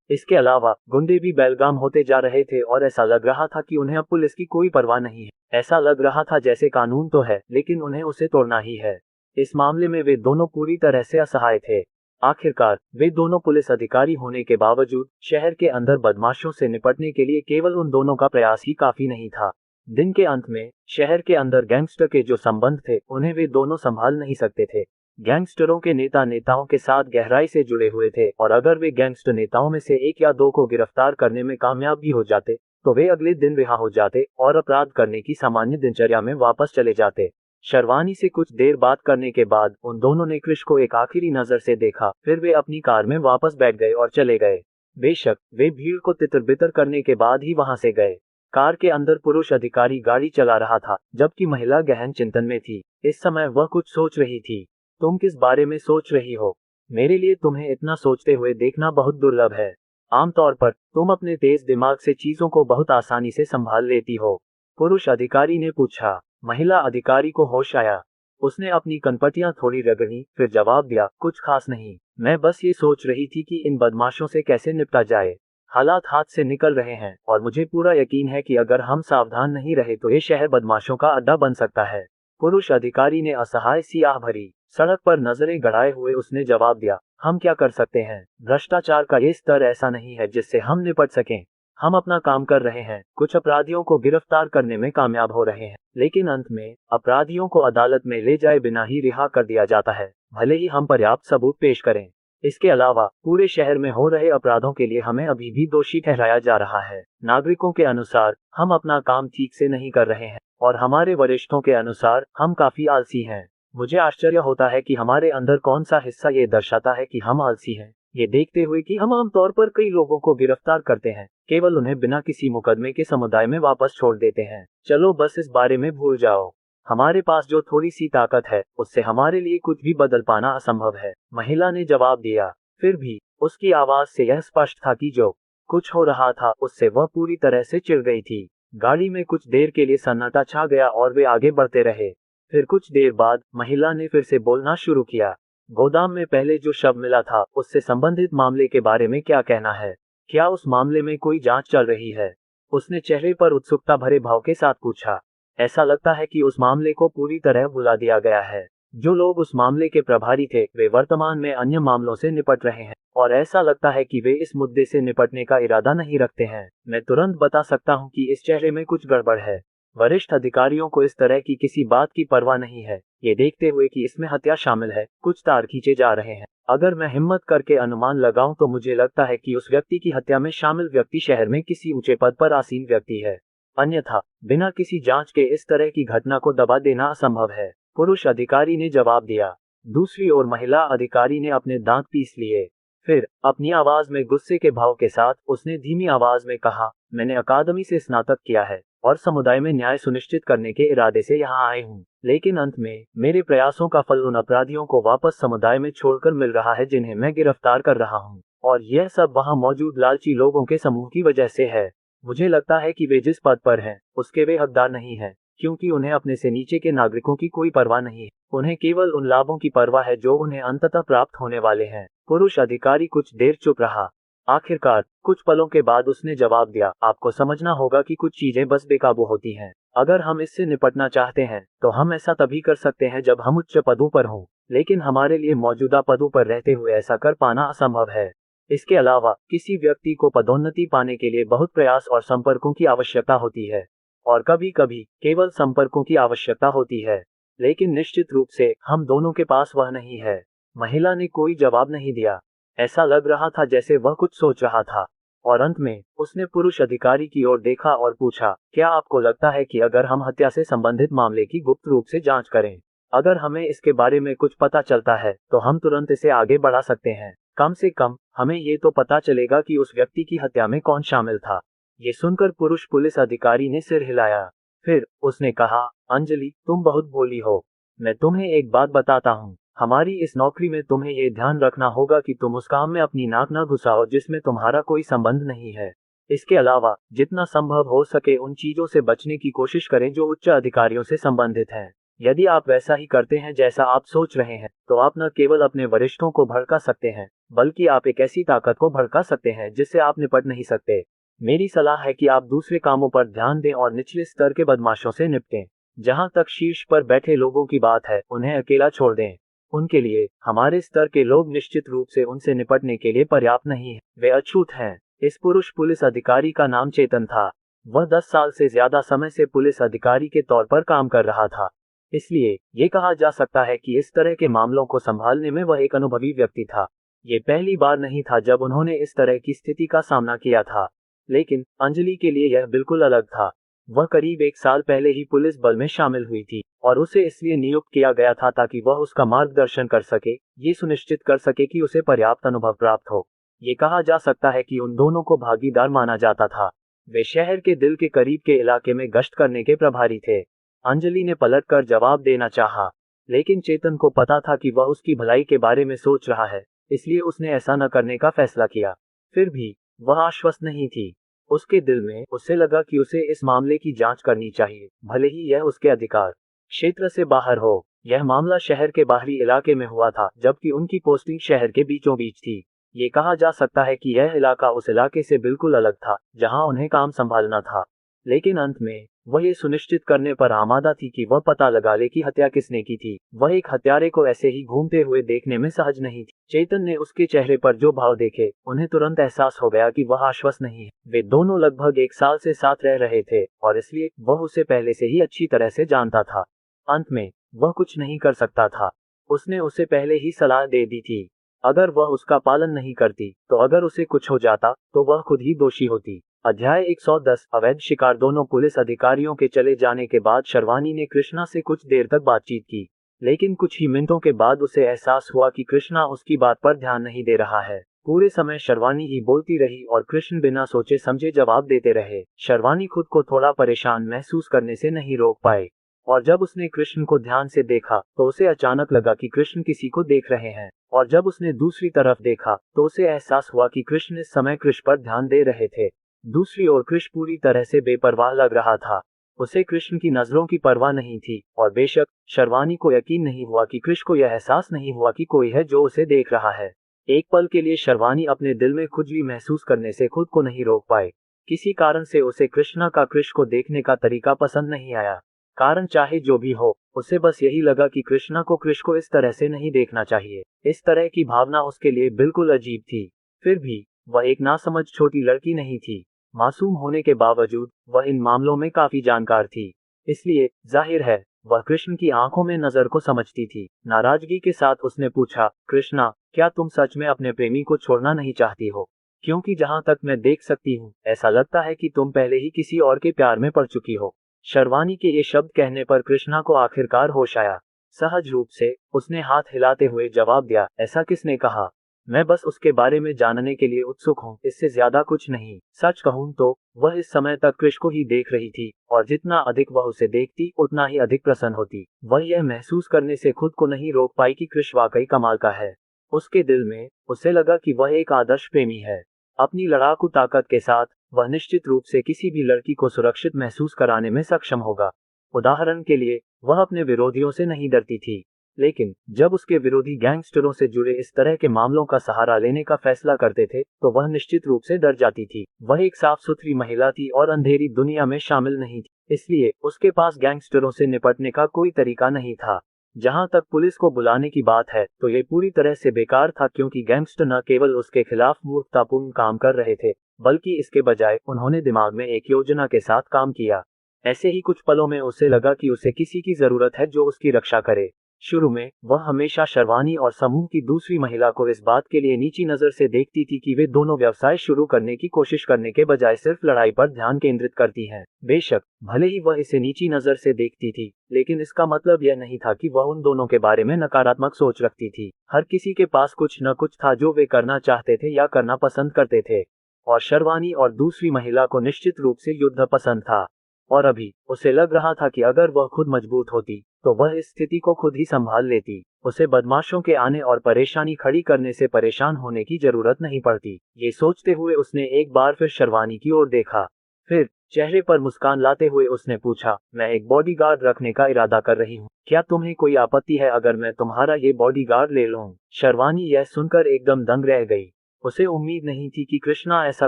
इसके अलावा गुंडे भी बेलगाम होते जा रहे थे और ऐसा लग रहा था कि उन्हें अब पुलिस की कोई परवाह नहीं है। ऐसा लग रहा था जैसे कानून तो है, लेकिन उन्हें उसे तोड़ना ही है। इस मामले में वे दोनों पूरी तरह से असहाय थे। आखिरकार वे दोनों पुलिस अधिकारी होने के बावजूद शहर के अंदर बदमाशों से निपटने के लिए केवल उन दोनों का प्रयास ही काफी नहीं था। दिन के अंत में शहर के अंदर गैंगस्टर के जो संबंध थे उन्हें वे दोनों संभाल नहीं सकते थे। गैंगस्टरों के नेताओं के साथ गहराई से जुड़े हुए थे, और अगर वे गैंगस्टर नेताओं में से 1 या 2 को गिरफ्तार करने में कामयाब भी हो जाते तो वे अगले दिन रिहा हो जाते और अपराध करने की सामान्य दिनचर्या में वापस चले जाते। शर्वानी से कुछ देर बात करने के बाद उन दोनों ने कृष को एक आखिरी नजर से देखा। फिर वे अपनी कार में वापस बैठ गए और चले गए। बेशक वे भीड़ को तितर-बितर करने के बाद ही वहां से गए। कार के अंदर पुरुष अधिकारी गाड़ी चला रहा था, जबकि महिला गहन चिंतन में थी। इस समय वह कुछ सोच रही थी। तुम किस बारे में सोच रही हो? मेरे लिए तुम्हें इतना सोचते हुए देखना बहुत दुर्लभ है। आमतौर पर तुम अपने तेज दिमाग से चीजों को बहुत आसानी से संभाल लेती हो। पुरुष अधिकारी ने पूछा। महिला अधिकारी को होश आया। उसने अपनी कनपटियां थोड़ी रगड़ी, फिर जवाब दिया, कुछ खास नहीं, मैं बस ये सोच रही थी कि इन बदमाशों से कैसे निपटा जाए। हालात हाथ से निकल रहे हैं और मुझे पूरा यकीन है कि अगर हम सावधान नहीं रहे तो ये शहर बदमाशों का अड्डा बन सकता है। पुरुष अधिकारी ने असहाय सी आह भरी। सड़क पर नजरें गड़ाए हुए उसने जवाब दिया, हम क्या कर सकते हैं? भ्रष्टाचार का ये स्तर ऐसा नहीं है जिससे हम निपट सकें। हम अपना काम कर रहे हैं, कुछ अपराधियों को गिरफ्तार करने में कामयाब हो रहे हैं, लेकिन अंत में अपराधियों को अदालत में ले जाए बिना ही रिहा कर दिया जाता है, भले ही हम पर्याप्त सबूत पेश करें। इसके अलावा पूरे शहर में हो रहे अपराधों के लिए हमें अभी भी दोषी ठहराया जा रहा है। नागरिकों के अनुसार हम अपना काम ठीक से नहीं कर रहे हैं और हमारे वरिष्ठों के अनुसार हम काफी आलसी हैं। मुझे आश्चर्य होता है कि हमारे अंदर कौन सा हिस्सा ये दर्शाता है कि हम आलसी हैं। ये देखते हुए कि हम आमतौर पर कई लोगों को गिरफ्तार करते हैं, केवल उन्हें बिना किसी मुकदमे के समुदाय में वापस छोड़ देते हैं। चलो बस इस बारे में भूल जाओ। हमारे पास जो थोड़ी सी ताकत है उससे हमारे लिए कुछ भी बदल पाना असंभव है, महिला ने जवाब दिया। फिर भी उसकी आवाज से यह स्पष्ट था कि जो कुछ हो रहा था उससे वह पूरी तरह से चिढ़ गई थी। गाड़ी में कुछ देर के लिए सन्नाटा छा गया और वे आगे बढ़ते रहे। फिर कुछ देर बाद महिला ने फिर से बोलना शुरू किया। गोदाम में पहले जो शव मिला था उससे संबंधित मामले के बारे में क्या कहना है? क्या उस मामले में कोई जांच चल रही है? उसने चेहरे पर उत्सुकता भरे भाव के साथ पूछा। ऐसा लगता है कि उस मामले को पूरी तरह भुला दिया गया है। जो लोग उस मामले के प्रभारी थे वे वर्तमान में अन्य मामलों से निपट रहे हैं और ऐसा लगता है कि वे इस मुद्दे से निपटने का इरादा नहीं रखते हैं। मैं तुरंत बता सकता हूं कि इस चेहरे में कुछ गड़बड़ है। वरिष्ठ अधिकारियों को इस तरह की किसी बात की परवाह नहीं है, ये देखते हुए कि इसमें हत्या शामिल है। कुछ तार खींचे जा रहे हैं। अगर मैं हिम्मत करके अनुमान लगाऊं तो मुझे लगता है कि उस व्यक्ति की हत्या में शामिल व्यक्ति शहर में किसी ऊंचे पद पर आसीन व्यक्ति है, अन्यथा बिना किसी जांच के इस तरह की घटना को दबा देना असंभव है, पुरुष अधिकारी ने जवाब दिया। दूसरी ओर महिला अधिकारी ने अपने दांत पीस लिए। फिर अपनी आवाज में गुस्से के भाव के साथ उसने धीमी आवाज में कहा, मैंने अकादमी से स्नातक किया है और समुदाय में न्याय सुनिश्चित करने के इरादे से यहाँ आए हूँ, लेकिन अंत में मेरे प्रयासों का फल उन अपराधियों को वापस समुदाय में छोड़कर मिल रहा है जिन्हें मैं गिरफ्तार कर रहा हूँ, और यह सब वहाँ मौजूद लालची लोगों के समूह की वजह से है। मुझे लगता है कि वे जिस पद पर हैं उसके वे हकदार नहीं हैं, क्योंकि उन्हें अपने से नीचे के नागरिकों की कोई परवाह नहीं है। उन्हें केवल उन लाभों की परवाह है जो उन्हें अंततः प्राप्त होने वाले हैं। पुरुष अधिकारी कुछ देर चुप रहा। आखिरकार कुछ पलों के बाद उसने जवाब दिया, आपको समझना होगा कि कुछ चीजें बस बेकाबू होती हैं। अगर हम इससे निपटना चाहते हैं तो हम ऐसा तभी कर सकते हैं जब हम उच्च पदों पर हों, लेकिन हमारे लिए मौजूदा पदों पर रहते हुए ऐसा कर पाना असंभव है। इसके अलावा किसी व्यक्ति को पदोन्नति पाने के लिए बहुत प्रयास और संपर्कों की आवश्यकता होती है, और कभी कभी केवल संपर्कों की आवश्यकता होती है, लेकिन निश्चित रूप से हम दोनों के पास वह नहीं है। महिला ने कोई जवाब नहीं दिया। ऐसा लग रहा था जैसे वह कुछ सोच रहा था, और अंत में उसने पुरुष अधिकारी की ओर देखा और पूछा, क्या आपको लगता है कि अगर हम हत्या से संबंधित मामले की गुप्त रूप से जांच करें, अगर हमें इसके बारे में कुछ पता चलता है तो हम तुरंत इसे आगे बढ़ा सकते हैं? कम से कम हमें ये तो पता चलेगा कि उस व्यक्ति की हत्या में कौन शामिल था। ये सुनकर पुरुष पुलिस अधिकारी ने सिर हिलाया। फिर उसने कहा, अंजलि, तुम बहुत भोली हो। मैं तुम्हें एक बात बताता हूँ, हमारी इस नौकरी में तुम्हें ये ध्यान रखना होगा कि तुम उस काम में अपनी नाक न घुसाओ जिसमें तुम्हारा कोई संबंध नहीं है। इसके अलावा जितना संभव हो सके उन चीजों से बचने की कोशिश करें जो उच्च अधिकारियों से संबंधित हैं। यदि आप वैसा ही करते हैं जैसा आप सोच रहे हैं तो आप न केवल अपने वरिष्ठों को भड़का सकते हैं, बल्कि आप एक ऐसी ताकत को भड़का सकते हैं जिससे आप निपट नहीं सकते। मेरी सलाह है कि आप दूसरे कामों पर ध्यान दें और निचले स्तर के बदमाशों से निपटें। जहां तक शीर्ष पर बैठे लोगों की बात है, उन्हें अकेला छोड़ दें। उनके लिए हमारे स्तर के लोग निश्चित रूप से उनसे निपटने के लिए पर्याप्त नहीं है, वे अछूत हैं। इस पुरुष पुलिस अधिकारी का नाम चेतन था। वह 10 साल से ज्यादा समय से पुलिस अधिकारी के तौर पर काम कर रहा था, इसलिए ये कहा जा सकता है कि इस तरह के मामलों को संभालने में वह एक अनुभवी व्यक्ति था। ये पहली बार नहीं था जब उन्होंने इस तरह की स्थिति का सामना किया था, लेकिन अंजलि के लिए यह बिल्कुल अलग था। वह करीब 1 साल पहले ही पुलिस बल में शामिल हुई थी और उसे इसलिए नियुक्त किया गया था ताकि वह उसका मार्गदर्शन कर सके, ये सुनिश्चित कर सके कि उसे पर्याप्त अनुभव प्राप्त हो। ये कहा जा सकता है कि उन दोनों को भागीदार माना जाता था। वे शहर के दिल के करीब के इलाके में गश्त करने के प्रभारी थे। अंजलि ने पलटकर जवाब देना चाहा, लेकिन चेतन को पता था कि वह उसकी भलाई के बारे में सोच रहा है, इसलिए उसने ऐसा न करने का फैसला किया। फिर भी वह आश्वस्त नहीं थी। उसके दिल में उसे लगा कि उसे इस मामले की जांच करनी चाहिए, भले ही यह उसके अधिकार क्षेत्र से बाहर हो। यह मामला शहर के बाहरी इलाके में हुआ था, जबकि उनकी पोस्टिंग शहर के बीचों बीच थी। ये कहा जा सकता है कि यह इलाका उस इलाके से बिल्कुल अलग था जहां उन्हें काम संभालना था। लेकिन अंत में वह ये सुनिश्चित करने पर आमादा थी कि वह पता लगा ले कि हत्या किसने की थी। वह एक हत्यारे को ऐसे ही घूमते हुए देखने में सहज नहीं थी। चेतन ने उसके चेहरे पर जो भाव देखे, उन्हें तुरंत एहसास हो गया कि वह आश्वस्त नहीं है। वे दोनों लगभग 1 साल से साथ रह रहे थे और इसलिए वह उसे पहले से ही अच्छी तरह से जानता था। अंत में वह कुछ नहीं कर सकता था। उसने उसे पहले ही सलाह दे दी थी। अगर वह उसका पालन नहीं करती, तो अगर उसे कुछ हो जाता तो वह खुद ही दोषी होती। अध्याय 110 अवैध शिकार। दोनों पुलिस अधिकारियों के चले जाने के बाद शर्वानी ने कृष्णा से कुछ देर तक बातचीत की, लेकिन कुछ ही मिनटों के बाद उसे एहसास हुआ कि कृष्णा उसकी बात पर ध्यान नहीं दे रहा है। पूरे समय शर्वानी ही बोलती रही और कृष्ण बिना सोचे समझे जवाब देते रहे। शर्वानी खुद को थोड़ा परेशान महसूस करने से नहीं रोक पाए, और जब उसने कृष्ण को ध्यान से देखा तो उसे अचानक लगा कि कृष्ण किसी को देख रहे हैं। और जब उसने दूसरी तरफ देखा तो उसे एहसास हुआ कि कृष्ण इस समय कृष्ण पर ध्यान दे रहे थे। दूसरी ओर कृष्ण पूरी तरह से बेपरवाह लग रहा था। उसे कृष्ण की नजरों की परवाह नहीं थी, और बेशक शर्वानी को यकीन नहीं हुआ कि कृष्ण को यह एहसास नहीं हुआ कि कोई है जो उसे देख रहा है। एक पल के लिए शर्वानी अपने दिल में खुजली महसूस करने से खुद को नहीं रोक पाए। किसी कारण से उसे कृष्णा का कृष्ण को देखने का तरीका पसंद नहीं आया। कारण चाहे जो भी हो, उसे बस यही लगा कि कृष्णा को कृष्ण को इस तरह से नहीं देखना चाहिए। इस तरह की भावना उसके लिए बिल्कुल अजीब थी। फिर भी वह एक नासमझ छोटी लड़की नहीं थी। मासूम होने के बावजूद वह इन मामलों में काफी जानकार थी, इसलिए जाहिर है वह कृष्ण की आंखों में नजर को समझती थी। नाराजगी के साथ उसने पूछा, कृष्णा, क्या तुम सच में अपने प्रेमी को छोड़ना नहीं चाहती हो? क्योंकि जहां तक मैं देख सकती हूँ, ऐसा लगता है कि तुम पहले ही किसी और के प्यार में पड़ चुकी हो। शर्वानी के ये शब्द कहने पर कृष्णा को आखिरकार होश आया। सहज रूप से उसने हाथ हिलाते हुए जवाब दिया, ऐसा किसने कहा? मैं बस उसके बारे में जानने के लिए उत्सुक हूँ, इससे ज्यादा कुछ नहीं। सच कहूँ तो वह इस समय तक कृष्ण को ही देख रही थी, और जितना अधिक वह उसे देखती उतना ही अधिक प्रसन्न होती। वह यह महसूस करने से खुद को नहीं रोक पाई कि कृष्ण वाकई कमाल का है। उसके दिल में उसे लगा कि वह एक आदर्श प्रेमी है। अपनी लड़ाकू ताकत के साथ वह निश्चित रूप से किसी भी लड़की को सुरक्षित महसूस कराने में सक्षम होगा। उदाहरण के लिए, वह अपने विरोधियों से नहीं डरती थी, लेकिन जब उसके विरोधी गैंगस्टरों से जुड़े इस तरह के मामलों का सहारा लेने का फैसला करते थे तो वह निश्चित रूप से डर जाती थी। वह एक साफ सुथरी महिला थी और अंधेरी दुनिया में शामिल नहीं थी, इसलिए उसके पास गैंगस्टरों से निपटने का कोई तरीका नहीं था। जहां तक पुलिस को बुलाने की बात है तो ये पूरी तरह से बेकार था, क्योंकि गैंगस्टर न केवल उसके खिलाफ मूर्खतापूर्ण काम कर रहे थे, बल्कि इसके बजाय उन्होंने दिमाग में एक योजना के साथ काम किया। ऐसे ही कुछ पलों में उसे लगा कि उसे किसी की जरूरत है जो उसकी रक्षा करे। शुरू में वह हमेशा शर्वानी और समूह की दूसरी महिला को इस बात के लिए नीची नजर से देखती थी कि वे दोनों व्यवसाय शुरू करने की कोशिश करने के बजाय सिर्फ लड़ाई पर ध्यान केंद्रित करती हैं। बेशक भले ही वह इसे नीची नजर से देखती थी, लेकिन इसका मतलब यह नहीं था कि वह उन दोनों के बारे में नकारात्मक सोच रखती थी। हर किसी के पास कुछ न कुछ था जो वे करना चाहते थे या करना पसंद करते थे, और शर्वानी और दूसरी महिला को निश्चित रूप से युद्ध पसंद था। और अभी उसे लग रहा था कि अगर वह खुद मजबूत होती तो वह इस स्थिति को खुद ही संभाल लेती। उसे बदमाशों के आने और परेशानी खड़ी करने से परेशान होने की जरूरत नहीं पड़ती। ये सोचते हुए उसने एक बार फिर शर्वानी की ओर देखा। फिर चेहरे पर मुस्कान लाते हुए उसने पूछा, मैं एक बॉडीगार्ड रखने का इरादा कर रही हूँ, क्या तुम्हें कोई आपत्ति है अगर मैं तुम्हारा ये बॉडीगार्ड ले लूं? शर्वानी यह सुनकर एकदम दंग रह गई। उसे उम्मीद नहीं थी कि कृष्णा ऐसा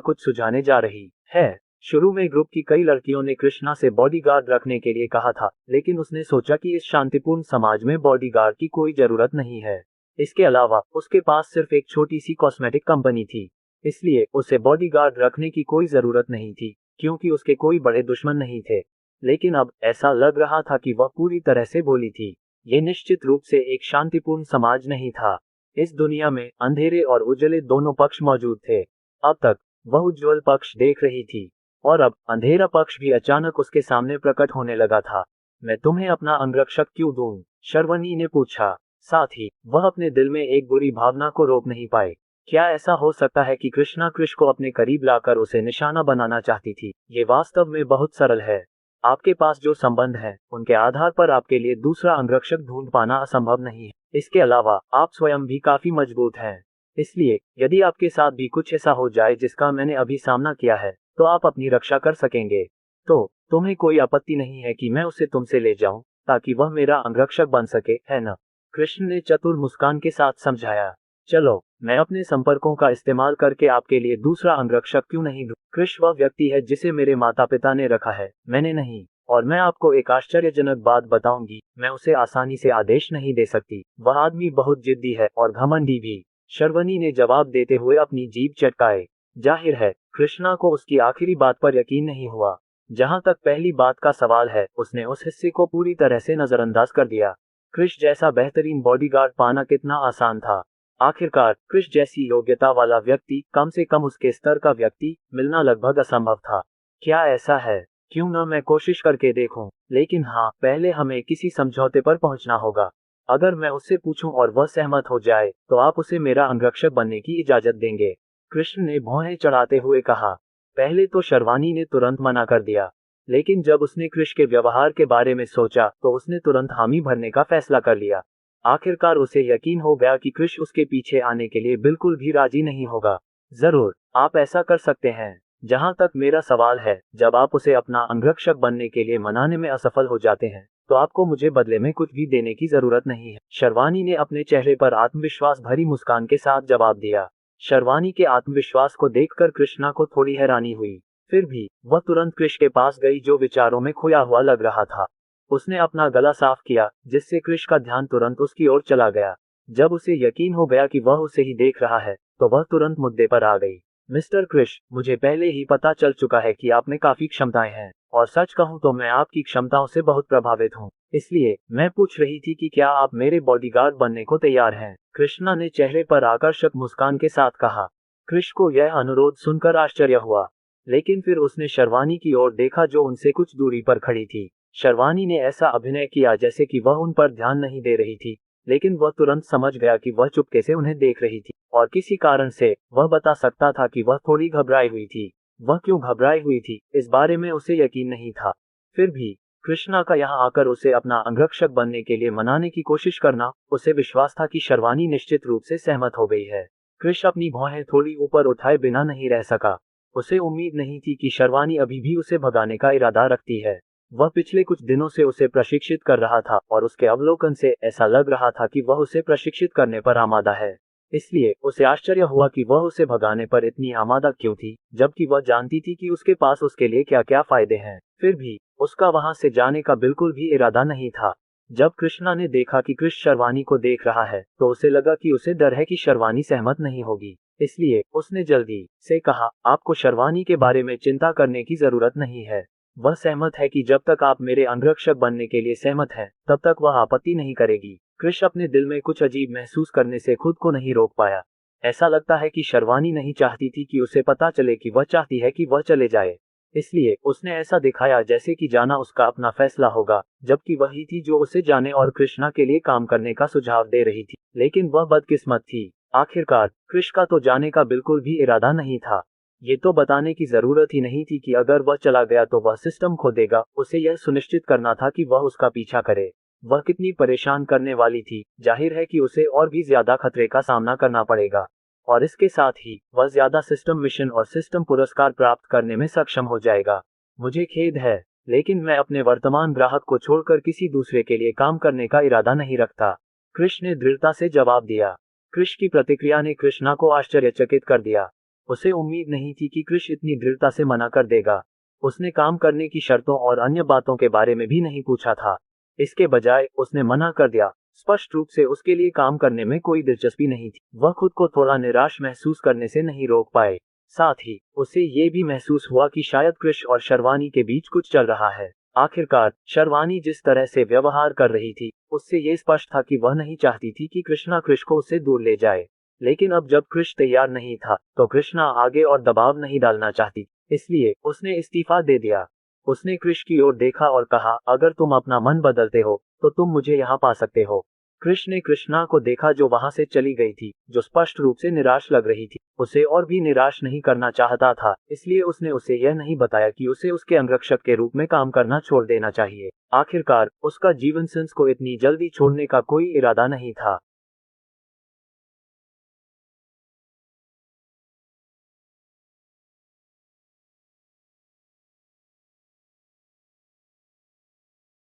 कुछ सुझाने जा रही है। शुरू में ग्रुप की कई लड़कियों ने कृष्णा से बॉडीगार्ड रखने के लिए कहा था, लेकिन उसने सोचा कि इस शांतिपूर्ण समाज में बॉडीगार्ड की कोई जरूरत नहीं है। इसके अलावा उसके पास सिर्फ एक छोटी सी कॉस्मेटिक कंपनी थी, इसलिए उसे बॉडीगार्ड रखने की कोई जरूरत नहीं थी, क्योंकि उसके कोई बड़े दुश्मन नहीं थे। लेकिन अब ऐसा लग रहा था कि वह पूरी तरह से भोली थी। ये निश्चित रूप से एक शांतिपूर्ण समाज नहीं था। इस दुनिया में अंधेरे और उजले दोनों पक्ष मौजूद थे। अब तक वह उज्ज्वल पक्ष देख रही थी, और अब अंधेरा पक्ष भी अचानक उसके सामने प्रकट होने लगा था। मैं तुम्हें अपना अंगरक्षक क्यों दूं? शर्वनी ने पूछा। साथ ही वह अपने दिल में एक बुरी भावना को रोक नहीं पाए। क्या ऐसा हो सकता है कि कृष्णा कृष्ण को अपने करीब लाकर उसे निशाना बनाना चाहती थी? ये वास्तव में बहुत सरल है। आपके पास जो संबंध है उनके आधार पर आपके लिए दूसरा अंगरक्षक ढूंढ पाना असंभव नहीं है। इसके अलावा आप स्वयं भी काफी मजबूत हैं, इसलिए यदि आपके साथ भी कुछ ऐसा हो जाए जिसका मैंने अभी सामना किया है तो आप अपनी रक्षा कर सकेंगे। तो तुम्हें कोई आपत्ति नहीं है कि मैं उसे तुमसे ले जाऊं, ताकि वह मेरा अंगरक्षक बन सके, है न? कृष्ण ने चतुर मुस्कान के साथ समझाया। चलो, मैं अपने संपर्कों का इस्तेमाल करके आपके लिए दूसरा अंगरक्षक क्यों नहीं ढूंढूं? कृष्ण वह व्यक्ति है जिसे मेरे माता पिता ने रखा है, मैंने नहीं। और मैं आपको एक आश्चर्यजनक बात बताऊंगी, मैं उसे आसानी से आदेश नहीं दे सकती। वह आदमी बहुत जिद्दी है और घमंडी भी। शर्वनी ने जवाब देते हुए अपनी जीभ चटकाए। जाहिर है, कृष्णा को उसकी आखिरी बात पर यकीन नहीं हुआ। जहां तक पहली बात का सवाल है, उसने उस हिस्से को पूरी तरह से नजरअंदाज कर दिया। कृष्ण जैसा बेहतरीन बॉडीगार्ड पाना कितना आसान था। आखिरकार कृष्ण जैसी योग्यता वाला व्यक्ति, कम से कम उसके स्तर का व्यक्ति, मिलना लगभग असंभव था। क्या ऐसा है? क्यों न मैं कोशिश करके देखूं। लेकिन हाँ, पहले हमें किसी समझौते पर पहुंचना होगा। अगर मैं उससे पूछूं और वह सहमत हो जाए, तो आप उसे मेरा अंगरक्षक बनने की इजाजत देंगे? कृष्ण ने भौहें चढ़ाते हुए कहा। पहले तो शर्वानी ने तुरंत मना कर दिया, लेकिन जब उसने कृष्ण के व्यवहार के बारे में सोचा, तो उसने तुरंत हामी भरने का फैसला कर लिया। आखिरकार उसे यकीन हो गया कि कृष्ण उसके पीछे आने के लिए बिल्कुल भी राजी नहीं होगा। जरूर, आप ऐसा कर सकते हैं। जहां तक मेरा सवाल है, जब आप उसे अपना अंगरक्षक बनने के लिए मनाने में असफल हो जाते हैं, तो आपको मुझे बदले में कुछ भी देने की जरूरत नहीं है। शर्वानी ने अपने चेहरे पर आत्मविश्वास भरी मुस्कान के साथ जवाब दिया। शर्वानी के आत्मविश्वास को देखकर कृष्णा को थोड़ी हैरानी हुई। फिर भी वह तुरंत कृष्ण के पास गई, जो विचारों में खोया हुआ लग रहा था। उसने अपना गला साफ किया, जिससे कृष्ण का ध्यान तुरंत उसकी ओर चला गया। जब उसे यकीन हो गया कि वह उसे ही देख रहा है, तो वह तुरंत मुद्दे पर आ गई। मिस्टर कृष्ण, मुझे पहले ही पता चल चुका है कि आप में काफी क्षमताएं हैं, और सच कहूं तो मैं आपकी क्षमताओं से बहुत प्रभावित हूं। इसलिए मैं पूछ रही थी कि क्या आप मेरे बॉडीगार्ड बनने को तैयार हैं? कृष्णा ने चेहरे पर आकर्षक मुस्कान के साथ कहा। कृष्ण को यह अनुरोध सुनकर आश्चर्य हुआ, लेकिन फिर उसने शर्वानी की ओर देखा, जो उनसे कुछ दूरी पर खड़ी थी। शर्वानी ने ऐसा अभिनय किया जैसे कि वह उन पर ध्यान नहीं दे रही थी, लेकिन वह तुरंत समझ गया कि वह चुपके से उन्हें देख रही थी, और किसी कारण से वह बता सकता था कि वह थोड़ी घबराई हुई थी। वह क्यों घबराई हुई थी, इस बारे में उसे यकीन नहीं था। फिर भी कृष्णा का यहाँ आकर उसे अपना अंगरक्षक बनने के लिए मनाने की कोशिश करना, उसे विश्वास था कि शर्वानी निश्चित रूप से सहमत हो गई है। कृष्ण अपनी भौहें थोड़ी ऊपर उठाए बिना नहीं रह सका। उसे उम्मीद नहीं थी कि शर्वानी अभी भी उसे भगाने का इरादा रखती है। वह पिछले कुछ दिनों से उसे प्रशिक्षित कर रहा था, और उसके अवलोकन से ऐसा लग रहा था कि वह उसे प्रशिक्षित करने पर आमादा है। इसलिए उसे आश्चर्य हुआ कि वह उसे भगाने पर इतनी आमादा क्यों थी, जबकि वह जानती थी कि उसके पास उसके लिए क्या क्या फायदे हैं। फिर भी उसका वहां से जाने का बिल्कुल भी इरादा नहीं था। जब कृष्णा ने देखा कि कृष्ण शर्वानी को देख रहा है, तो उसे लगा कि उसे डर है कि शर्वानी सहमत नहीं होगी। इसलिए उसने जल्दी से कहा, आपको शर्वानी के बारे में चिंता करने की जरूरत नहीं है। वह सहमत है कि जब तक आप मेरे अंगरक्षक बनने के लिए सहमत हैं, तब तक वह आपत्ति नहीं करेगी। कृष्ण अपने दिल में कुछ अजीब महसूस करने से खुद को नहीं रोक पाया। ऐसा लगता है कि शर्वानी नहीं चाहती थी कि उसे पता चले कि वह चाहती है कि वह चले जाए। इसलिए उसने ऐसा दिखाया जैसे कि जाना उसका अपना फैसला होगा, जबकि वही थी जो उसे जाने और कृष्णा के लिए काम करने का सुझाव दे रही थी। लेकिन वह बदकिस्मत थी। आखिरकार कृष्ण का तो जाने का बिल्कुल भी इरादा नहीं था। ये तो बताने की जरूरत ही नहीं थी कि अगर वह चला गया तो वह सिस्टम खो देगा। उसे यह सुनिश्चित करना था कि वह उसका पीछा करे। वह कितनी परेशान करने वाली थी। जाहिर है कि उसे और भी ज्यादा खतरे का सामना करना पड़ेगा, और इसके साथ ही वह ज्यादा सिस्टम मिशन और सिस्टम पुरस्कार प्राप्त करने में सक्षम हो जाएगा। मुझे खेद है, लेकिन मैं अपने वर्तमान ग्राहक को छोड़कर किसी दूसरे के लिए काम करने का इरादा नहीं रखता। कृष्ण ने दृढ़ता से जवाब दिया। कृष्ण की प्रतिक्रिया ने कृष्णा को आश्चर्यचकित कर दिया। उसे उम्मीद नहीं थी कि कृष्ण इतनी दृढ़ता से मना कर देगा। उसने काम करने की शर्तों और अन्य बातों के बारे में भी नहीं पूछा था। इसके बजाय उसने मना कर दिया। स्पष्ट रूप से उसके लिए काम करने में कोई दिलचस्पी नहीं थी। वह खुद को थोड़ा निराश महसूस करने से नहीं रोक पाए। साथ ही उसे ये भी महसूस हुआ कि शायद कृष्ण और शर्वानी के बीच कुछ चल रहा है। आखिरकार शर्वानी जिस तरह से व्यवहार कर रही थी, उससे ये स्पष्ट था कि वह नहीं चाहती थी कि कृष्णा कृष्ण को उससे दूर ले जाए। लेकिन अब जब कृष्ण तैयार नहीं था, तो कृष्णा आगे और दबाव नहीं डालना चाहती, इसलिए उसने इस्तीफा दे दिया। उसने कृष्ण की ओर देखा और कहा, अगर तुम अपना मन बदलते हो, तो तुम मुझे यहाँ पा सकते हो। कृष्ण ने कृष्णा को देखा, जो वहां से चली गई थी, जो स्पष्ट रूप से निराश लग रही थी। उसे और भी निराश नहीं करना चाहता था, इसलिए उसने उसे यह नहीं बताया कि उसे उसके अंगरक्षक के रूप में काम करना छोड़ देना चाहिए। आखिरकार उसका जीवन सेंस को इतनी जल्दी छोड़ने का कोई इरादा नहीं था।